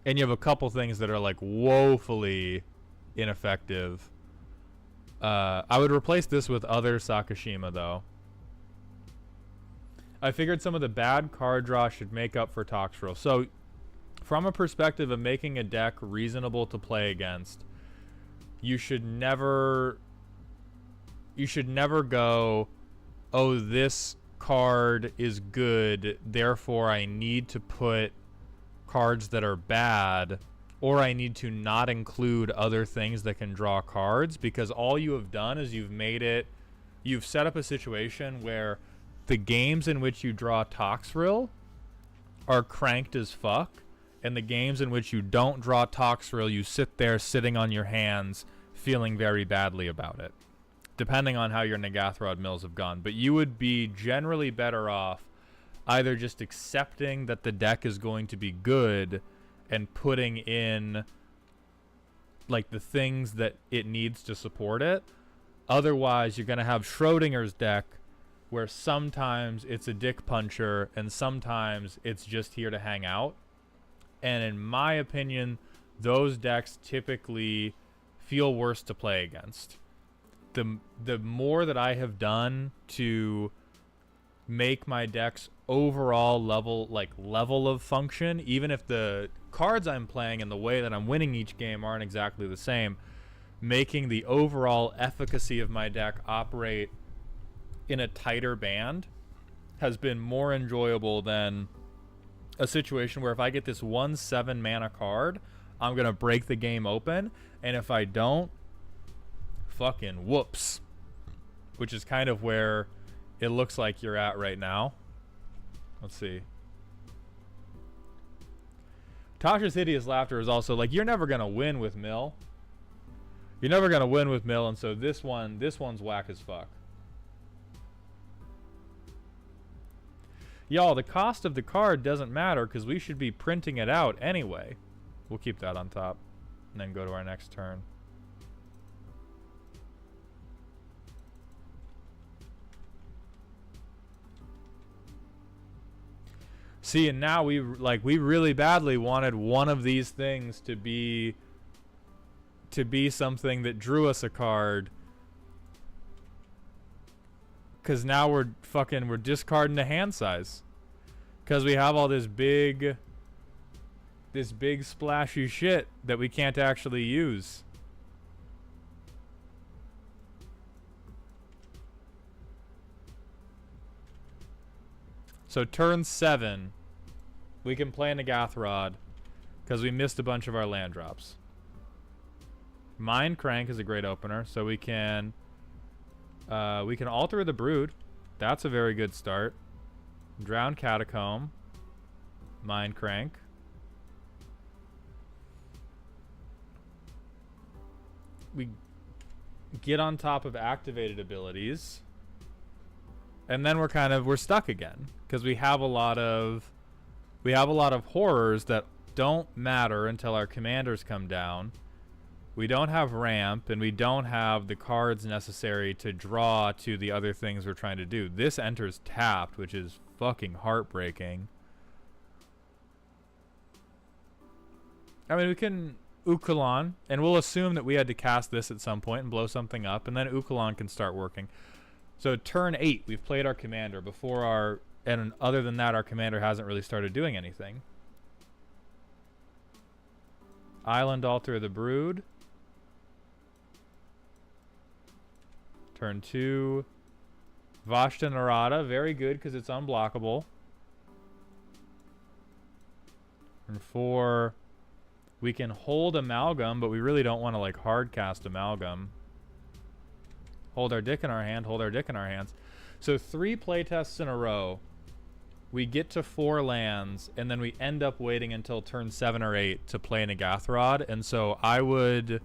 And you have a couple things that are like woefully ineffective. I would replace this with other Sakashima though. I figured some of the bad card draw should make up for Toxrill. So from a perspective of making a deck reasonable to play against, you should never go, oh, this card is good, therefore I need to put cards that are bad, or I need to not include other things that can draw cards, because all you have done is you've set up a situation where the games in which you draw Toxrill are cranked as fuck, and the games in which you don't draw Toxrill, you sit there sitting on your hands feeling very badly about it, depending on how your Nagathrod mills have gone. But you would be generally better off either just accepting that the deck is going to be good and putting in like the things that it needs to support it. Otherwise, you're going to have Schrodinger's deck where sometimes it's a dick puncher and sometimes it's just here to hang out. And in my opinion, those decks typically feel worse to play against. The more that I have done to make my deck's overall level of function, even if the cards I'm playing and the way that I'm winning each game aren't exactly the same, making the overall efficacy of my deck operate in a tighter band has been more enjoyable than a situation where if I get this 1/7 mana card, I'm gonna break the game open, and if I don't, fucking whoops. Which is kind of where it looks like you're at right now. Let's see. Tasha's Hideous Laughter is also like, you're never gonna win with Mill. You're never gonna win with Mill, and so this one's whack as fuck. Y'all, the cost of the card doesn't matter because we should be printing it out anyway. We'll keep that on top and then go to our next turn. See, and now we really badly wanted one of these things to be something that drew us a card. Because now we're discarding the hand size. Because we have all this big splashy shit that we can't actually use. So turn 7, we can play Nagathrod because we missed a bunch of our land drops. Mind Crank is a great opener, so we can Alter the Brood. That's a very good start. Drowned Catacomb. Mind Crank. We get on top of activated abilities. And then we're stuck again because we have a lot of horrors that don't matter until our commanders come down. We don't have ramp, and we don't have the cards necessary to draw to the other things we're trying to do. This enters tapped, which is fucking heartbreaking. I mean, we can Ukulon, and we'll assume that we had to cast this at some point and blow something up, and then Ukulon can start working. So turn 8, we've played our commander and other than that, our commander hasn't really started doing anything. Island Altar of the Brood. Turn 2. Vashta Narada, very good because it's unblockable. Turn 4. We can hold Amalgam, but we really don't want to like hard cast Amalgam. Hold our dick in our hand, hold our dick in our hands. So 3 playtests in a row. We get to 4 lands, and then we end up waiting until turn 7 or 8 to play Nagathrod. And so I would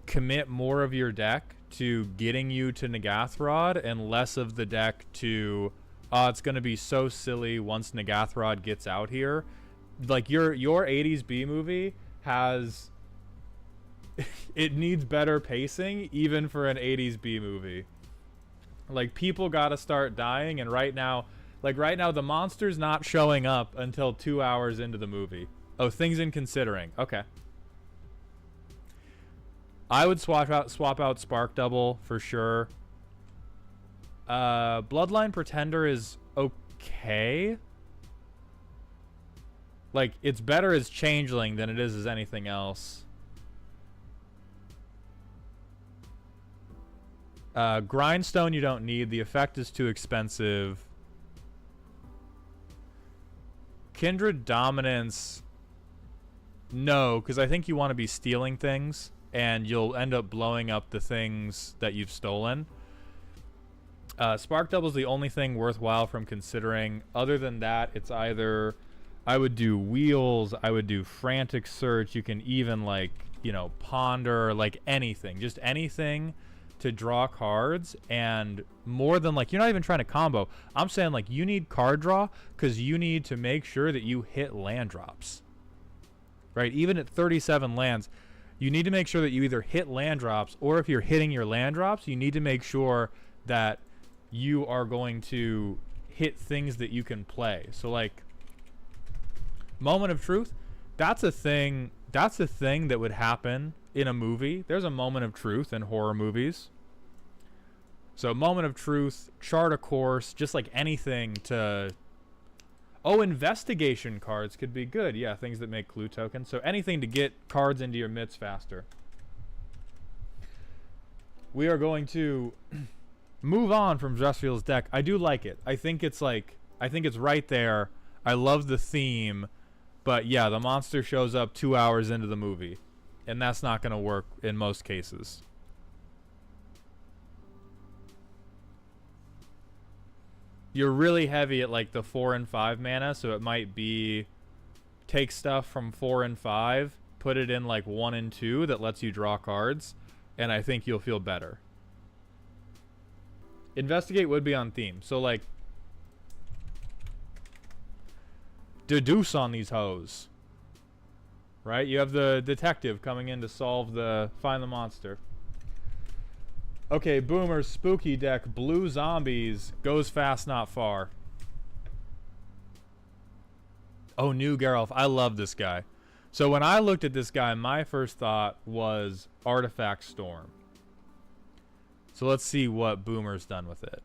commit more of your deck to getting you to Nagathrod and less of the deck to, it's going to be so silly once Nagathrod gets out here. Like your 80s B movie has, it needs better pacing even for an 80s B movie. Like people got to start dying, and right now the monster's not showing up until 2 hours into the movie. Oh, things in considering. Okay. I would swap out Spark Double for sure. Bloodline Pretender is okay. Like, it's better as Changeling than it is as anything else. Grindstone you don't need. The effect is too expensive. Kindred Dominance, no, because I think you want to be stealing things, and you'll end up blowing up the things that you've stolen. Spark Double's the only thing worthwhile from considering. Other than that, it's either I would do Wheels, I would do Frantic Search. You can even, like, you know, Ponder, like anything, just anything to draw cards. And more than, like, you're not even trying to combo. I'm saying, like, you need card draw because you need to make sure that you hit land drops, right? Even at 37 lands, you need to make sure that you either hit land drops, or if you're hitting your land drops, you need to make sure that you are going to hit things that you can play. So, like, Moment of Truth, that's a thing that would happen in a movie. There's a moment of truth in horror movies. So Moment of Truth, Chart a Course, just like anything to... Oh, investigation cards could be good. Yeah, things that make clue tokens. So anything to get cards into your mitts faster. We are going to move on from Dressfield's deck. I do like it. I think it's right there. I love the theme. But yeah, the monster shows up 2 hours into the movie. And that's not going to work in most cases. You're really heavy at like the 4 and 5 mana, so it might be take stuff from 4 and 5, put it in like 1 and 2 that lets you draw cards, and I think you'll feel better. Investigate would be on theme. So like deduce on these hoes. Right? You have the detective coming in to find the monster. Okay, Boomer's spooky deck, blue zombies, goes fast, not far. Oh, new Geralf. I love this guy. So when I looked at this guy, my first thought was Artifact Storm. So let's see what Boomer's done with it.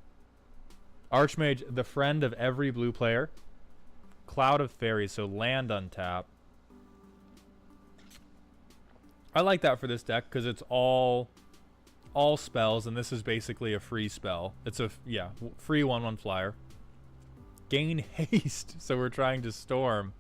Archmage, the friend of every blue player. Cloud of Fairies, so land untap. I like that for this deck because it's all spells, and this is basically a free spell. It's a, yeah, free 1/1 flyer. Gain haste, so we're trying to storm.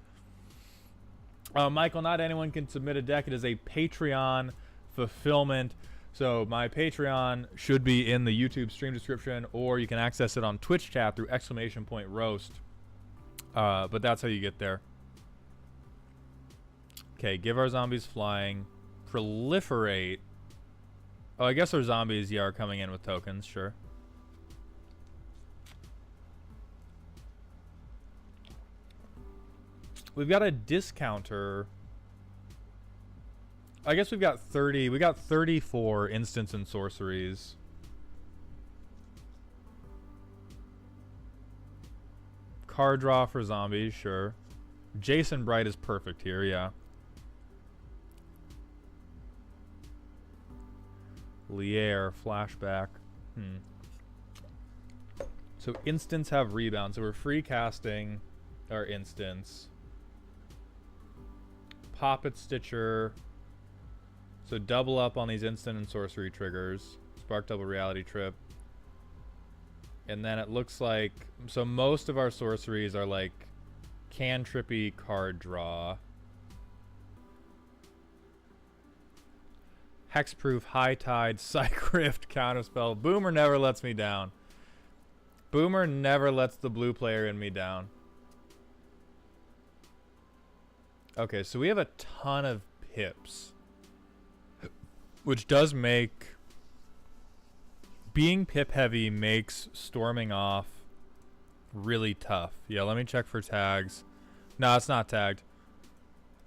Michael, not anyone can submit a deck. It is a Patreon fulfillment. So my Patreon should be in the YouTube stream description, or you can access it on Twitch chat through !roast. But that's how you get there. Okay, give our zombies flying. Proliferate. Oh, I guess our zombies, yeah, are coming in with tokens, sure. We've got a discounter. I guess we've got 30. We got 34 instants and sorceries. Card draw for zombies, sure. Jason Bright is perfect here, yeah. Lier, flashback. So instants have rebound. So we're free casting our instants. Poppet Stitcher. So double up on these instant and sorcery triggers. Spark Double Reality Trip. And then it looks like... So most of our sorceries are like cantrippy card draw. Hexproof, High Tide, Psych Rift, Counterspell. Boomer never lets me down. Boomer never lets the blue player in me down. Okay, so we have a ton of pips. Which does make... Being pip heavy makes storming off really tough. Yeah, let me check for tags. No, it's not tagged.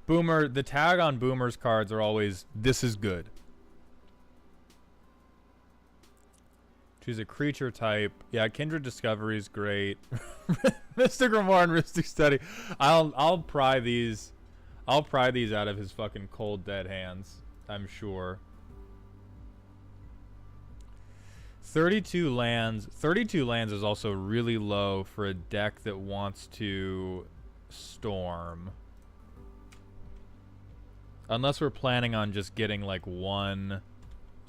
Boomer, the tag on Boomer's cards are always, this is good. Choose a creature type. Yeah, Kindred Discovery is great. Mystic Grimoire and Mystic Study. I'll pry these. I'll pry these out of his fucking cold dead hands, I'm sure. 32 lands. 32 lands is also really low for a deck that wants to storm. Unless we're planning on just getting like one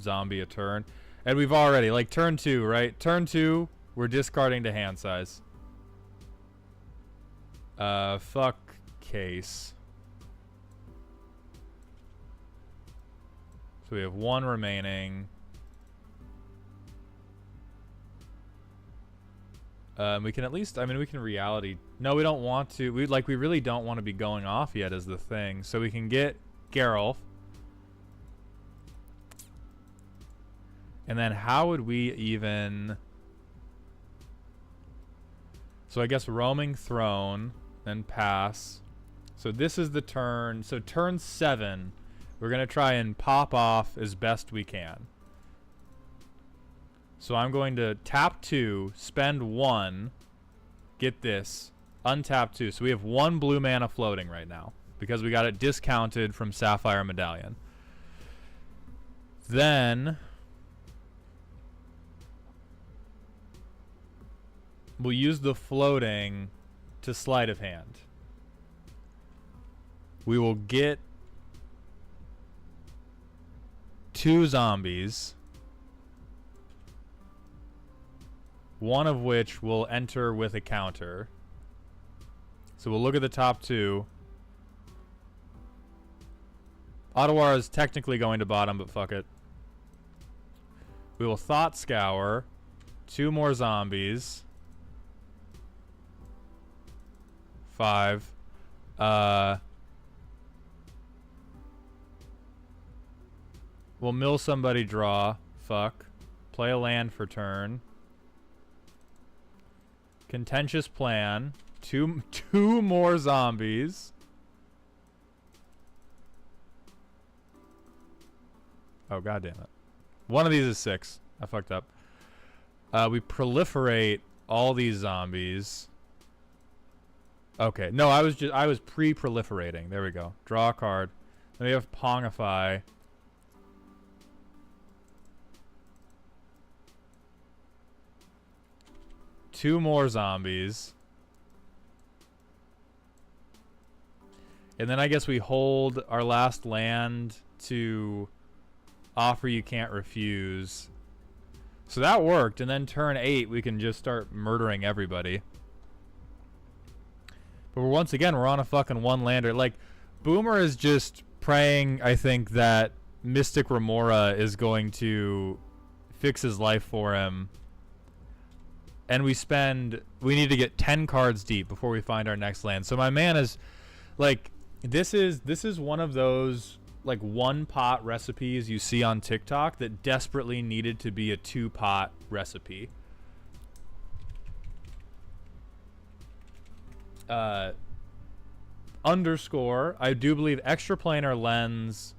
zombie a turn. And we've already, like turn 2, right? Turn 2, we're discarding to hand size. Fuck case. So we have one remaining. We can at least, I mean, we can reality. No, we don't want to. We really don't want to be going off yet is the thing. So we can get Geralt. And then how would we even... So I guess Roaming Throne, then pass. So this is the turn. So turn 7, we're going to try and pop off as best we can. So I'm going to tap 2, spend 1, get this, untap 2. So we have 1 blue mana floating right now because we got it discounted from Sapphire Medallion. Then we'll use the floating to sleight of hand. We will get 2 zombies. One of which will enter with a counter. So we'll look at the top 2. Ottawa is technically going to bottom, but fuck it. We will Thought Scour. 2 more zombies. 5. We'll mill somebody, draw. Fuck. Play a land for turn. Contentious Plan. Two more zombies. Oh, god damn it. One of these is 6. I fucked up. We proliferate all these zombies. Okay. No, I was pre-proliferating. There we go. Draw a card. Then we have Pongify. Two more zombies. And then I guess we hold our last land to offer you can't refuse. So that worked. And then turn 8, we can just start murdering everybody. But once again, we're on a fucking one-lander. Like, Boomer is just praying, I think, that Mystic Remora is going to fix his life for him. And we need to get 10 cards deep before we find our next land. So my man is, like, this is one of those, like, 1-pot recipes you see on TikTok that desperately needed to be a 2-pot recipe. Underscore, I do believe Extraplanar Lens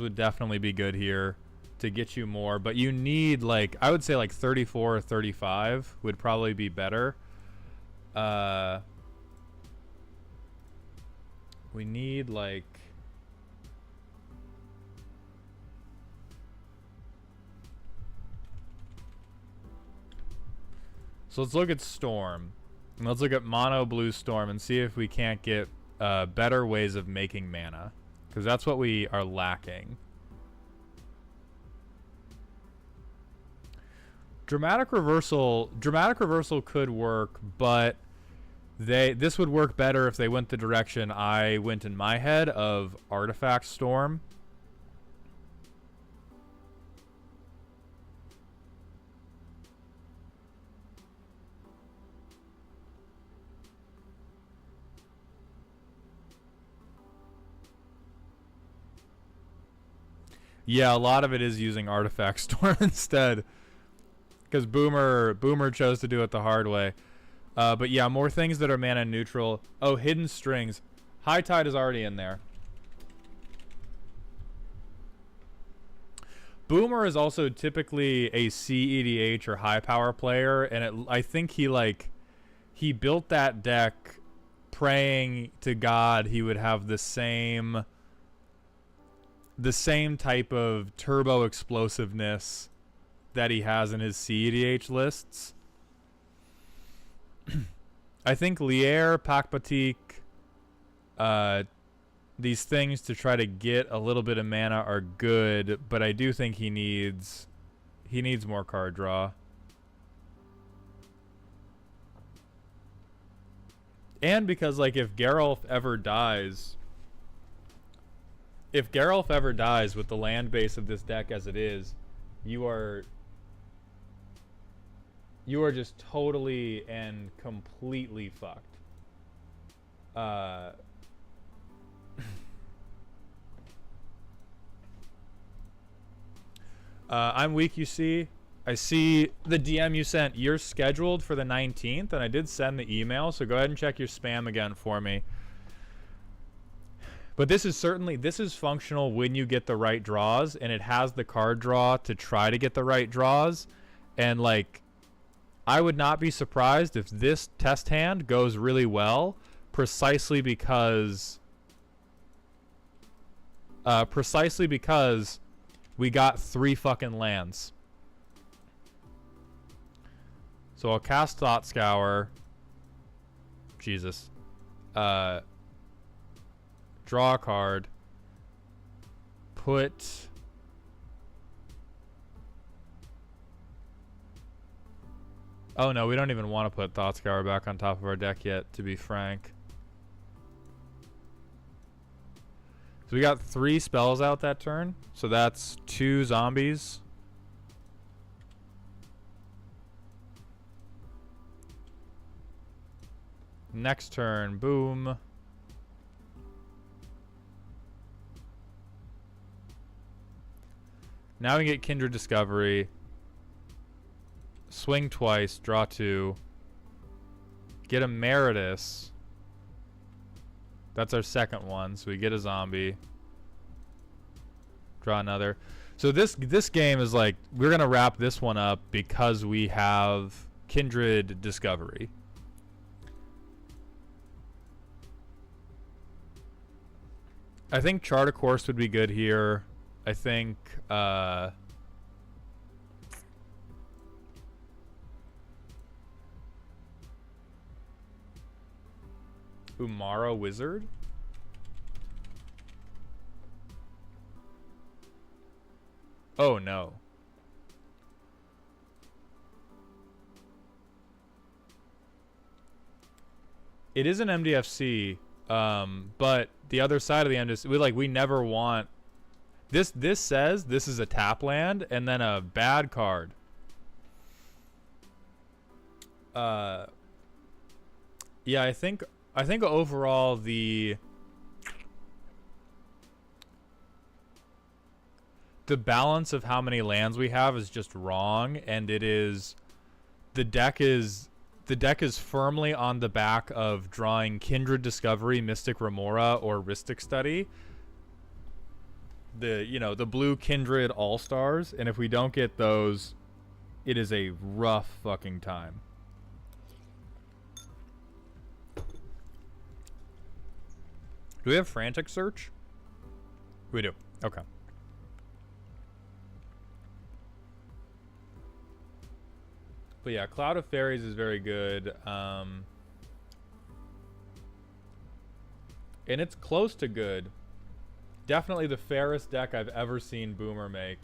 would definitely be good here to get you more, but you need, like, I would say like 34 or 35 would probably be better. We need like, so let's look at Storm. And let's look at Mono Blue Storm and see if we can't get better ways of making mana, because that's what we are lacking. Dramatic reversal could work, but this would work better if they went the direction I went in my head of Artifact Storm. Yeah, a lot of it is using Artifact Storm instead, because Boomer chose to do it the hard way. But yeah, more things that are mana neutral. Oh, Hidden Strings. High Tide is already in there. Boomer is also typically a CEDH or high power player, and I think he built that deck praying to God he would have the same type of turbo explosiveness that he has in his CEDH lists. I think Lier, Pakpatik, these things to try to get a little bit of mana are good, but I do think he needs more card draw. And because, like, if Geralf ever dies with the land base of this deck as it is, you are just totally and completely fucked. I'm weak, you see. I see the DM you sent. You're scheduled for the 19th, and I did send the email, so go ahead and check your spam again for me. But this is functional when you get the right draws, and it has the card draw to try to get the right draws. And, like, I would not be surprised if this test hand goes really well, precisely because we got 3 fucking lands. So I'll cast Thought Scour. Jesus. Draw a card. Put... Oh no, we don't even want to put Thought Scour back on top of our deck yet, to be frank. So we got 3 spells out that turn. So that's 2 zombies. Next turn, boom. Now we get Kindred Discovery. Swing twice, draw 2. Get a Meritus. That's our second one, so we get a zombie. Draw another. So this game is like, we're going to wrap this one up because we have Kindred Discovery. I think Chart a Course would be good here. I think Umara Wizard. Oh no. It is an MDFC, but the other side of the MDFC, we never want this. This says this is a tap land and then a bad card. Yeah, I think overall the balance of how many lands we have is just wrong, and it is the deck is firmly on the back of drawing Kindred Discovery, Mystic Remora, or Rhystic Study. The blue Kindred All-Stars, and if we don't get those, it is a rough fucking time. Do we have Frantic Search? We do. Okay. But yeah, Cloud of Fairies is very good. And it's close to good. Definitely the fairest deck I've ever seen Boomer make.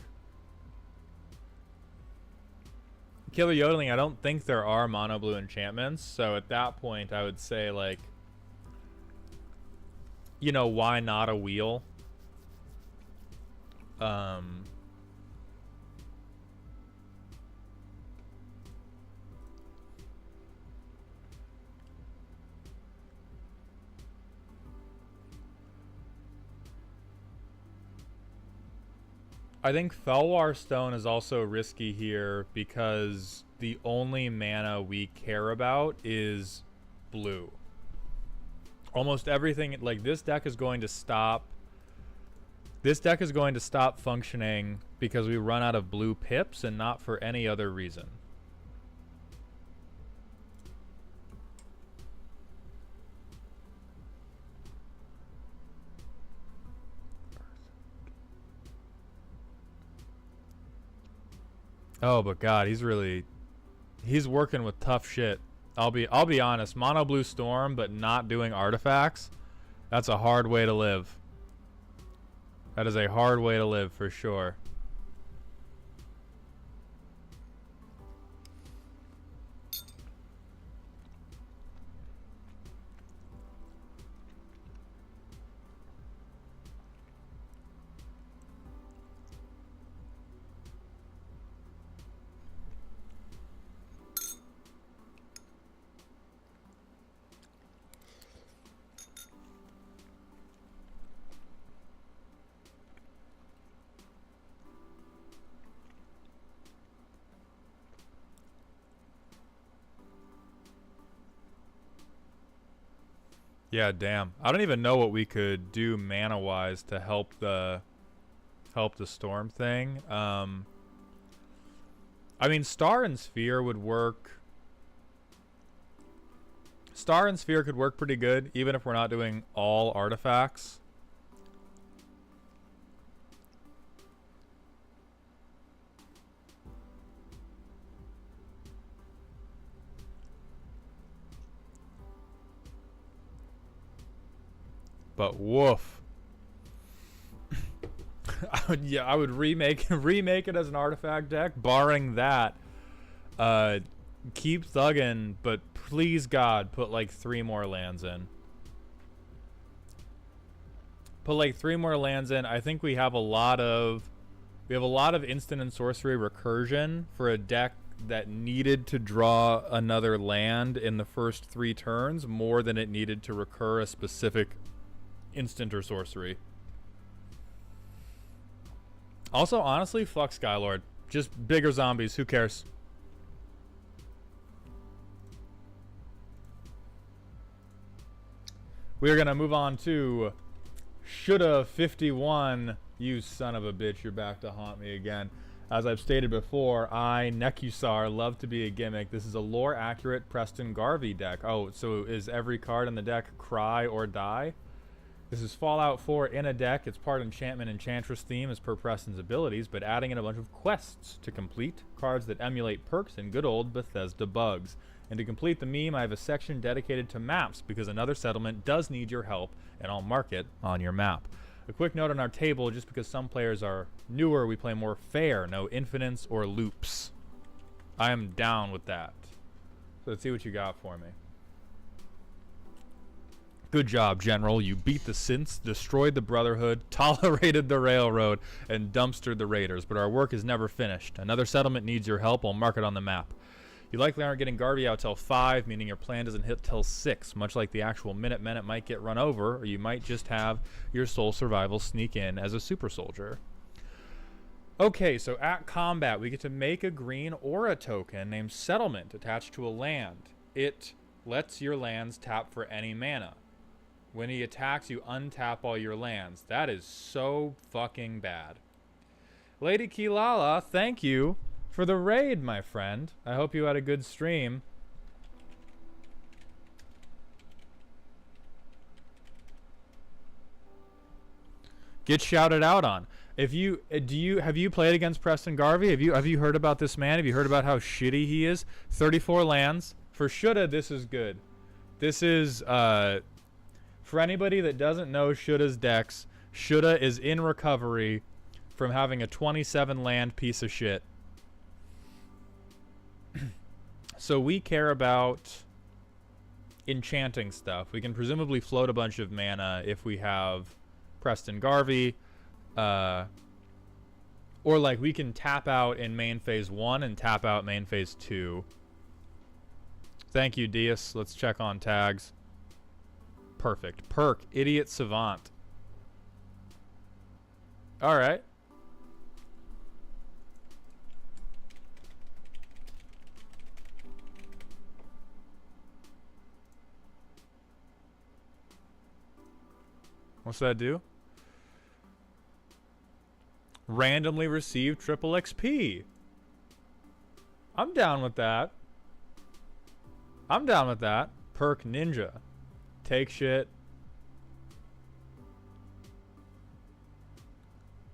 Killer Yodeling, I don't think there are mono blue enchantments, so at that point I would say, like, you know, why not a wheel? I think Felwar Stone is also risky here because the only mana we care about is blue. Almost everything, like, this deck is going to stop. This deck is going to stop functioning because we run out of blue pips and not for any other reason. Oh, but God, he's working with tough shit. I'll be honest, mono blue storm, but not doing artifacts. That's a hard way to live. That is a hard way to live for sure. Yeah, damn. I don't even know what we could do mana-wise to help the storm thing. I mean, Star and Sphere would work. Star and Sphere could work pretty good, even if we're not doing all artifacts. But woof. I would remake it as an artifact deck. Barring that, keep thugging, but please God, put like 3 more lands in. Put like 3 more lands in. I think we have a lot of instant and sorcery recursion for a deck that needed to draw another land in the first 3 turns more than it needed to recur a specific instant or sorcery. Also, honestly, fuck Skylord. Just bigger zombies. Who cares? We are going to move on to Shoulda 51. You son of a bitch. You're back to haunt me again. As I've stated before, I, Nekusar, love to be a gimmick. This is a lore-accurate Preston Garvey deck. Oh, so is every card in the deck cry or die? This is Fallout 4 in a deck. It's part enchantment enchantress theme as per Preston's abilities, but adding in a bunch of quests to complete, cards that emulate perks and good old Bethesda bugs. And to complete the meme, I have a section dedicated to maps because another settlement does need your help, and I'll mark it on your map. A quick note on our table, just because some players are newer, we play more fair, no infinites or loops. I am down with that. So let's see what you got for me. Good job, General. You beat the synths, destroyed the Brotherhood, tolerated the Railroad, and dumpstered the Raiders. But our work is never finished. Another settlement needs your help. I'll mark it on the map. You likely aren't getting Garvey out till 5, meaning your plan doesn't hit till 6. Much like the actual Minutemen, it might get run over, or you might just have your soul survival sneak in as a super soldier. Okay, so at combat, we get to make a green aura token named Settlement attached to a land. It lets your lands tap for any mana. When he attacks, you untap all your lands. That is so fucking bad. Lady Kilala, thank you for the raid, my friend. I hope you had a good stream. Get shouted out on. If you have you played against Preston Garvey? Have you heard about this man? Have you heard about how shitty he is? 34 lands for shoulda. This is good. This is For anybody that doesn't know Shoulda's decks, Shoulda is in recovery from having a 27 land piece of shit. So we care about enchanting stuff. We can presumably float a bunch of mana if we have Preston Garvey. Or like we can tap out in main phase 1 and tap out main phase 2. Thank you, Dias. Let's check on tags. Perfect. Perk. Idiot Savant. Alright. What's that do? Randomly receive triple XP. I'm down with that. I'm down with that. Perk Ninja. Take shit.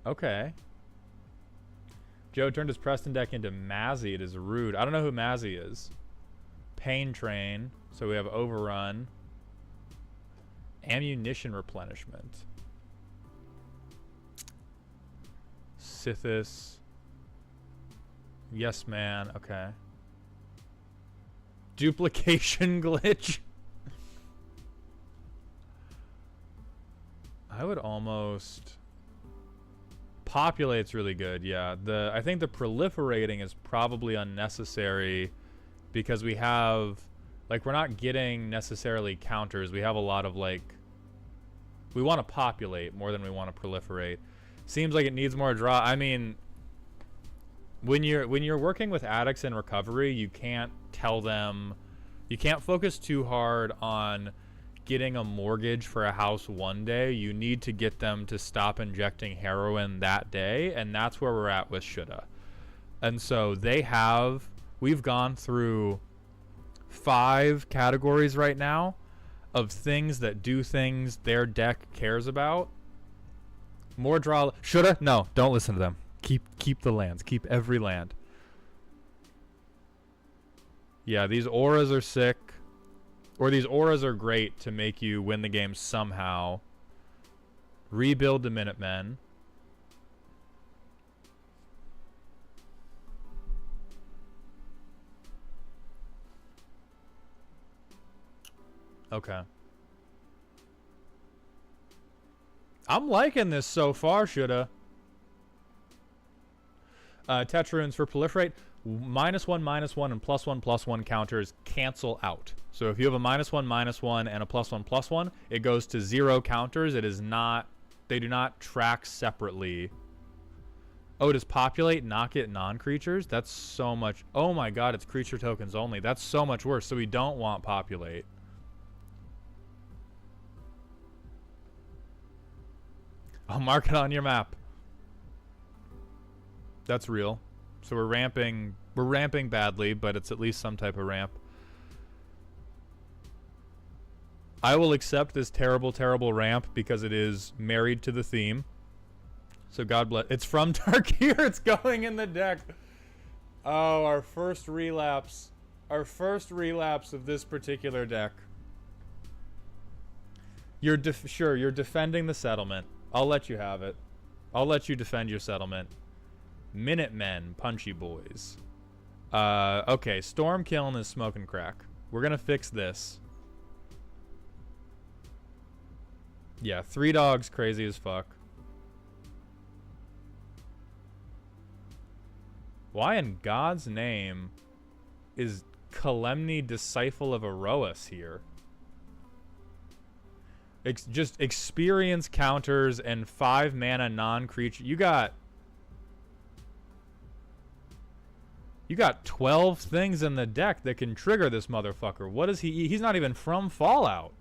Okay. Joe turned his Preston deck into Mazzy. It is rude. I don't know who Mazzy is. Pain Train. So we have Overrun. Ammunition replenishment. Sithis. Yes, man. Okay. Duplication glitch. I would almost... Populate's really good, yeah. I think the proliferating is probably unnecessary because we have... Like, we're not getting necessarily counters. We have a lot of, like... We want to populate more than we want to proliferate. Seems like it needs more draw. I mean... When you're working with addicts in recovery, you can't tell them... You can't focus too hard on getting a mortgage for a house one day. You need to get them to stop injecting heroin that day, and that's where we're at with Shoulda. And so they have... We've gone through 5 categories right now of things that do things their deck cares about. More draw... Shoulda? No, don't listen to them. Keep the lands. Keep every land. Yeah, these auras are sick. Or these auras are great to make you win the game somehow. Rebuild the Minutemen. Okay. I'm liking this so far, Shoulda. Tetrarunes for proliferate. -1/-1 and +1/+1 counters cancel out. So if you have a -1/-1 and a +1/+1, it goes to 0 counters. It is not... They do not track separately. Oh, does populate not get non-creatures? That's so much... Oh my god, it's creature tokens only. That's so much worse. So we don't want populate. I'll mark it on your map. That's real. So we're ramping badly, but it's at least some type of ramp. I will accept this terrible, terrible ramp because it is married to the theme. So God bless. It's from Tarkir. It's going in the deck. Oh, our first relapse. Our first relapse of this particular deck. Sure, you're defending the settlement. I'll let you have it. I'll let you defend your settlement. Minutemen, punchy boys. Okay, Storm killing is smoking crack. We're gonna fix this. Yeah, 3 dogs, crazy as fuck. Why in God's name is Kalemni Disciple of Eroas here? Just experience counters and 5 mana non-creature. You got 12 things in the deck that can trigger this motherfucker. What is he? He's not even from Fallout.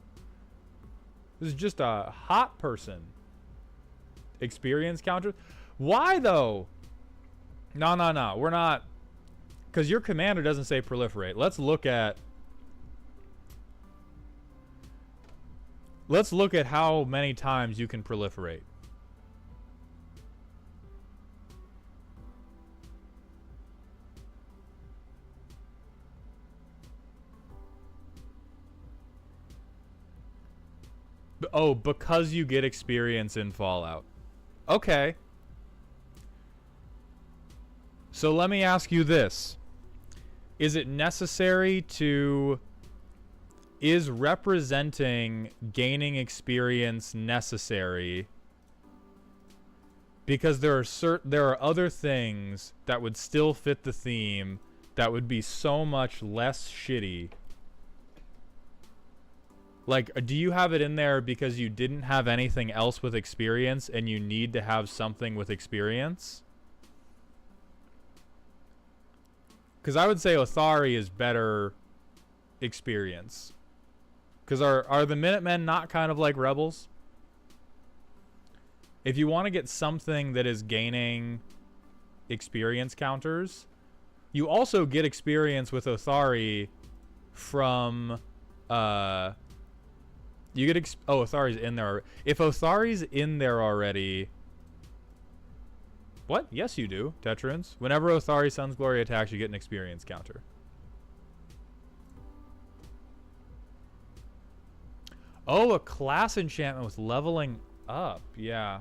This is just a hot person. Experience counter. Why though? No. We're not. Because your commander doesn't say proliferate. Let's look at how many times you can proliferate. Oh, because you get experience in Fallout. Okay. So let me ask you this. Is it necessary to... Is representing gaining experience necessary? Because there are other things that would still fit the theme that would be so much less shitty. Like, do you have it in there because you didn't have anything else with experience and you need to have something with experience? Because I would say Othari is better experience. Because are the Minutemen not kind of like rebels? If you want to get something that is gaining experience counters, you also get experience with Othari from... You get... oh, Othari's in there. If Othari's in there already... What? Yes, you do, Tetrans. Whenever Othari Sun's Glory attacks, you get an experience counter. Oh, a class enchantment with leveling up. Yeah.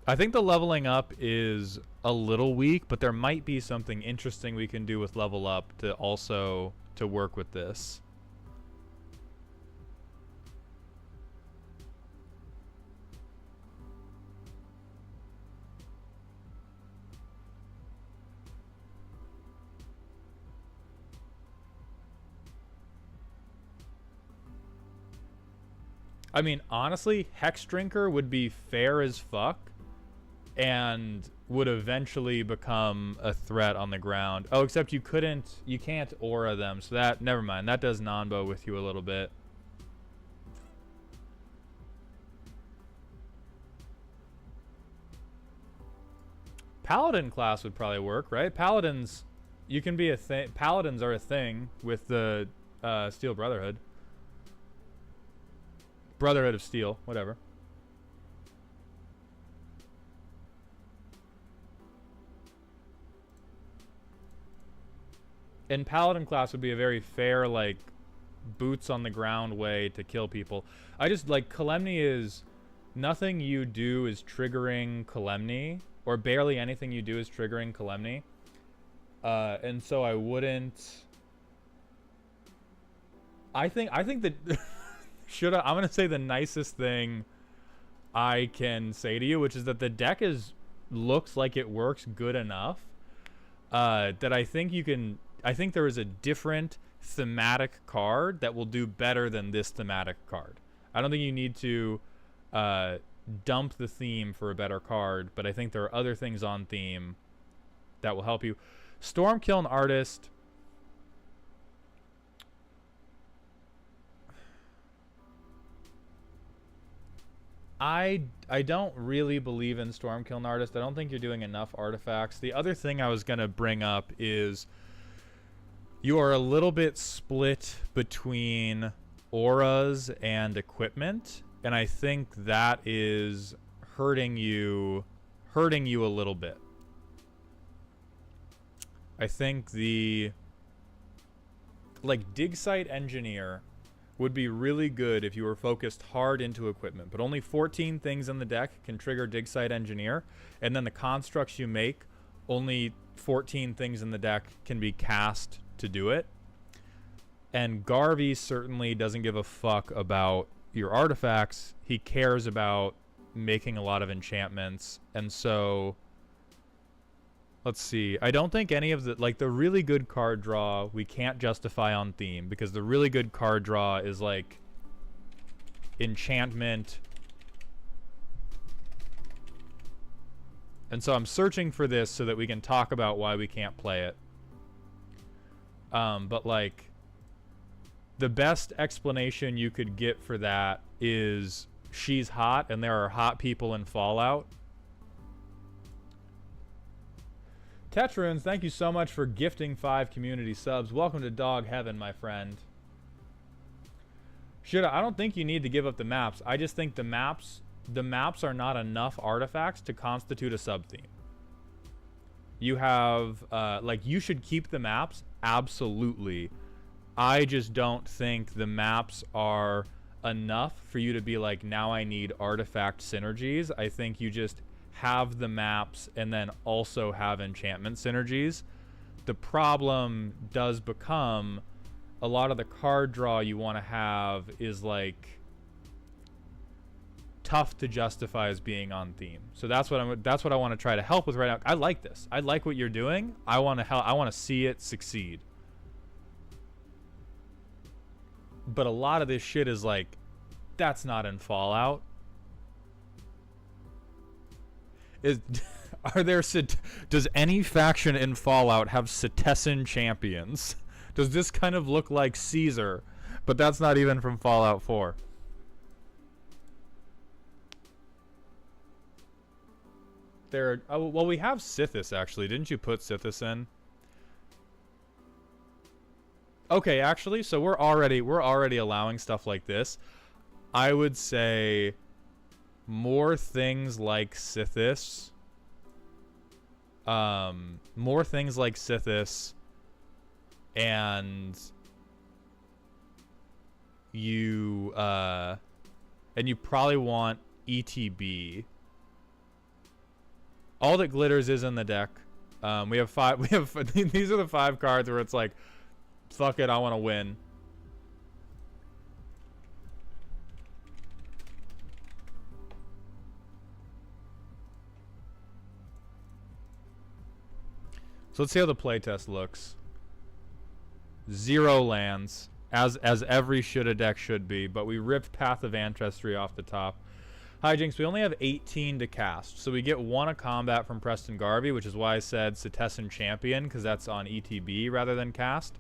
I think the leveling up is a little weak, but there might be something interesting we can do with level up to also to work with this. I mean, honestly, Hex Drinker would be fair as fuck and would eventually become a threat on the ground. Oh, except you can't aura them, so that, never mind. That does Nanbo with you a little bit. Paladin class would probably work, right? Paladins, you can be a thing. Paladins are a thing with the Steel Brotherhood. Brotherhood of Steel, whatever. And Paladin class would be a very fair, like, boots on the ground way to kill people. I just, like, Calamity is... Nothing you do is triggering Calamity, or barely anything you do is triggering Calamity. And so I wouldn't... I think that... I'm going to say the nicest thing I can say to you, which is that the deck looks like it works good enough that I think you can... I think there is a different thematic card that will do better than this thematic card. I don't think you need to dump the theme for a better card, but I think there are other things on theme that will help you. Stormkiln Artist... I don't really believe in Stormkiln Artist. I don't think you're doing enough artifacts. The other thing I was going to bring up is you are a little bit split between auras and equipment, and I think that is hurting you a little bit. I think the Dig Site Engineer would be really good if you were focused hard into equipment, but only 14 things in the deck can trigger Dig Site Engineer, and then the constructs you make, only 14 things in the deck can be cast to do it. And Garvey certainly doesn't give a fuck about your artifacts. He cares about making a lot of enchantments, and so let's see. I don't think any of the the really good card draw we can't justify on theme, because the really good card draw is like enchantment. And so I'm searching for this so that we can talk about why we can't play it. But like the best explanation you could get for that is she's hot and there are hot people in Fallout. Tetrunes, thank you so much for gifting 5 community subs. Welcome to Dog Heaven, my friend. I don't think you need to give up the maps. I just think the maps the maps are not enough artifacts to constitute a sub-theme. You have, like, you should keep the maps, absolutely. I just don't think the maps are enough for you to be like, now I need artifact synergies. I think you just have the maps and then also have enchantment synergies. The problem does become a lot of the card draw you want to have is like tough to justify as being on theme. So that's what I want to try to help with right now. I like this. I like what you're doing. I want to see it succeed. But a lot of this shit is like, that's not in Fallout. Does any faction in Fallout have Citizen champions? Does this kind of look like Caesar? But that's not even from Fallout 4. Well, we have Sithis actually. Didn't you put Sithis in? Okay, actually, so we're already allowing stuff like this. I would say more things like Sithis. More things like Sithis, and you probably want ETB. All that glitters is in the deck. We have five. These are the 5 cards where it's like, fuck it, I want to win. So let's see how the playtest looks. 0 lands, as every shoulda deck should be, but we ripped Path of Ancestry off the top. Hijinks, we only have 18 to cast, so we get 1 a combat from Preston Garvey, which is why I said Citizen Champion, because that's on ETB rather than cast.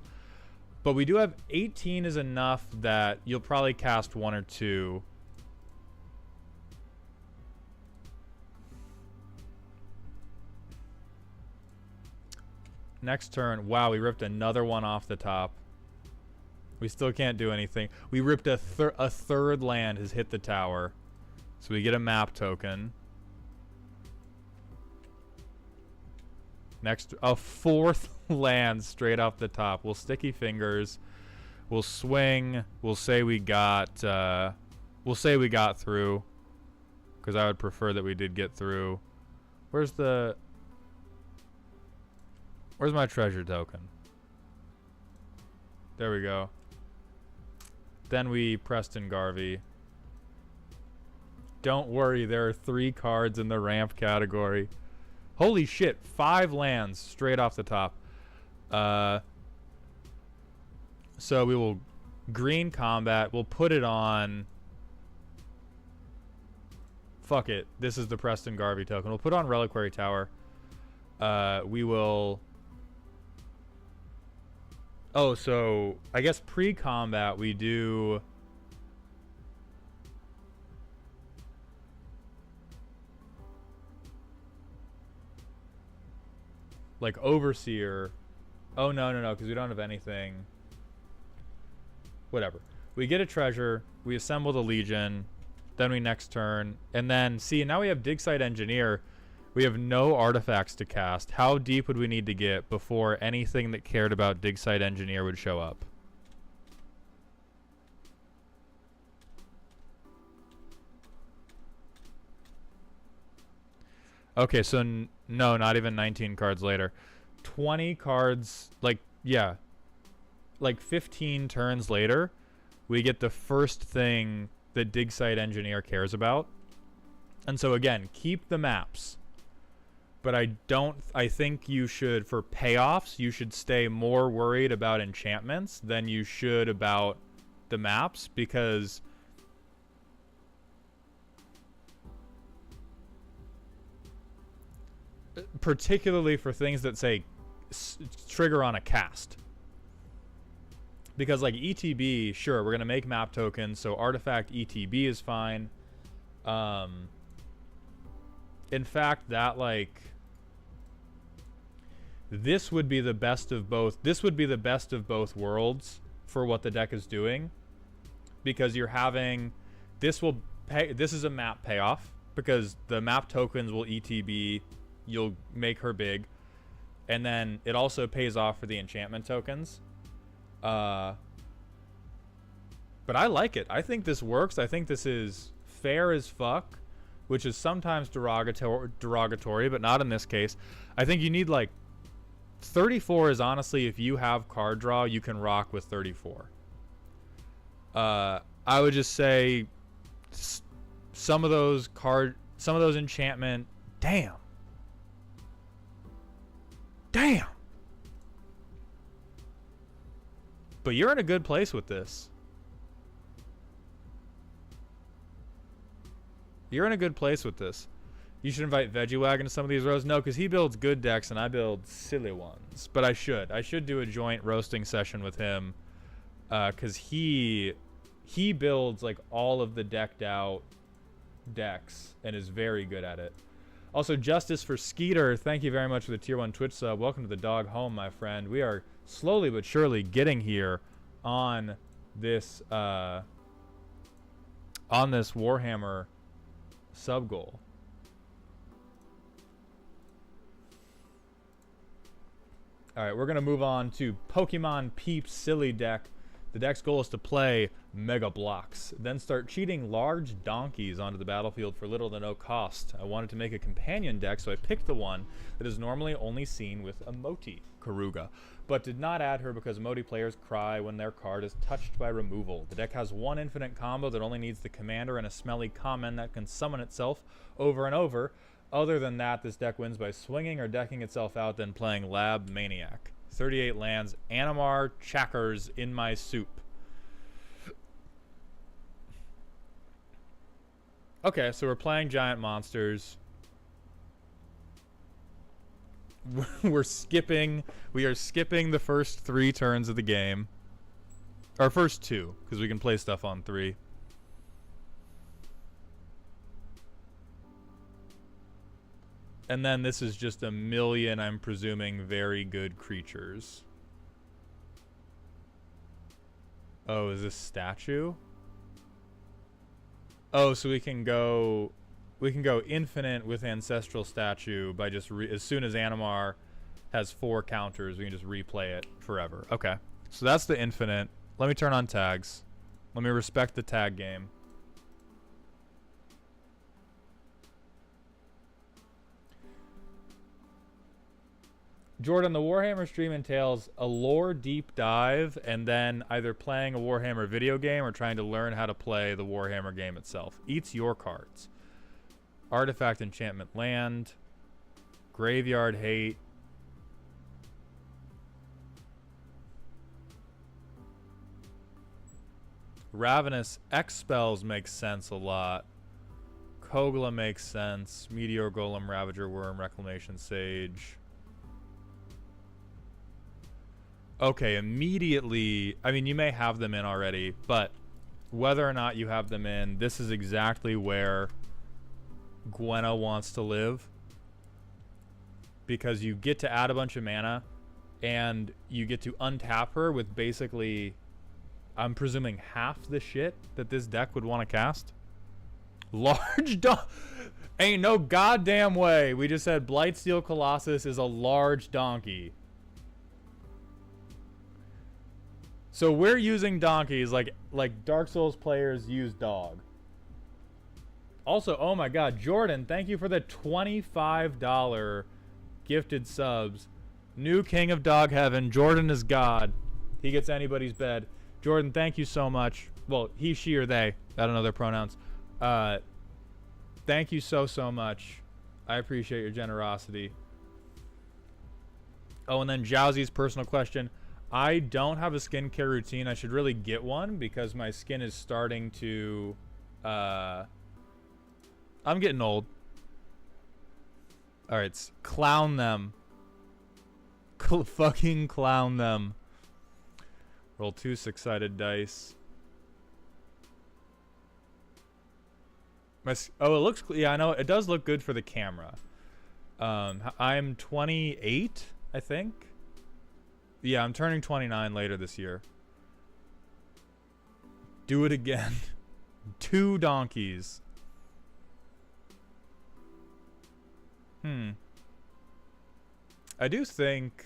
But we do have 18 is enough that you'll probably cast 1 or 2. Next turn, wow, we ripped another 1 off the top. We still can't do anything. We ripped a third land has hit the tower. So we get a map token. Next, a 4th land straight off the top. We'll sticky fingers. We'll swing. We'll say we got through. Because I would prefer that we did get through. Where's my treasure token? There we go. Then we Preston Garvey. Don't worry, there are 3 cards in the ramp category. Holy shit, 5 lands straight off the top. So we will green combat. We'll put it on. Fuck it. This is the Preston Garvey token. We'll put on Reliquary Tower. We will. Oh, so I guess pre-combat we do. Like Overseer. Oh, no, because we don't have anything. Whatever. We get a treasure. We assemble the Legion. Then we next turn. And then, see, now we have Dig Site Engineer. We have no artifacts to cast. How deep would we need to get before anything that cared about Dig Site Engineer would show up? Okay, so no, not even 19 cards later. 20 cards, like, yeah. Like 15 turns later, we get the first thing that Dig Site Engineer cares about. And so again, keep the maps. But I think you should, for payoffs, you should stay more worried about enchantments than you should about the maps, because particularly for things that say trigger on a cast. Because like ETB, sure, we're going to make map tokens, so artifact ETB is fine. In fact, that like this would be the best of both. This would be the best of both worlds for what the deck is doing, because you're having this will this is a map payoff because the map tokens will ETB. You'll make her big, and then it also pays off for the enchantment tokens. But I like it. I think this works. I think this is fair as fuck, which is sometimes derogatory, but not in this case. I think you need like 34 is honestly, if you have card draw, you can rock with 34. I would just say some of those enchantment. Damn. But you're in a good place with this. You're in a good place with this. You should invite Veggiewagon to some of these rows. No, because he builds good decks and I build silly ones. But I should do a joint roasting session with him. Because he builds like all of the decked out decks and is very good at it. Also, Justice for Skeeter, thank you very much for the tier 1 Twitch sub. Welcome to the dog home, my friend. We are slowly but surely getting here on this Warhammer sub goal. All right, we're going to move on to Pokemon Peeps Silly Deck. The deck's goal is to play Mega Blocks, then start cheating large donkeys onto the battlefield for little to no cost. I wanted to make a companion deck, so I picked the one that is normally only seen with Emoti, Karuga, but did not add her because Emoti players cry when their card is touched by removal. The deck has one infinite combo that only needs the commander and a smelly common that can summon itself over and over. Other than that, this deck wins by swinging or decking itself out, then playing Lab Maniac. 38 lands, Animar Chackers in my soup. Okay, so we're playing giant monsters. We are skipping the first 3 turns of the game. Or first 2, because we can play stuff on 3. And then this is just a million, I'm presuming, very good creatures. Oh, is this statue? Oh, so we can go infinite with Ancestral Statue by just as soon as Animar has 4 counters, we can just replay it forever. Okay, so that's the infinite. Let me turn on tags. Let me respect the tag game. Jordan, the Warhammer stream entails a lore deep dive and then either playing a Warhammer video game or trying to learn how to play the Warhammer game itself. Eats your cards. Artifact Enchantment Land. Graveyard Hate. Ravenous X spells makes sense a lot. Kogla makes sense. Meteor Golem, Ravager Worm, Reclamation Sage. Okay, immediately, I mean, you may have them in already, but whether or not you have them in, this is exactly where Gwenna wants to live. Because you get to add a bunch of mana, and you get to untap her with basically, I'm presuming, half the shit that this deck would want to cast. Large ain't no goddamn way. We just said Blightsteel Colossus is a large donkey. So we're using donkeys like Dark Souls players use dog. Also, oh my god, Jordan, thank you for the $25 gifted subs. New king of dog heaven. Jordan is God. He gets anybody's bed. Jordan, thank you so much. Well, he, she, or they. I don't know their pronouns. Thank you so much. I appreciate your generosity. Oh, and then Jowsy's personal question. I don't have a skincare routine. I should really get one because my skin is starting to... I'm getting old. Alright, clown them. Fucking clown them. Roll 2 6-sided dice. Oh, it looks... Yeah, I know. It does look good for the camera. I'm 28, I think. Yeah, I'm turning 29 later this year. Do it again. 2 donkeys. I do think...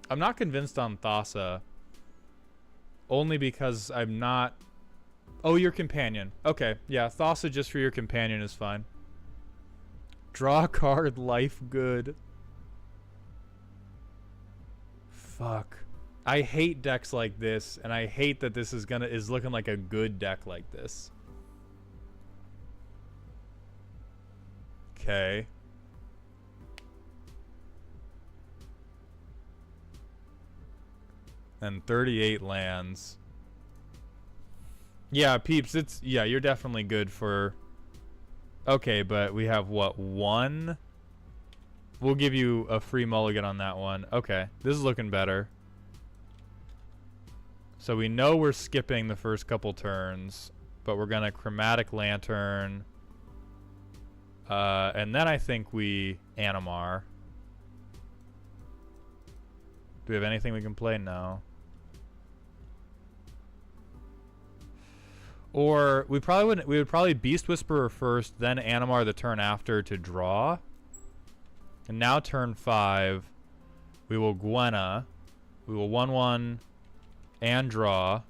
I'm not convinced on Thassa. Only because I'm not... Oh, your companion. Okay, yeah, Thassa just for your companion is fine. Draw a card, life good. Fuck. I hate decks like this, and I hate that this is looking like a good deck like this. Okay. And 38 lands. Yeah, peeps, you're definitely good for... Okay, but we have, what, 1? We'll give you a free mulligan on that one. Okay, this is looking better. So we know we're skipping the first couple turns, but we're gonna Chromatic Lantern. And then I think we Animar. Do we have anything we can play? No. Or we probably wouldn't. We would probably Beast Whisperer first, then Animar the turn after to draw. And now turn 5, we will Gwenna. We will 1/1 and draw.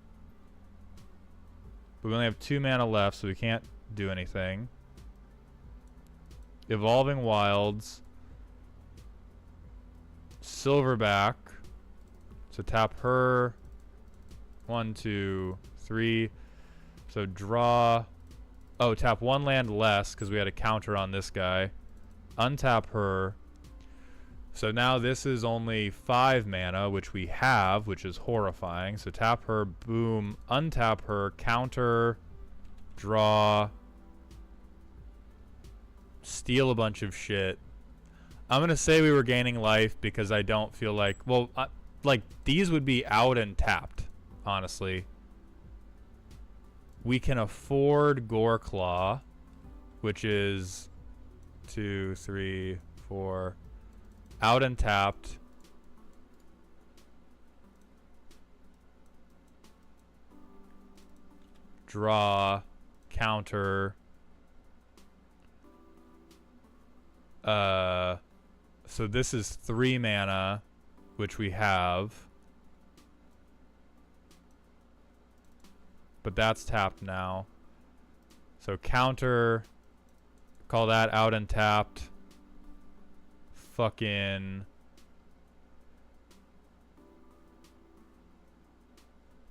But we only have 2 mana left, so we can't do anything. Evolving Wilds. Silverback. So tap her. 1, 2, 3. So draw. Oh, tap 1 land less because we had a counter on this guy. Untap her. So now this is only 5 mana, which we have, which is horrifying. So tap her, boom, untap her, counter, draw, steal a bunch of shit. I'm going to say we were gaining life because I don't feel like... Well, like, these would be out and tapped, honestly. We can afford Goreclaw, which is 2, 3, 4... Out and tapped. Draw. Counter. So this is 3 mana, which we have. But that's tapped now. So counter. Call that out and tapped. Fucking...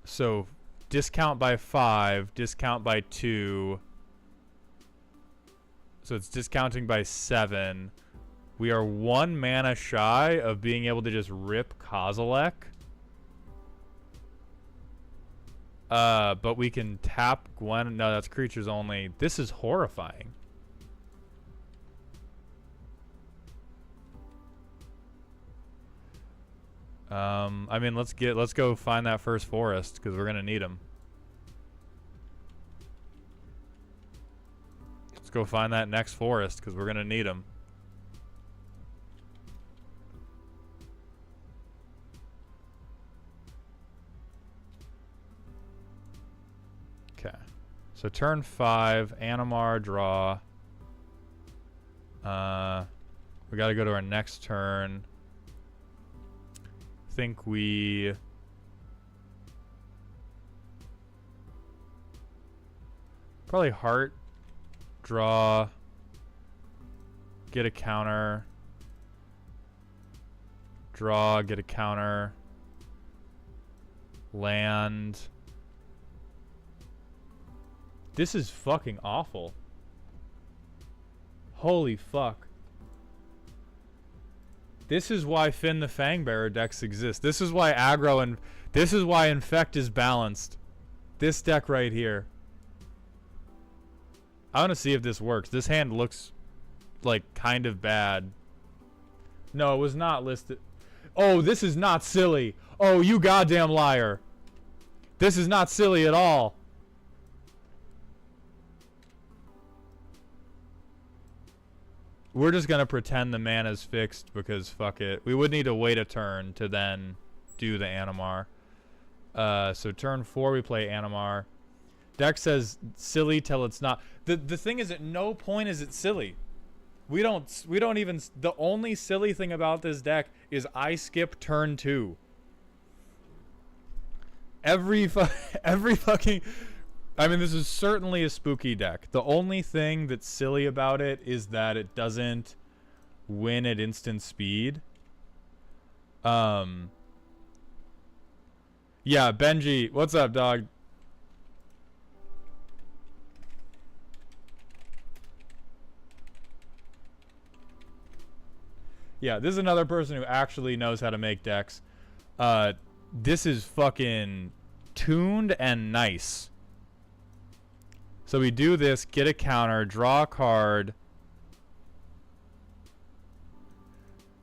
So, discount by 5, discount by 2. So it's discounting by 7. We are 1 mana shy of being able to just rip Kozilek. But we can tap Gwen. No, that's creatures only. This is horrifying. I mean, let's go find that first forest because we're gonna need them. Let's go find that next forest because we're gonna need them. Okay, so turn 5, Animar, draw. We got to go to our next turn. Think we probably heart, draw, get a counter, draw, get a counter, land. This is fucking awful. Holy fuck. This is why Finn the Fangbearer decks exist. This is why aggro and... This is why Infect is balanced. This deck right here. I want to see if this works. This hand looks like kind of bad. No, it was not listed. Oh, this is not silly. Oh, you goddamn liar. This is not silly at all. We're just going to pretend the mana's fixed because fuck it. We would need to wait a turn to then do the Animar. So turn 4 we play Animar. Deck says silly till it's not. The thing is, at no point is it silly. We don't even. The only silly thing about this deck is I skip turn 2. Every fucking. I mean, this is certainly a spooky deck. The only thing that's silly about it is that it doesn't win at instant speed. Yeah, Benji, what's up, dog? Yeah, this is another person who actually knows how to make decks. This is fucking tuned and nice. So we do this, get a counter, draw a card.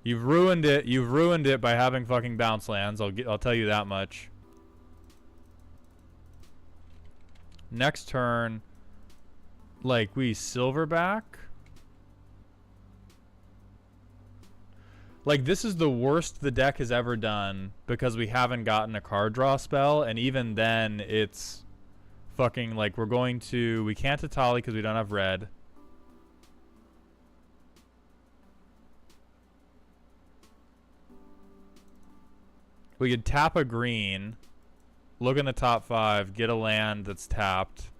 You've ruined it. You've ruined it by having fucking bounce lands. I'll tell you that much. Next turn, like, we silverback. Like, this is the worst the deck has ever done because we haven't gotten a card draw spell, and even then it's fucking like we can't Tatali because we don't have red. We could tap a green, look in the top 5, get a land that's tapped.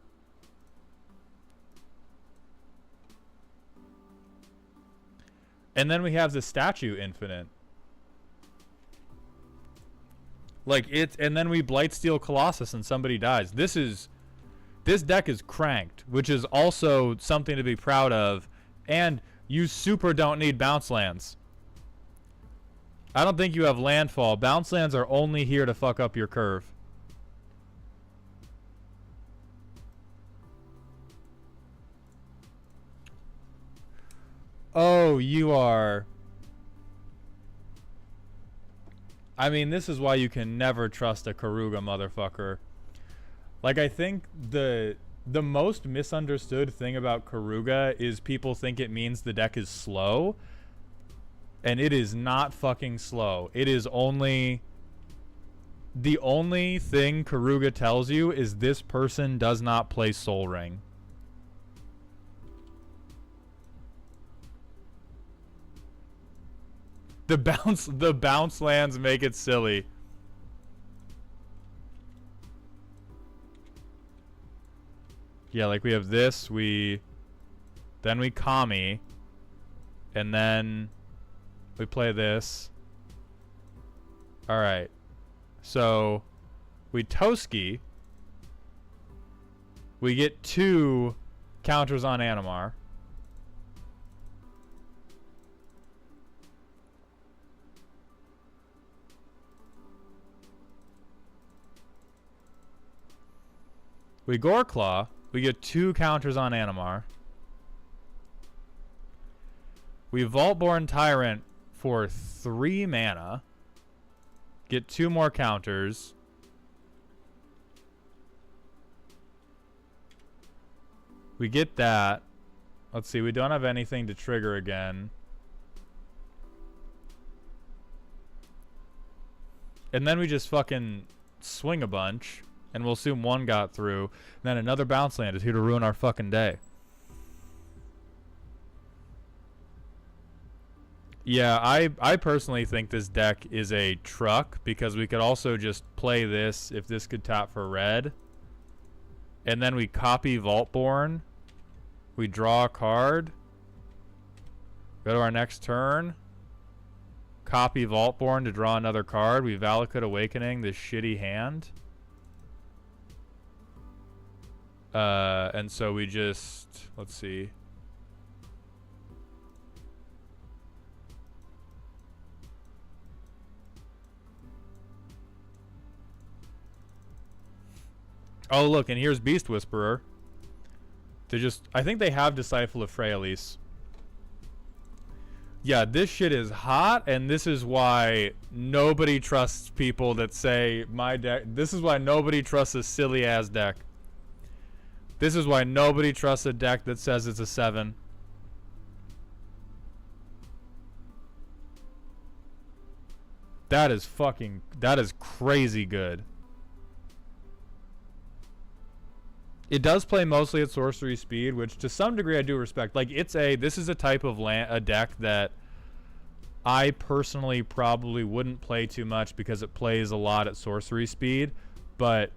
And then we have the statue infinite. Like, and then we Blightsteel Colossus and somebody dies. This deck is cranked, which is also something to be proud of. And you super don't need bounce lands. I don't think you have landfall. Bounce lands are only here to fuck up your curve. Oh, you are. I mean, this is why you can never trust a Karuga, motherfucker. Like, I think the most misunderstood thing about Karuga is people think it means the deck is slow. And it is not fucking slow. It is only... The only thing Karuga tells you is this person does not play Soul Ring. The bounce lands make it silly. Yeah, like we have this, then we Kami, and then we play this. Alright. So we Toski. We get 2 counters on Animar. We Goreclaw. We get 2 counters on Animar. We Vaultborn Tyrant for 3 mana. Get 2 more counters. We get that. Let's see, we don't have anything to trigger again. And then we just fucking swing a bunch. And we'll assume 1 got through. And then another bounce land is here to ruin our fucking day. Yeah, I personally think this deck is a truck because we could also just play this if this could tap for red. And then we copy Vaultborn. We draw a card. Go to our next turn. Copy Vaultborn to draw another card. We Valakut Awakening this shitty hand. And so we just, let's see. Oh, look, and here's Beast Whisperer. I think they have Disciple of Freyalise. Yeah, this shit is hot, and this is why nobody trusts people that say my deck. This is why nobody trusts a silly ass deck. This is why nobody trusts a deck that says it's a 7. That is crazy good. It does play mostly at sorcery speed, which to some degree I do respect. Like, this is a type of a deck that I personally probably wouldn't play too much because it plays a lot at sorcery speed, but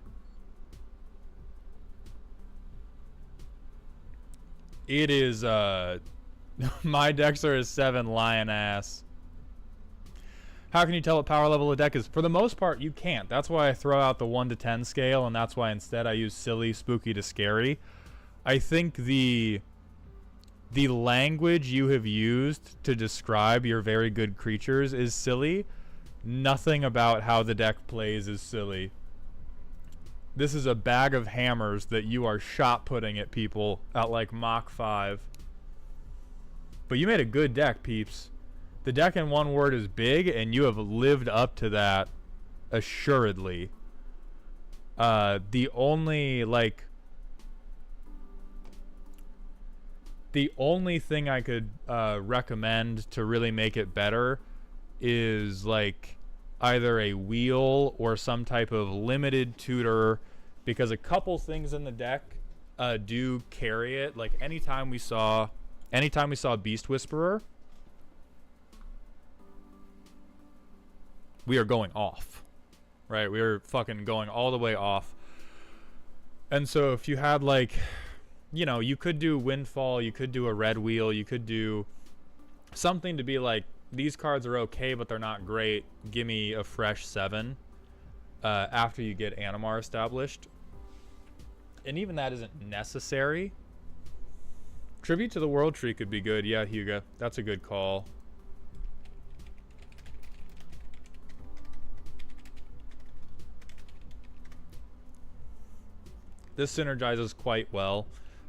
it is, my decks are a 7 lion ass. How can you tell what power level a deck is? For the most part, you can't. That's why I throw out the 1 to 10 scale, and that's why instead I use silly, spooky to scary. I think the language you have used to describe your very good creatures is silly. Nothing about how the deck plays is silly. This is a bag of hammers that you are shot putting at people at like Mach 5. But you made a good deck, peeps. The deck in one word is big, and you have lived up to that assuredly. The only thing I could recommend to really make it better is like either a wheel or some type of limited tutor, because a couple things in the deck do carry it. Like anytime we saw Beast Whisperer, we are going off, right? We are fucking going all the way off. And so if you had like, you know, you could do Windfall, you could do a red wheel, you could do something to be like, these cards are okay, but they're not great. Give me a fresh 7 after you get Animar established. And even that isn't necessary. Tribute to the World Tree could be good. Yeah, Hugo, that's a good call. This synergizes quite well,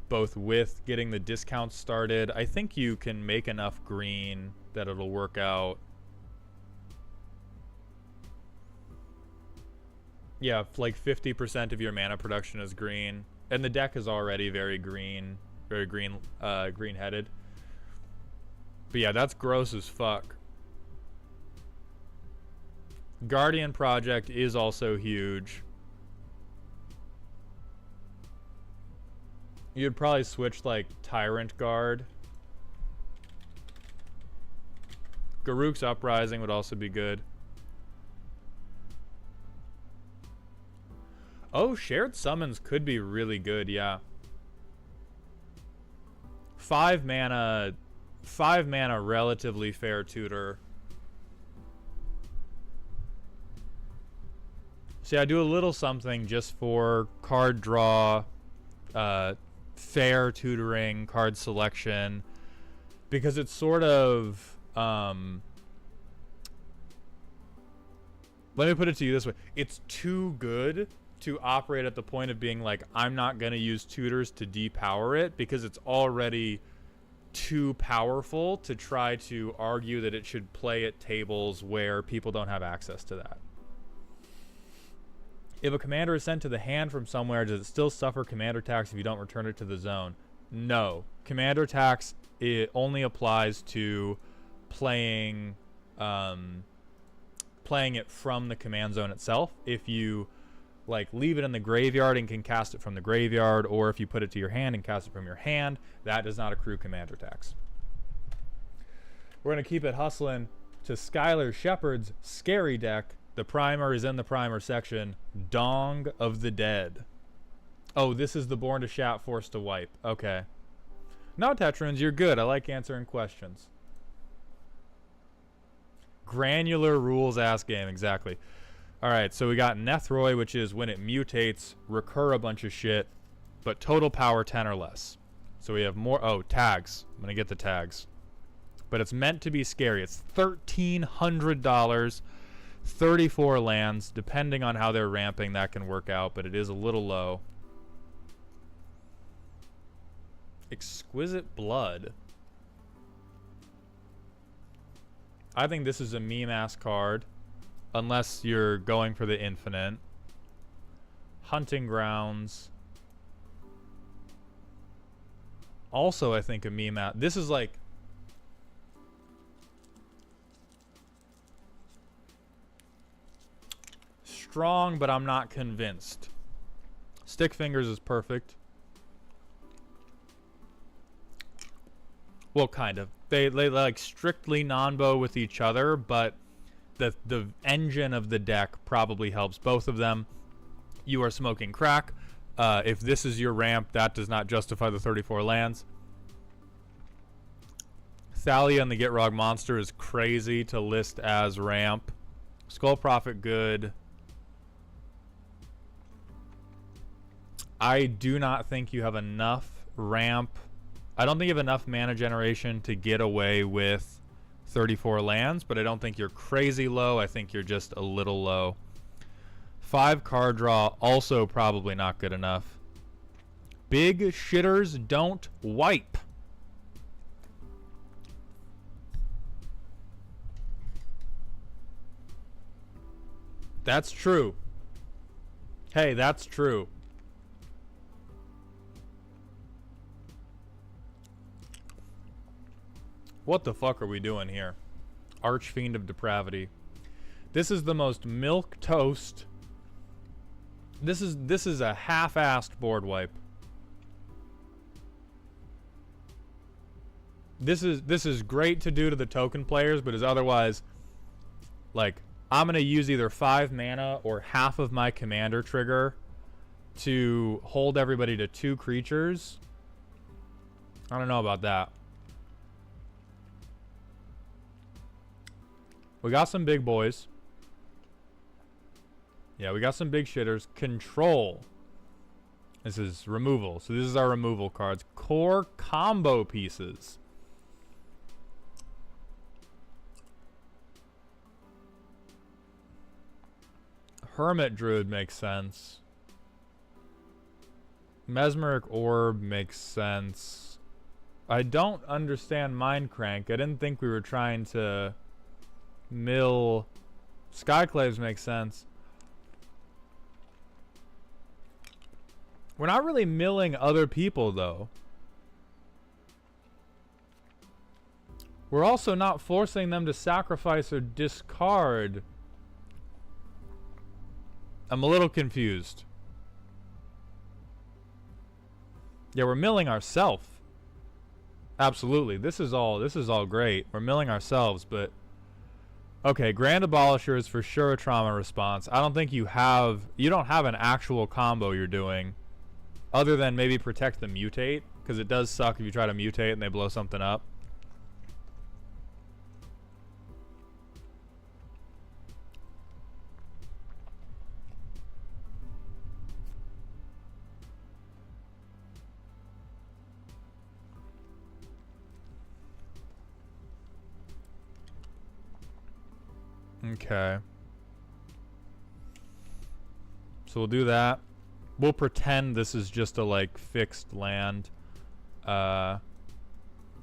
both with getting the discounts started. I think you can make enough green that it'll work out. Yeah, like 50% of your mana production is green, and the deck is already very green, green-headed. But yeah, that's gross as fuck. Guardian Project is also huge. You'd probably switch like Tyrant Guard. Garruk's Uprising would also be good. Oh, Shared Summons could be really good, yeah. 5 mana, relatively fair tutor. See, I do a little something just for card draw, fair tutoring, card selection, because it's sort of let me put it to you this way. It's too good to operate at the point of being like, I'm not going to use tutors to depower it, because it's already too powerful to try to argue that it should play at tables where people don't have access to that. If a commander is sent to the hand from somewhere, does it still suffer commander tax if you don't return it to the zone? No. Commander tax, it only applies to playing it from the command zone itself. If you like leave it in the graveyard and can cast it from the graveyard, or if you put it to your hand and cast it from your hand, that does not accrue commander tax. We're going to keep it hustling to Skylar Shepard's scary deck. The primer is in the primer section. Dong of the Dead. Oh, this is the Born to Shat, Forced to Wipe. Okay. No, Tetrans, you're good. I like answering questions. Granular rules ass game, exactly. Alright, so we got Nethroi, which is when it mutates, recur a bunch of shit, but total power 10 or less. So we have more. Oh, tags. I'm going to get the tags. But it's meant to be scary. It's $1,300. 34 lands, depending on how they're ramping, that can work out, but it is a little low. Exquisite Blood. I think this is a meme-ass card, unless you're going for the infinite. Hunting Grounds. Also, I think a meme-ass. This is like... strong, but I'm not convinced. Stick Fingers is perfect. Well, kind of. They like strictly non-bow with each other, but the engine of the deck probably helps both of them. You are smoking crack. If this is your ramp, that does not justify the 34 lands. Thalia and the Gitrog monster is crazy to list as ramp. Skull Prophet good. I do not think you have enough ramp. I don't think you have enough mana generation to get away with 34 lands, but I don't think you're crazy low. I think you're just a little low. 5 card draw, also probably not good enough. Big shitters don't wipe. That's true. Hey, that's true. What the fuck are we doing here? Archfiend of Depravity. This is the most milk toast. This is a half-assed board wipe. This is great to do to the token players, but is otherwise like I'm gonna use either 5 mana or half of my commander trigger to hold everybody to 2 creatures. I don't know about that. We got some big boys. Yeah, we got some big shitters. Control. This is removal. So this is our removal cards. Core combo pieces. Hermit Druid makes sense. Mesmeric Orb makes sense. I don't understand Mind Crank. I didn't think we were trying to mill. Skyclaves makes sense. We're not really milling other people, though. We're also not forcing them to sacrifice or discard. I'm a little confused. Yeah, we're milling ourselves. Absolutely. This is all great. We're milling ourselves, but okay, Grand Abolisher is for sure a trauma response. I don't think you don't have an actual combo you're doing other than maybe protect the mutate, because it does suck if you try to mutate and they blow something up. Okay. So we'll do that. We'll pretend this is just a like fixed land.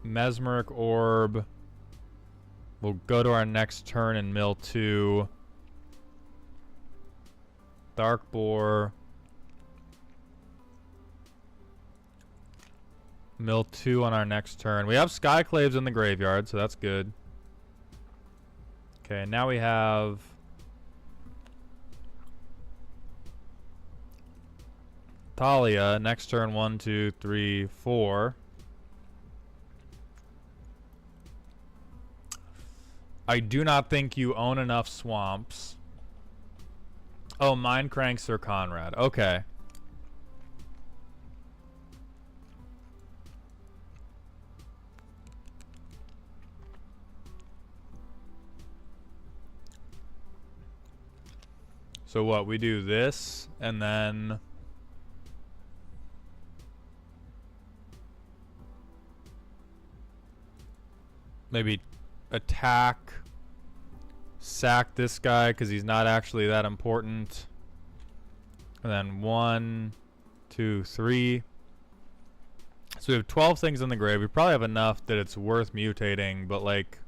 Mesmeric Orb. We'll go to our next turn and mill 2. Dark Boar. Mill 2 on our next turn. We have Skyclaves in the graveyard, so that's good. Okay, now we have Thalia. Next turn, 1, 2, 3, 4. I do not think you own enough swamps. Oh, Mind Crank Sir Conrad. Okay. So what, we do this, and then maybe attack, sack this guy because he's not actually that important. And then 1, 2, 3. So we have 12 things in the grave. We probably have enough that it's worth mutating, but like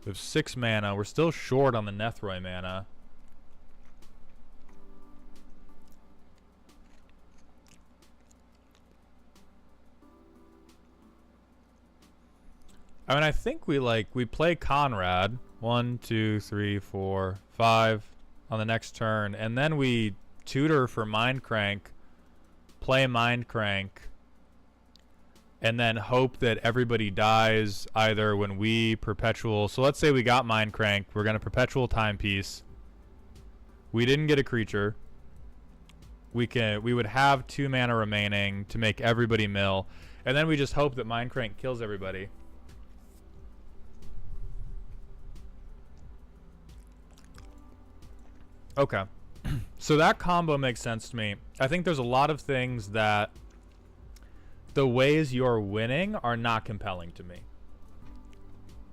we have 6 mana. We're still short on the Nethroi mana. I mean, I think we play Conrad 1, 2, 3, 4, 5 on the next turn, and then we tutor for Mind Crank, play Mind Crank, and then hope that everybody dies either when we perpetual. So let's say we got Mind Crank. We're going to perpetual timepiece. We didn't get a creature. We would have 2 mana remaining to make everybody mill. And then we just hope that Mind Crank kills everybody. Okay. So that combo makes sense to me. I think there's a lot of things that the ways you're winning are not compelling to me.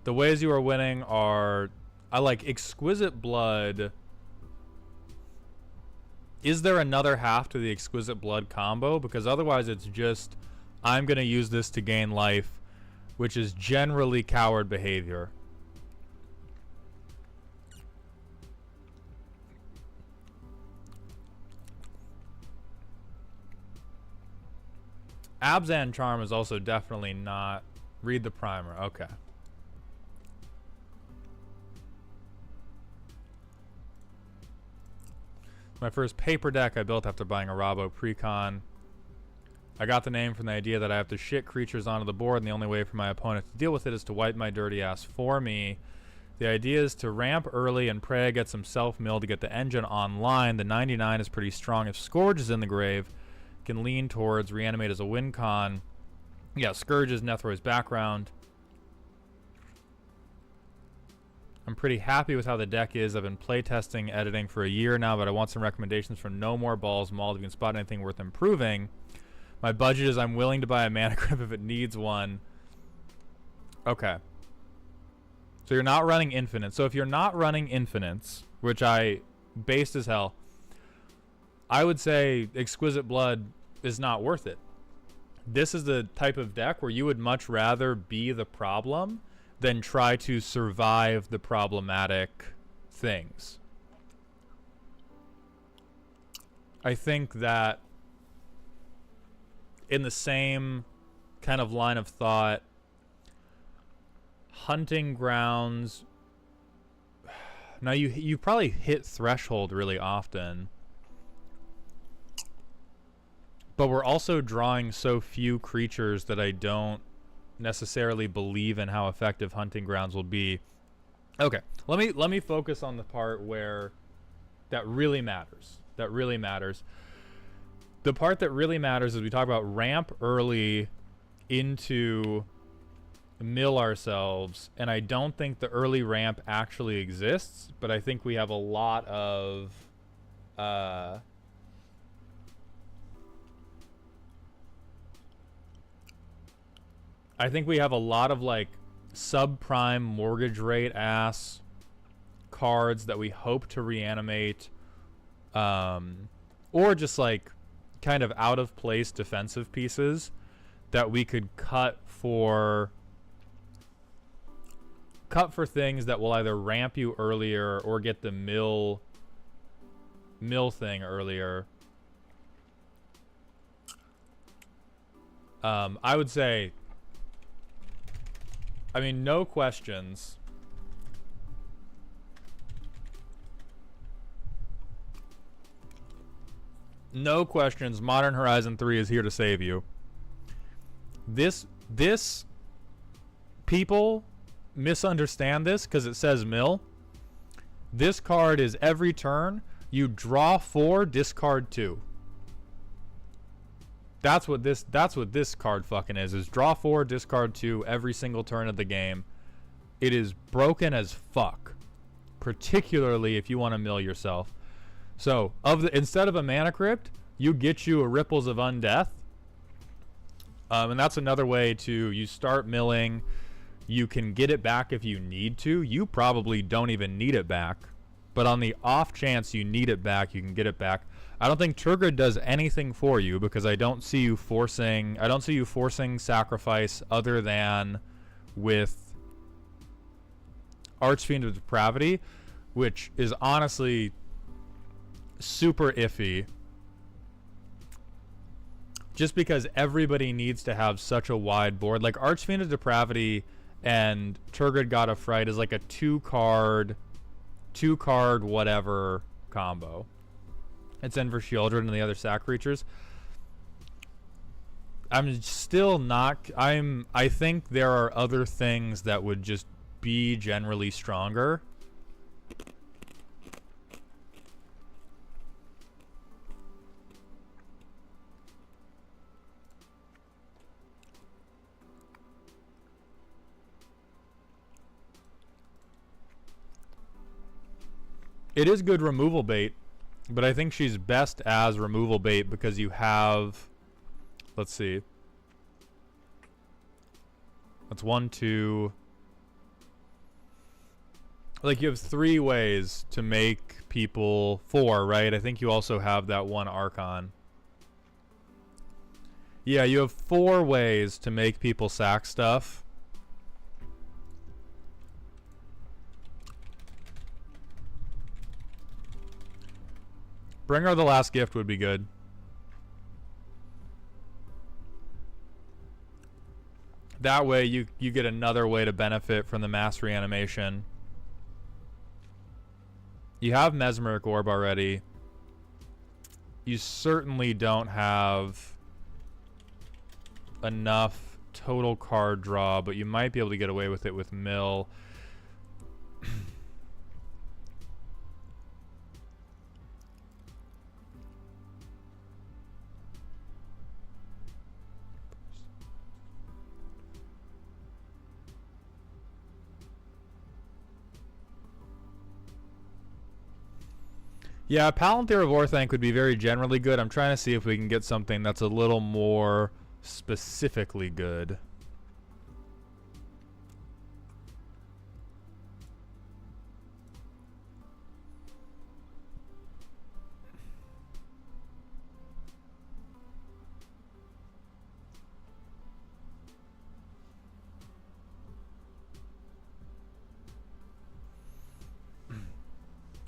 The ways you are winning are... I like Exquisite Blood. Is there another half to the Exquisite Blood combo? Because otherwise it's just, I'm going to use this to gain life, which is generally coward behavior. Abzan Charm is also definitely not... Read the primer. Okay. My first paper deck I built after buying a Rabo Precon. I got the name from the idea that I have to shit creatures onto the board, and the only way for my opponent to deal with it is to wipe my dirty ass for me. The idea is to ramp early and pray I get some self-mill to get the engine online. The 99 is pretty strong if Scourge is in the grave. Can lean towards reanimate as a win con. Yeah, Scourge is Nethroy's background. I'm pretty happy with how the deck is. I've been playtesting editing for a year now, but I want some recommendations from No More Balls Mauled if you can spot anything worth improving. My budget is I'm willing to buy a mana crypt if it needs one. Okay. So you're not running infinite. So if you're not running infinites, which I based as hell, I would say Exquisite Blood is not worth it. This is the type of deck where you would much rather be the problem than try to survive the problematic things. I think that in the same kind of line of thought, Hunting Grounds... Now you probably hit Threshold really often. But we're also drawing so few creatures that I don't necessarily believe in how effective Hunting Grounds will be. Okay, let me focus on the part where that really matters. That really matters. The part that really matters is we talk about ramp early into mill ourselves, and I don't think the early ramp actually exists, but I think we have a lot of I think we have a lot of like subprime mortgage rate ass cards that we hope to reanimate, or just like kind of out of place defensive pieces that we could cut for things that will either ramp you earlier or get the mill thing earlier. I would say, I mean, no questions. No questions. Modern Horizon 3 is here to save you. This people misunderstand this because it says mill. This card is every turn you draw 4, discard 2. That's what this card fucking is draw 4, discard 2 every single turn of the game. It is broken as fuck, particularly if you want to mill yourself. So instead of a mana crypt, you get you a Ripples of Undeath, and that's another way you start milling. You can get it back if you need to. You probably don't even need it back, but on the off chance you need it back, you can get it back. I don't think Turgid does anything for you because I don't see you forcing sacrifice other than with Archfiend of Depravity, which is honestly super iffy. Just because everybody needs to have such a wide board. Like Archfiend of Depravity and Turgid God of Fright is like a two card whatever combo. It's in for Shieldred and the other sack creatures. I'm still not. I think there are other things that would just be generally stronger. It is good removal bait, but I think she's best as removal bait because you have, let's see. That's 1, 2. Like you have 3 ways to make people 4, right? I think you also have that 1 Archon. Yeah, you have 4 ways to make people sack stuff. Bring Her the Last Gift would be good. That way you get another way to benefit from the mass reanimation. You have Mesmeric Orb already. You certainly don't have enough total card draw, but you might be able to get away with it with Mill. Yeah, Palantir of Orthanc would be very generally good. I'm trying to see if we can get something that's a little more specifically good.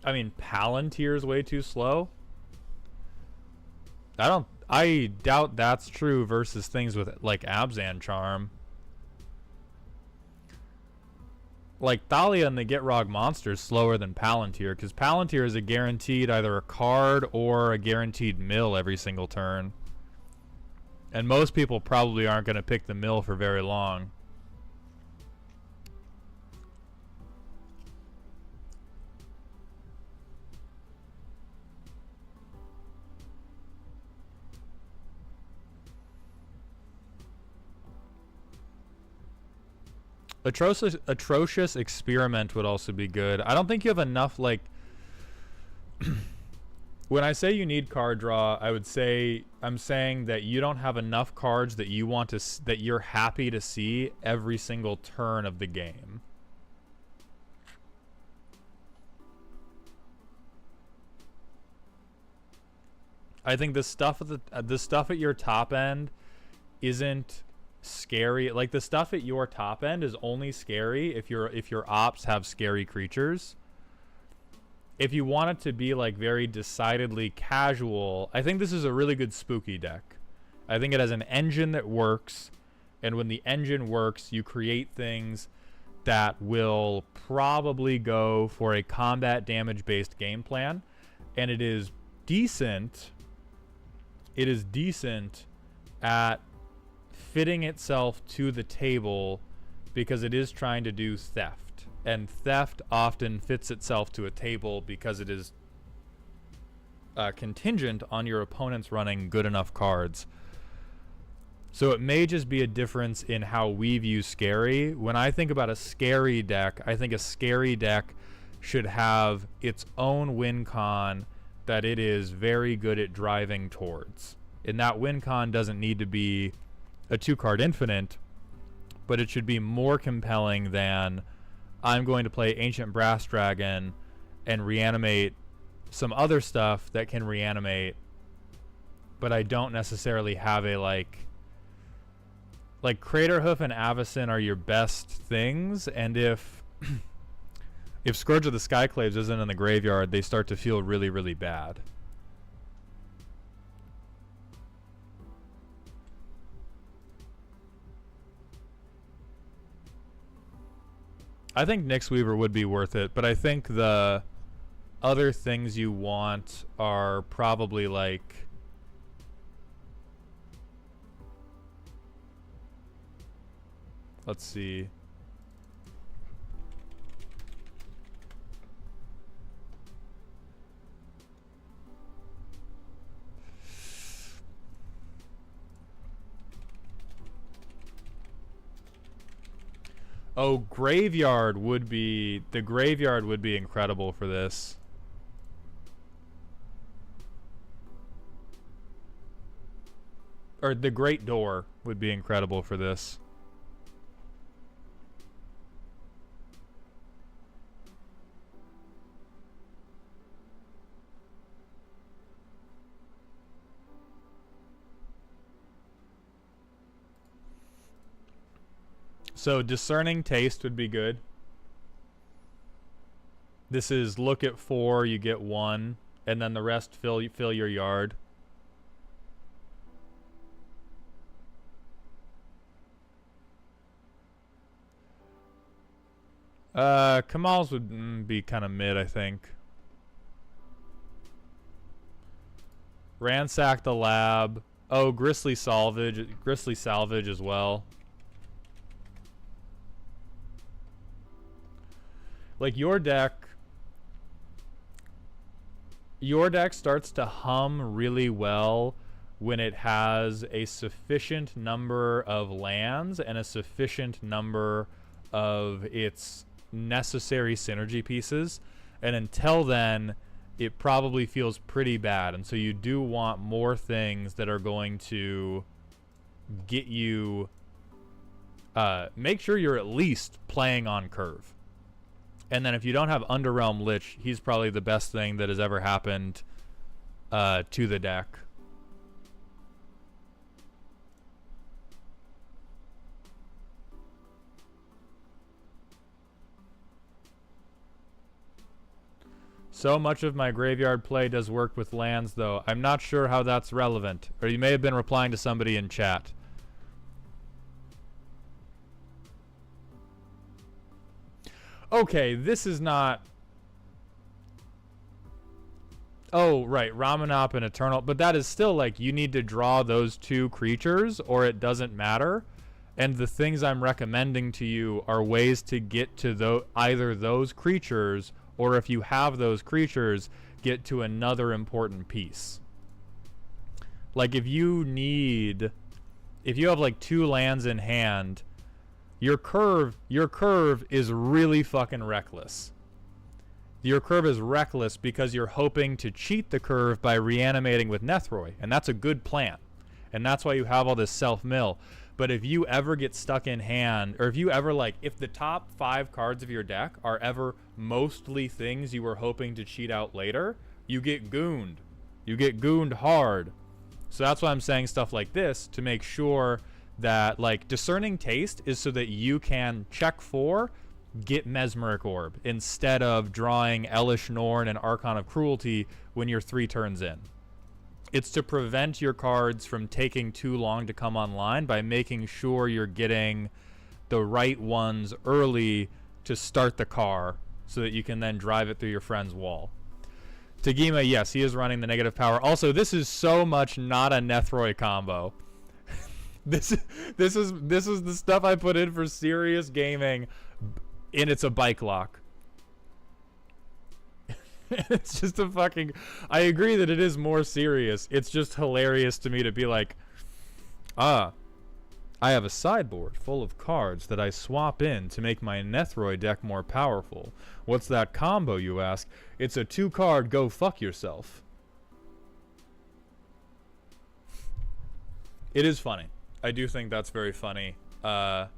I mean, Palantir is way too slow. I doubt that's true versus things with like Abzan Charm. Like Thalia and the Gitrog monster is slower than Palantir because Palantir is a guaranteed either a card or a guaranteed mill every single turn. And most people probably aren't going to pick the mill for very long. Atrocious Experiment would also be good. I don't think you have enough, like... When I say you need card draw, I would say... I'm saying that you don't have enough cards that you want to... that you're happy to see every single turn of the game. I think the stuff at your top end isn't scary. Like the stuff at your top end is only scary if your ops have scary creatures. If you want it to be like very decidedly casual, I think this is a really good spooky deck. I think it has an engine that works, and when the engine works, you create things that will probably go for a combat damage based game plan, and it is decent. It is decent at fitting itself to the table because it is trying to do theft, and theft often fits itself to a table because it is contingent on your opponents running good enough cards. So it may just be a difference in how we view scary. When I think about a scary deck, I think a scary deck should have its own win con that it is very good at driving towards. And that win con doesn't need to be a 2-card infinite, but it should be more compelling than I'm going to play Ancient Brass Dragon and reanimate some other stuff that can reanimate, but I don't necessarily have a like Craterhoof and Avacyn are your best things, and if Scourge of the Skyclaves isn't in the graveyard, they start to feel really, really bad. I think Nyx Weaver would be worth it, but I think the other things you want are probably like... Let's see. Oh, graveyard would be... The graveyard would be incredible for this. Or the Great Door would be incredible for this. So discerning taste would be good. This is look at 4, you get 1, and then the rest fill your yard. Kamal's would be kind of mid, I think. Ransack the lab. Oh, Grizzly salvage as well. Like your deck starts to hum really well when it has a sufficient number of lands and a sufficient number of its necessary synergy pieces, and until then it probably feels pretty bad. And so you do want more things that are going to get you make sure you're at least playing on curve. And then if you don't have Underrealm Lich, he's probably the best thing that has ever happened to the deck. So much of my graveyard play does work with lands, though. I'm not sure how that's relevant. Or you may have been replying to somebody in chat. Okay, this is not... Oh, right, Ramanop and Eternal. But that is still, like, you need to draw those 2 creatures, or it doesn't matter. And the things I'm recommending to you are ways to get to either those creatures, or if you have those creatures, get to another important piece. Like, if you have, like, 2 lands in hand... Your curve is really fucking reckless. Your curve is reckless because you're hoping to cheat the curve by reanimating with Nethroi, and that's a good plan. And that's why you have all this self-mill. But if you ever get stuck in hand, or if you ever, like, if the top 5 cards of your deck are ever mostly things you were hoping to cheat out later, you get gooned. You get gooned hard. So that's why I'm saying stuff like this, to make sure that, like, discerning taste is so that you can check 4, get Mesmeric Orb, instead of drawing Elish Norn and Archon of Cruelty when you're 3 turns in. It's to prevent your cards from taking too long to come online by making sure you're getting the right ones early to start the car so that you can then drive it through your friend's wall. Tagima, yes, he is running the negative power. Also, this is so much not a Nethroi combo. This is the stuff I put in for serious gaming, and it's a bike lock. It's just a fucking... I agree that it is more serious. It's just hilarious to me to be like, I have a sideboard full of cards that I swap in to make my Nethroi deck more powerful. What's that combo, you ask? It's a 2-card go fuck yourself. It is funny. I do think that's very funny. I'm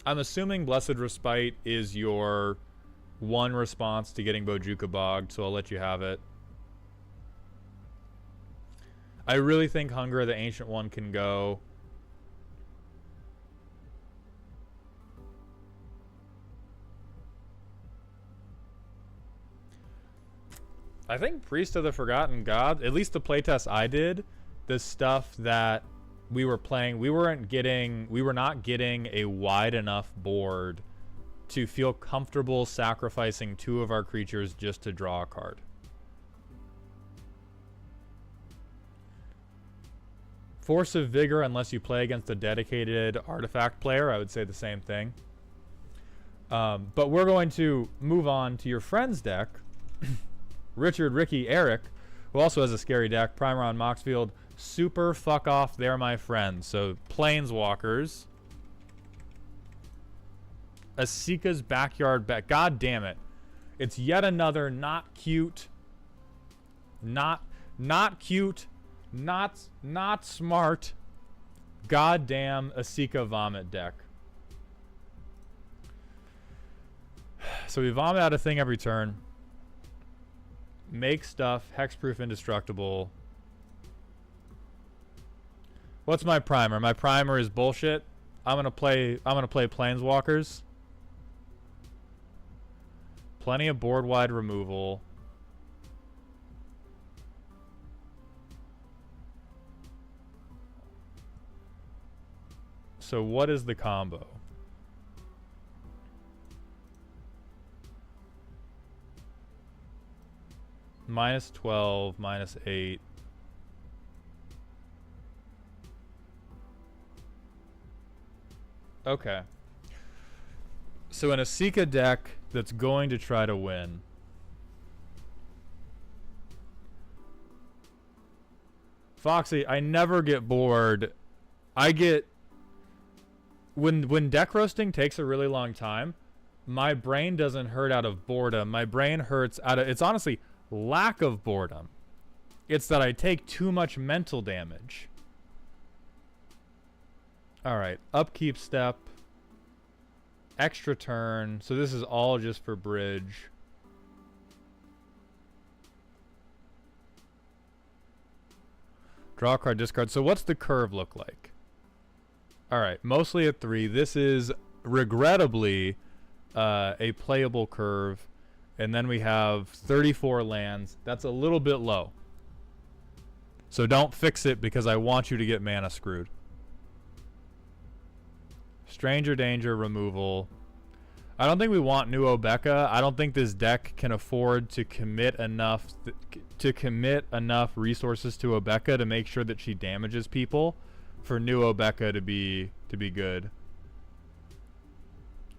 assuming Blessed Respite is your one response to getting Bojuka bogged, so I'll let you have it. I really think Hunger, the Ancient One, can go. I think Priest of the Forgotten God, at least the playtest I did, the stuff that we were playing, we were not getting a wide enough board to feel comfortable sacrificing 2 of our creatures just to draw a card. Force of Vigor, unless you play against a dedicated artifact player, I would say the same thing. But we're going to move on to your friend's deck. Richard, Ricky, Eric, who also has a scary deck. Primer on Moxfield. Super fuck off, they're my friends. So, Planeswalkers. Asika's Backyard Bet. God damn it. It's yet another not cute, not cute, not smart, goddamn Asika Vomit deck. So we vomit out a thing every turn. Make stuff, hexproof, indestructible. What's my primer? My primer is bullshit. I'm gonna play Planeswalkers. Plenty of board-wide removal. So what is the combo? Minus 12, minus 8. Okay. So an Asika deck that's going to try to win. Foxy, I never get bored. I get... When deck roasting takes a really long time, my brain doesn't hurt out of boredom. My brain hurts out of... It's honestly lack of boredom. It's that I take too much mental damage. Alright, upkeep step. Extra turn. So this is all just for bridge. Draw a card, discard. So what's the curve look like? Alright, mostly at 3. This is regrettably a playable curve. And then we have 34 lands. That's a little bit low. So don't fix it because I want you to get mana screwed. Stranger Danger removal. I don't think we want new Obeka. I don't think this deck can afford to commit enough resources to Obeka to make sure that she damages people for new Obeka to be good.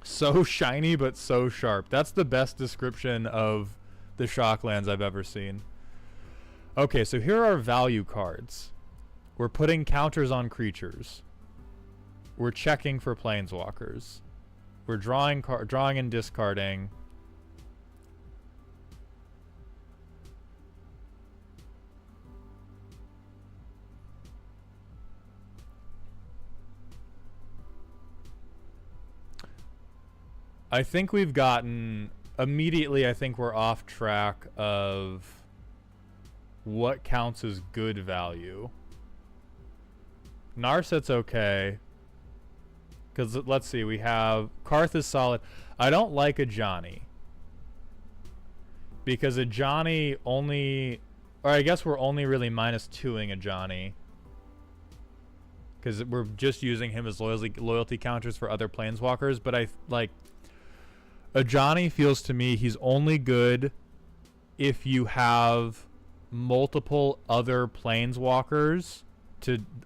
So shiny but so sharp. That's the best description of the Shocklands I've ever seen. Okay, so here are value cards. We're putting counters on creatures. We're checking for Planeswalkers. We're drawing and discarding. I think we've gotten... Immediately, I think we're off track of what counts as good value. Narset's okay. Because, let's see, we have... Karth is solid. I don't like a Johnny. Because a Johnny only... Or I guess we're only really -2ing a Johnny. Because we're just using him as loyalty counters for other Planeswalkers. But I, like... A Johnny feels to me he's only good if you have multiple other Planeswalkers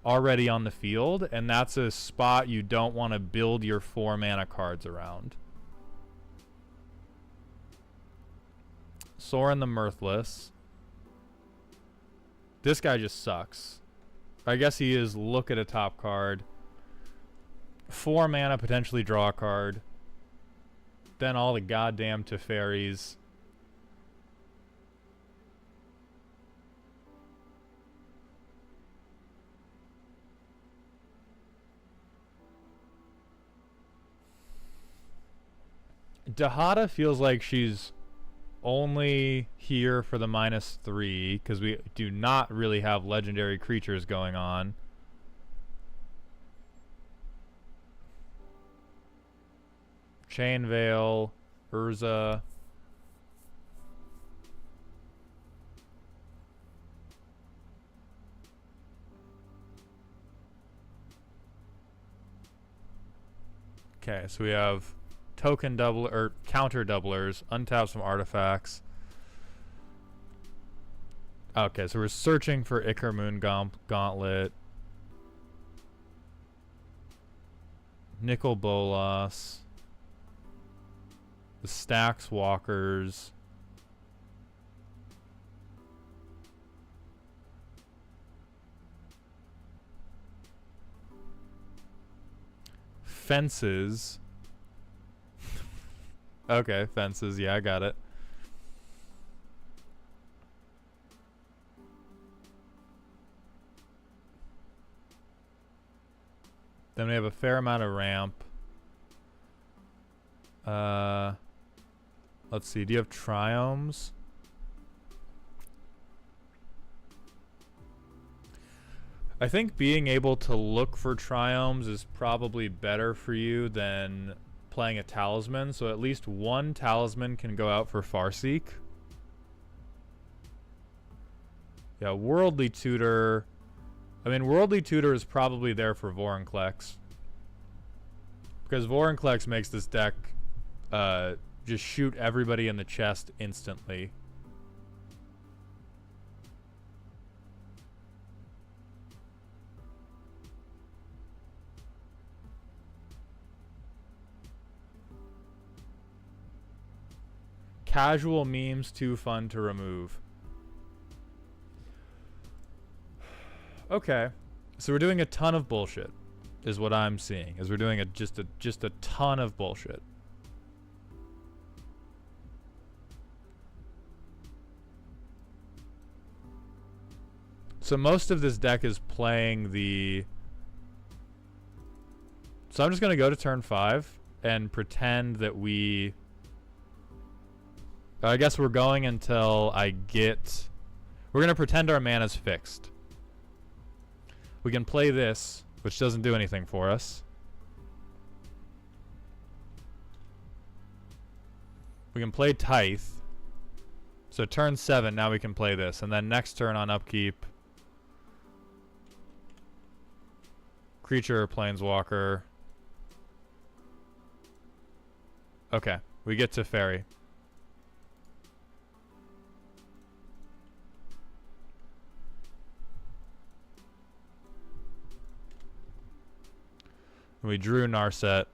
already on the field, and that's a spot you don't want to build your 4 mana cards around. Sorin the Mirthless. This guy just sucks. I guess he is look at a top card. 4 mana, potentially draw a card. Then all the goddamn Teferis. Dahada feels like she's only here for the -3 because we do not really have legendary creatures going on. Chain Veil, Urza. Okay, so we have token doubler or counter doublers, untap some artifacts. Okay, so we're searching for Ichor Moon Gauntlet. Nickel Bolas. The Stax Walkers. Fences. Okay, fences. Yeah, I got it. Then we have a fair amount of ramp. Let's see. Do you have triomes? I think being able to look for triomes is probably better for you than playing a talisman. So at least one talisman can go out for Farseek. Yeah, Worldly Tutor. I mean, Worldly Tutor is probably there for Vorinclex. Because Vorinclex makes this deck just shoot everybody in the chest instantly. Casual memes too fun to remove. Okay, so we're doing a ton of bullshit, is what I'm seeing. Is we're doing just a ton of bullshit. So most of this deck is playing the. So I'm just gonna go to turn 5 and pretend that we. I guess we're going until I get. We're gonna pretend our mana's fixed. We can play this, which doesn't do anything for us. We can play Tithe. So turn 7, now we can play this. And then next turn on upkeep. Creature or Planeswalker. Okay, we get to Fairy. We drew Narset.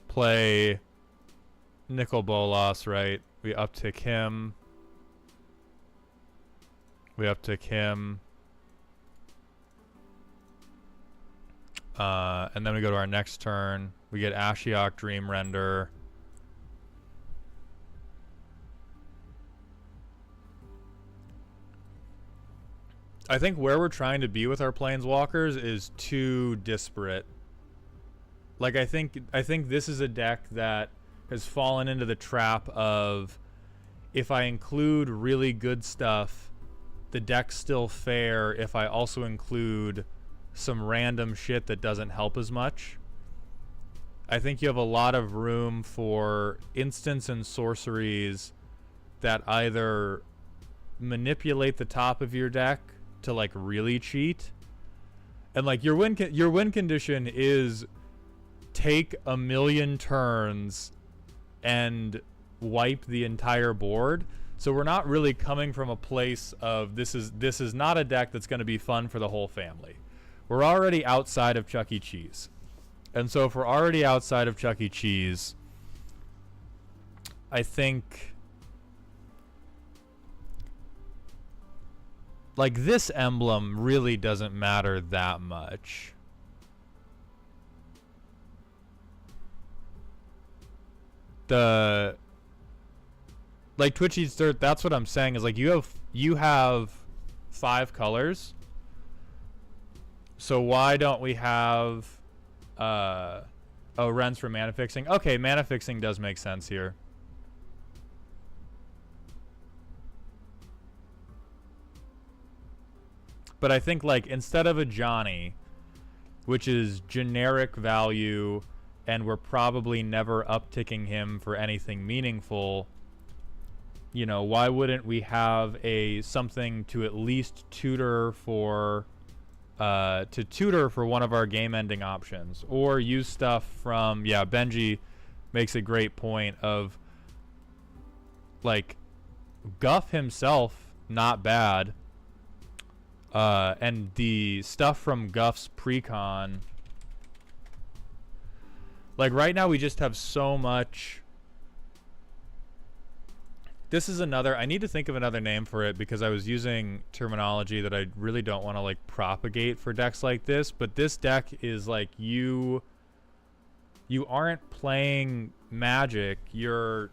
Play Nicol Bolas, right? We uptick him. We uptick him. And then we go to our next turn. We get Ashiok, Dream Render. I think where we're trying to be with our Planeswalkers is too disparate. Like, I think this is a deck that has fallen into the trap of, if I include really good stuff, the deck's still fair if I also include some random shit that doesn't help as much. I think you have a lot of room for instants and sorceries that either manipulate the top of your deck to like really cheat, and like your win condition is take a million turns and wipe the entire board. So we're not really coming from a place of this is not a deck that's going to be fun for the whole family. We're already outside of Chuck E. Cheese, and so if we're already outside of Chuck E. Cheese, I think like this emblem really doesn't matter that much. The like Twitch Eats Dirt, that's what I'm saying, is like you have 5 colors. So why don't we have oh, Rens for mana fixing? Okay, mana fixing does make sense here. But I think, like, instead of a Johnny, which is generic value, and we're probably never upticking him for anything meaningful, you know, why wouldn't we have something to at least tutor for, one of our game-ending options, or use stuff from, yeah, Benji makes a great point of, like, Guff himself, not bad. And the stuff from Guff's precon, Like right now we just have so much. This is another, I need to think of another name for it because I was using terminology that I really don't want to like propagate for decks like this, but this deck is like you aren't playing Magic, you're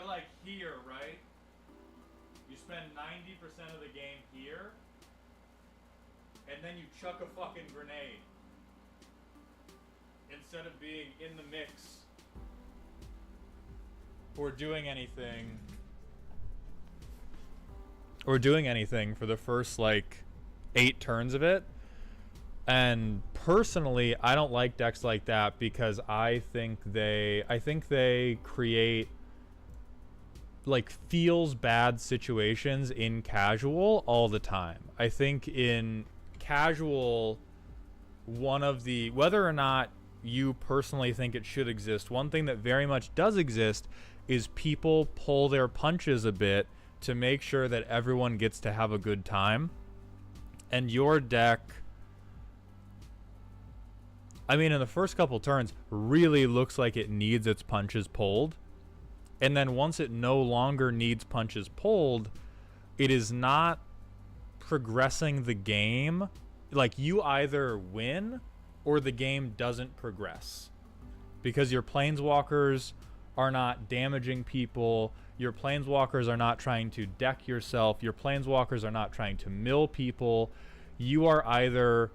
like here, right? You spend 90% of the game here, and then you chuck a fucking grenade instead of being in the mix or doing anything for the first like 8 turns of it. And personally, I don't like decks like that because I think they create like feels bad situations in casual all the time. I think in casual, one of the, whether or not you personally think it should exist, one thing that very much does exist is people pull their punches a bit to make sure that everyone gets to have a good time. And your deck, I mean, in the first couple turns, really looks like it needs its punches pulled. And then once it no longer needs punches pulled, it is not progressing the game. Like, you either win or the game doesn't progress. Because your planeswalkers are not damaging people. Your planeswalkers are not trying to deck yourself. Your planeswalkers are not trying to mill people. You are either...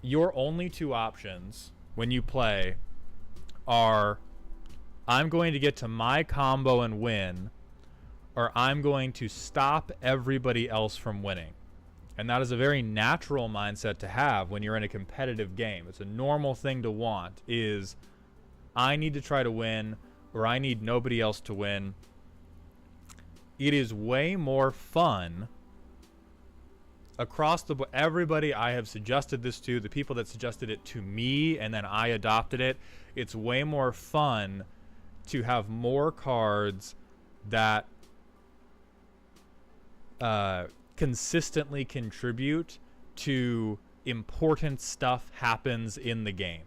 Your only 2 options when you play are... I'm going to get to my combo and win, or I'm going to stop everybody else from winning. And that is a very natural mindset to have when you're in a competitive game. It's a normal thing to want, is I need to try to win, or I need nobody else to win. It is way more fun across the board. Everybody I have suggested this to, the people that suggested it to me, and then I adopted it, it's way more fun to have more cards that consistently contribute to important stuff happens in the game.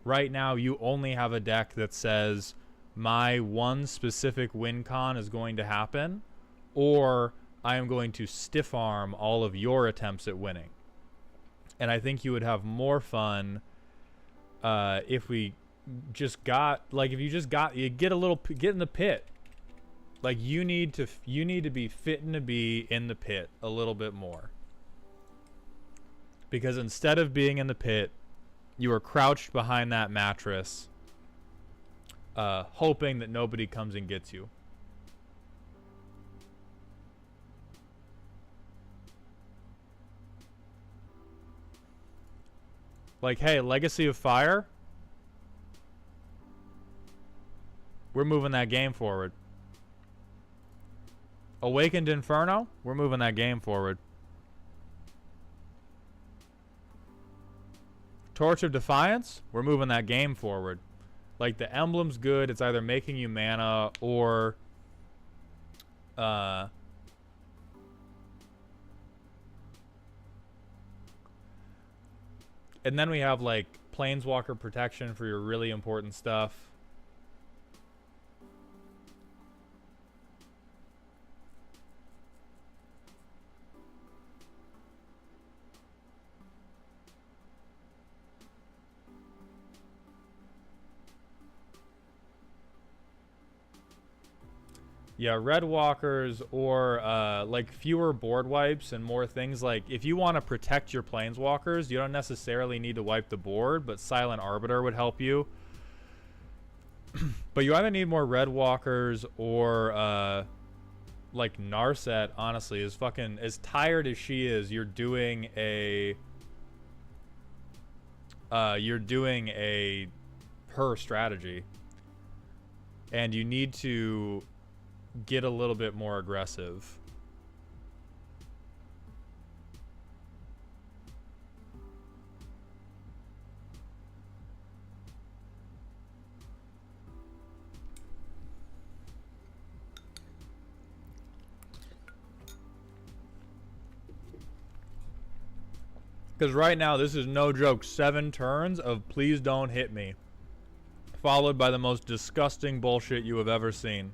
Right now, you only have a deck that says, my one specific win con is going to happen, or I am going to stiff arm all of your attempts at winning. And I think you would have more fun if we just got, like, if you just got, you get in the pit. Like, you need to be fitting to be in the pit a little bit more. Because instead of being in the pit, you are crouched behind that mattress, hoping that nobody comes and gets you. Like, hey, Legacy of Fire, we're moving that game forward. Awakened Inferno, we're moving that game forward. Torch of Defiance, we're moving that game forward. Like, the emblem's good. It's either making you mana or and then we have, like, Planeswalker protection for your really important stuff. Yeah, red walkers or like fewer board wipes and more things. Like, if you want to protect your planeswalkers, you don't necessarily need to wipe the board, but Silent Arbiter would help you. But you either need more red walkers or like Narset, honestly, is fucking, as tired as she is, you're doing a her strategy. And you need to get a little bit more aggressive. Because right now, this is no joke. 7 turns of please don't hit me. Followed by the most disgusting bullshit you have ever seen.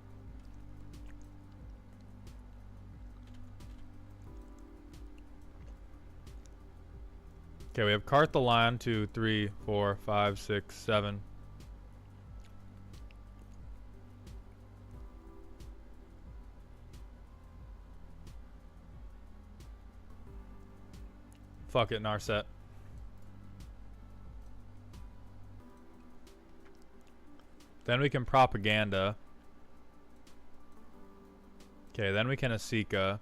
Okay, we have cart the lion. 2, 3, 4, 5, 6, 7. Fuck it, Narset. Then we can propaganda. Okay, then we can Asika.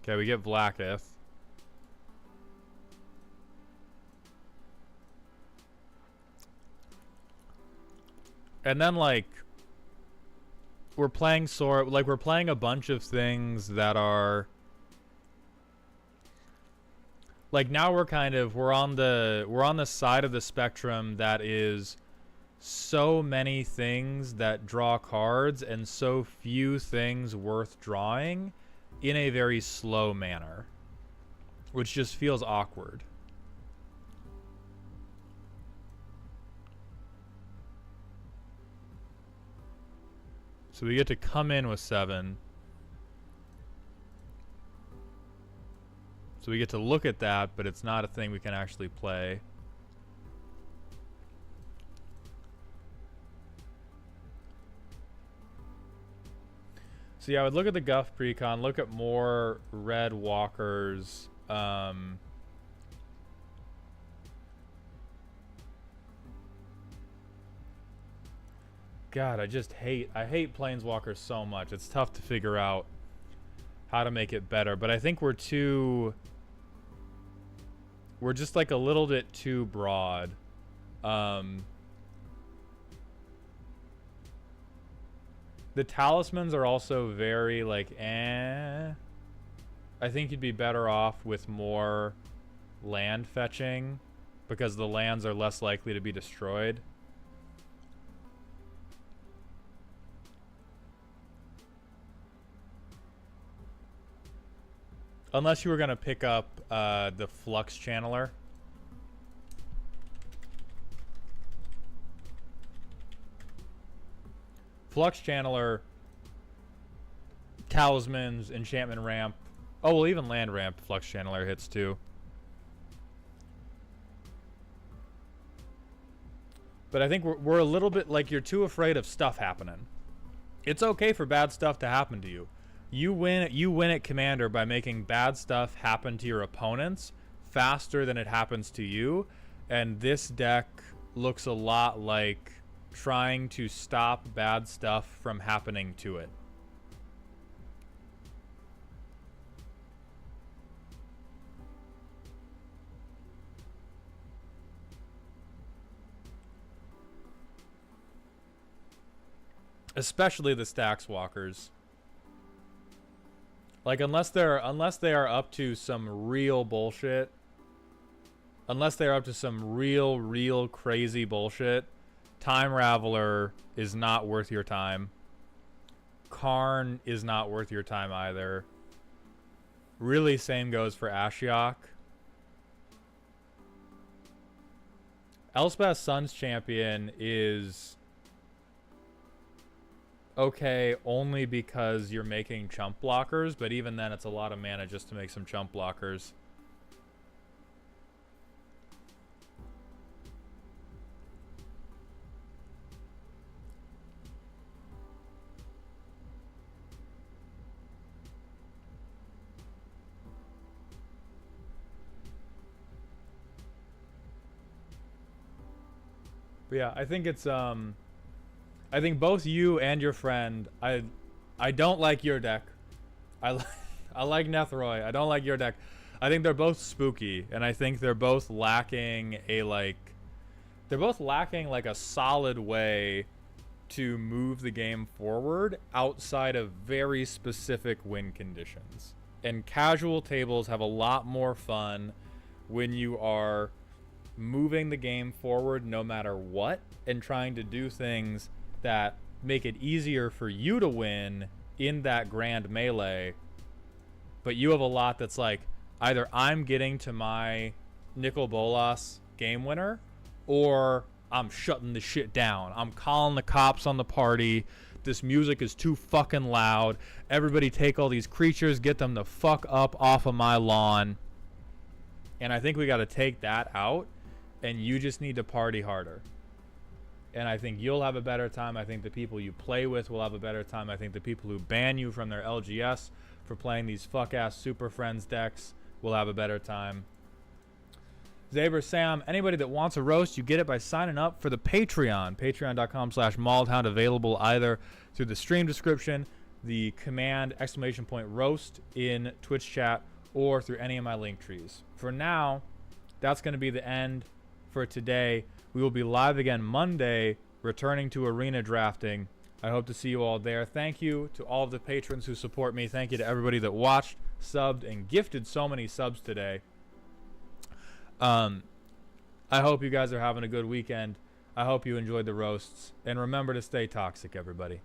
Okay, we get Blacketh. And then, like, we're playing we're playing a bunch of things that are like, now we're on the side of the spectrum that is so many things that draw cards and so few things worth drawing in a very slow manner, which just feels awkward. So we get to come in with 7. So we get to look at that, but it's not a thing we can actually play. So yeah, I would look at the Guff Precon, look at more red walkers. God, I hate Planeswalkers so much. It's tough to figure out how to make it better. But I think we're just like a little bit too broad. The talismans are also very like, eh. I think you'd be better off with more land fetching, because the lands are less likely to be destroyed. Unless you were going to pick up the Flux Channeler. Flux Channeler, Talismans, Enchantment Ramp. Oh, well, even Land Ramp, Flux Channeler hits too. But I think we're a little bit like, you're too afraid of stuff happening. It's okay for bad stuff to happen to you. You win at Commander by making bad stuff happen to your opponents faster than it happens to you. And this deck looks a lot like trying to stop bad stuff from happening to it. Especially the Stax Walkers. Like, unless they are up to some real bullshit, unless they're up to some real crazy bullshit, Time Raveler is not worth your time. Karn is not worth your time either. Really, same goes for Ashiok. Elspeth Sun's Champion is okay only because you're making chump blockers, but even then it's a lot of mana just to make some chump blockers. But yeah, I think it's I think both you and your friend, I don't like your deck. I like Nethroi. I don't like your deck. I think they're both spooky, and I think they're both lacking a solid way to move the game forward outside of very specific win conditions. And casual tables have a lot more fun when you are moving the game forward no matter what, and trying to do things that make it easier for you to win in that grand melee, but you have a lot that's like, either I'm getting to my Nicol Bolas game winner, or I'm shutting the shit down. I'm calling the cops on the party. This music is too fucking loud. Everybody take all these creatures, get them the fuck up off of my lawn. And I think we got to take that out, and you just need to party harder. And I think you'll have a better time. I think the people you play with will have a better time. I think the people who ban you from their LGS for playing these fuck-ass Super Friends decks will have a better time. Zaber Sam, anybody that wants a roast, you get it by signing up for the Patreon. Patreon.com/MauledHound, available either through the stream description, the command !roast in Twitch chat, or through any of my link trees. For now, that's going to be the end for today. We will be live again Monday, returning to arena drafting. I hope to see you all there. Thank you to all of the patrons who support me. Thank you to everybody that watched, subbed, and gifted so many subs today. I hope you guys are having a good weekend. I hope you enjoyed the roasts. And remember to stay toxic, everybody.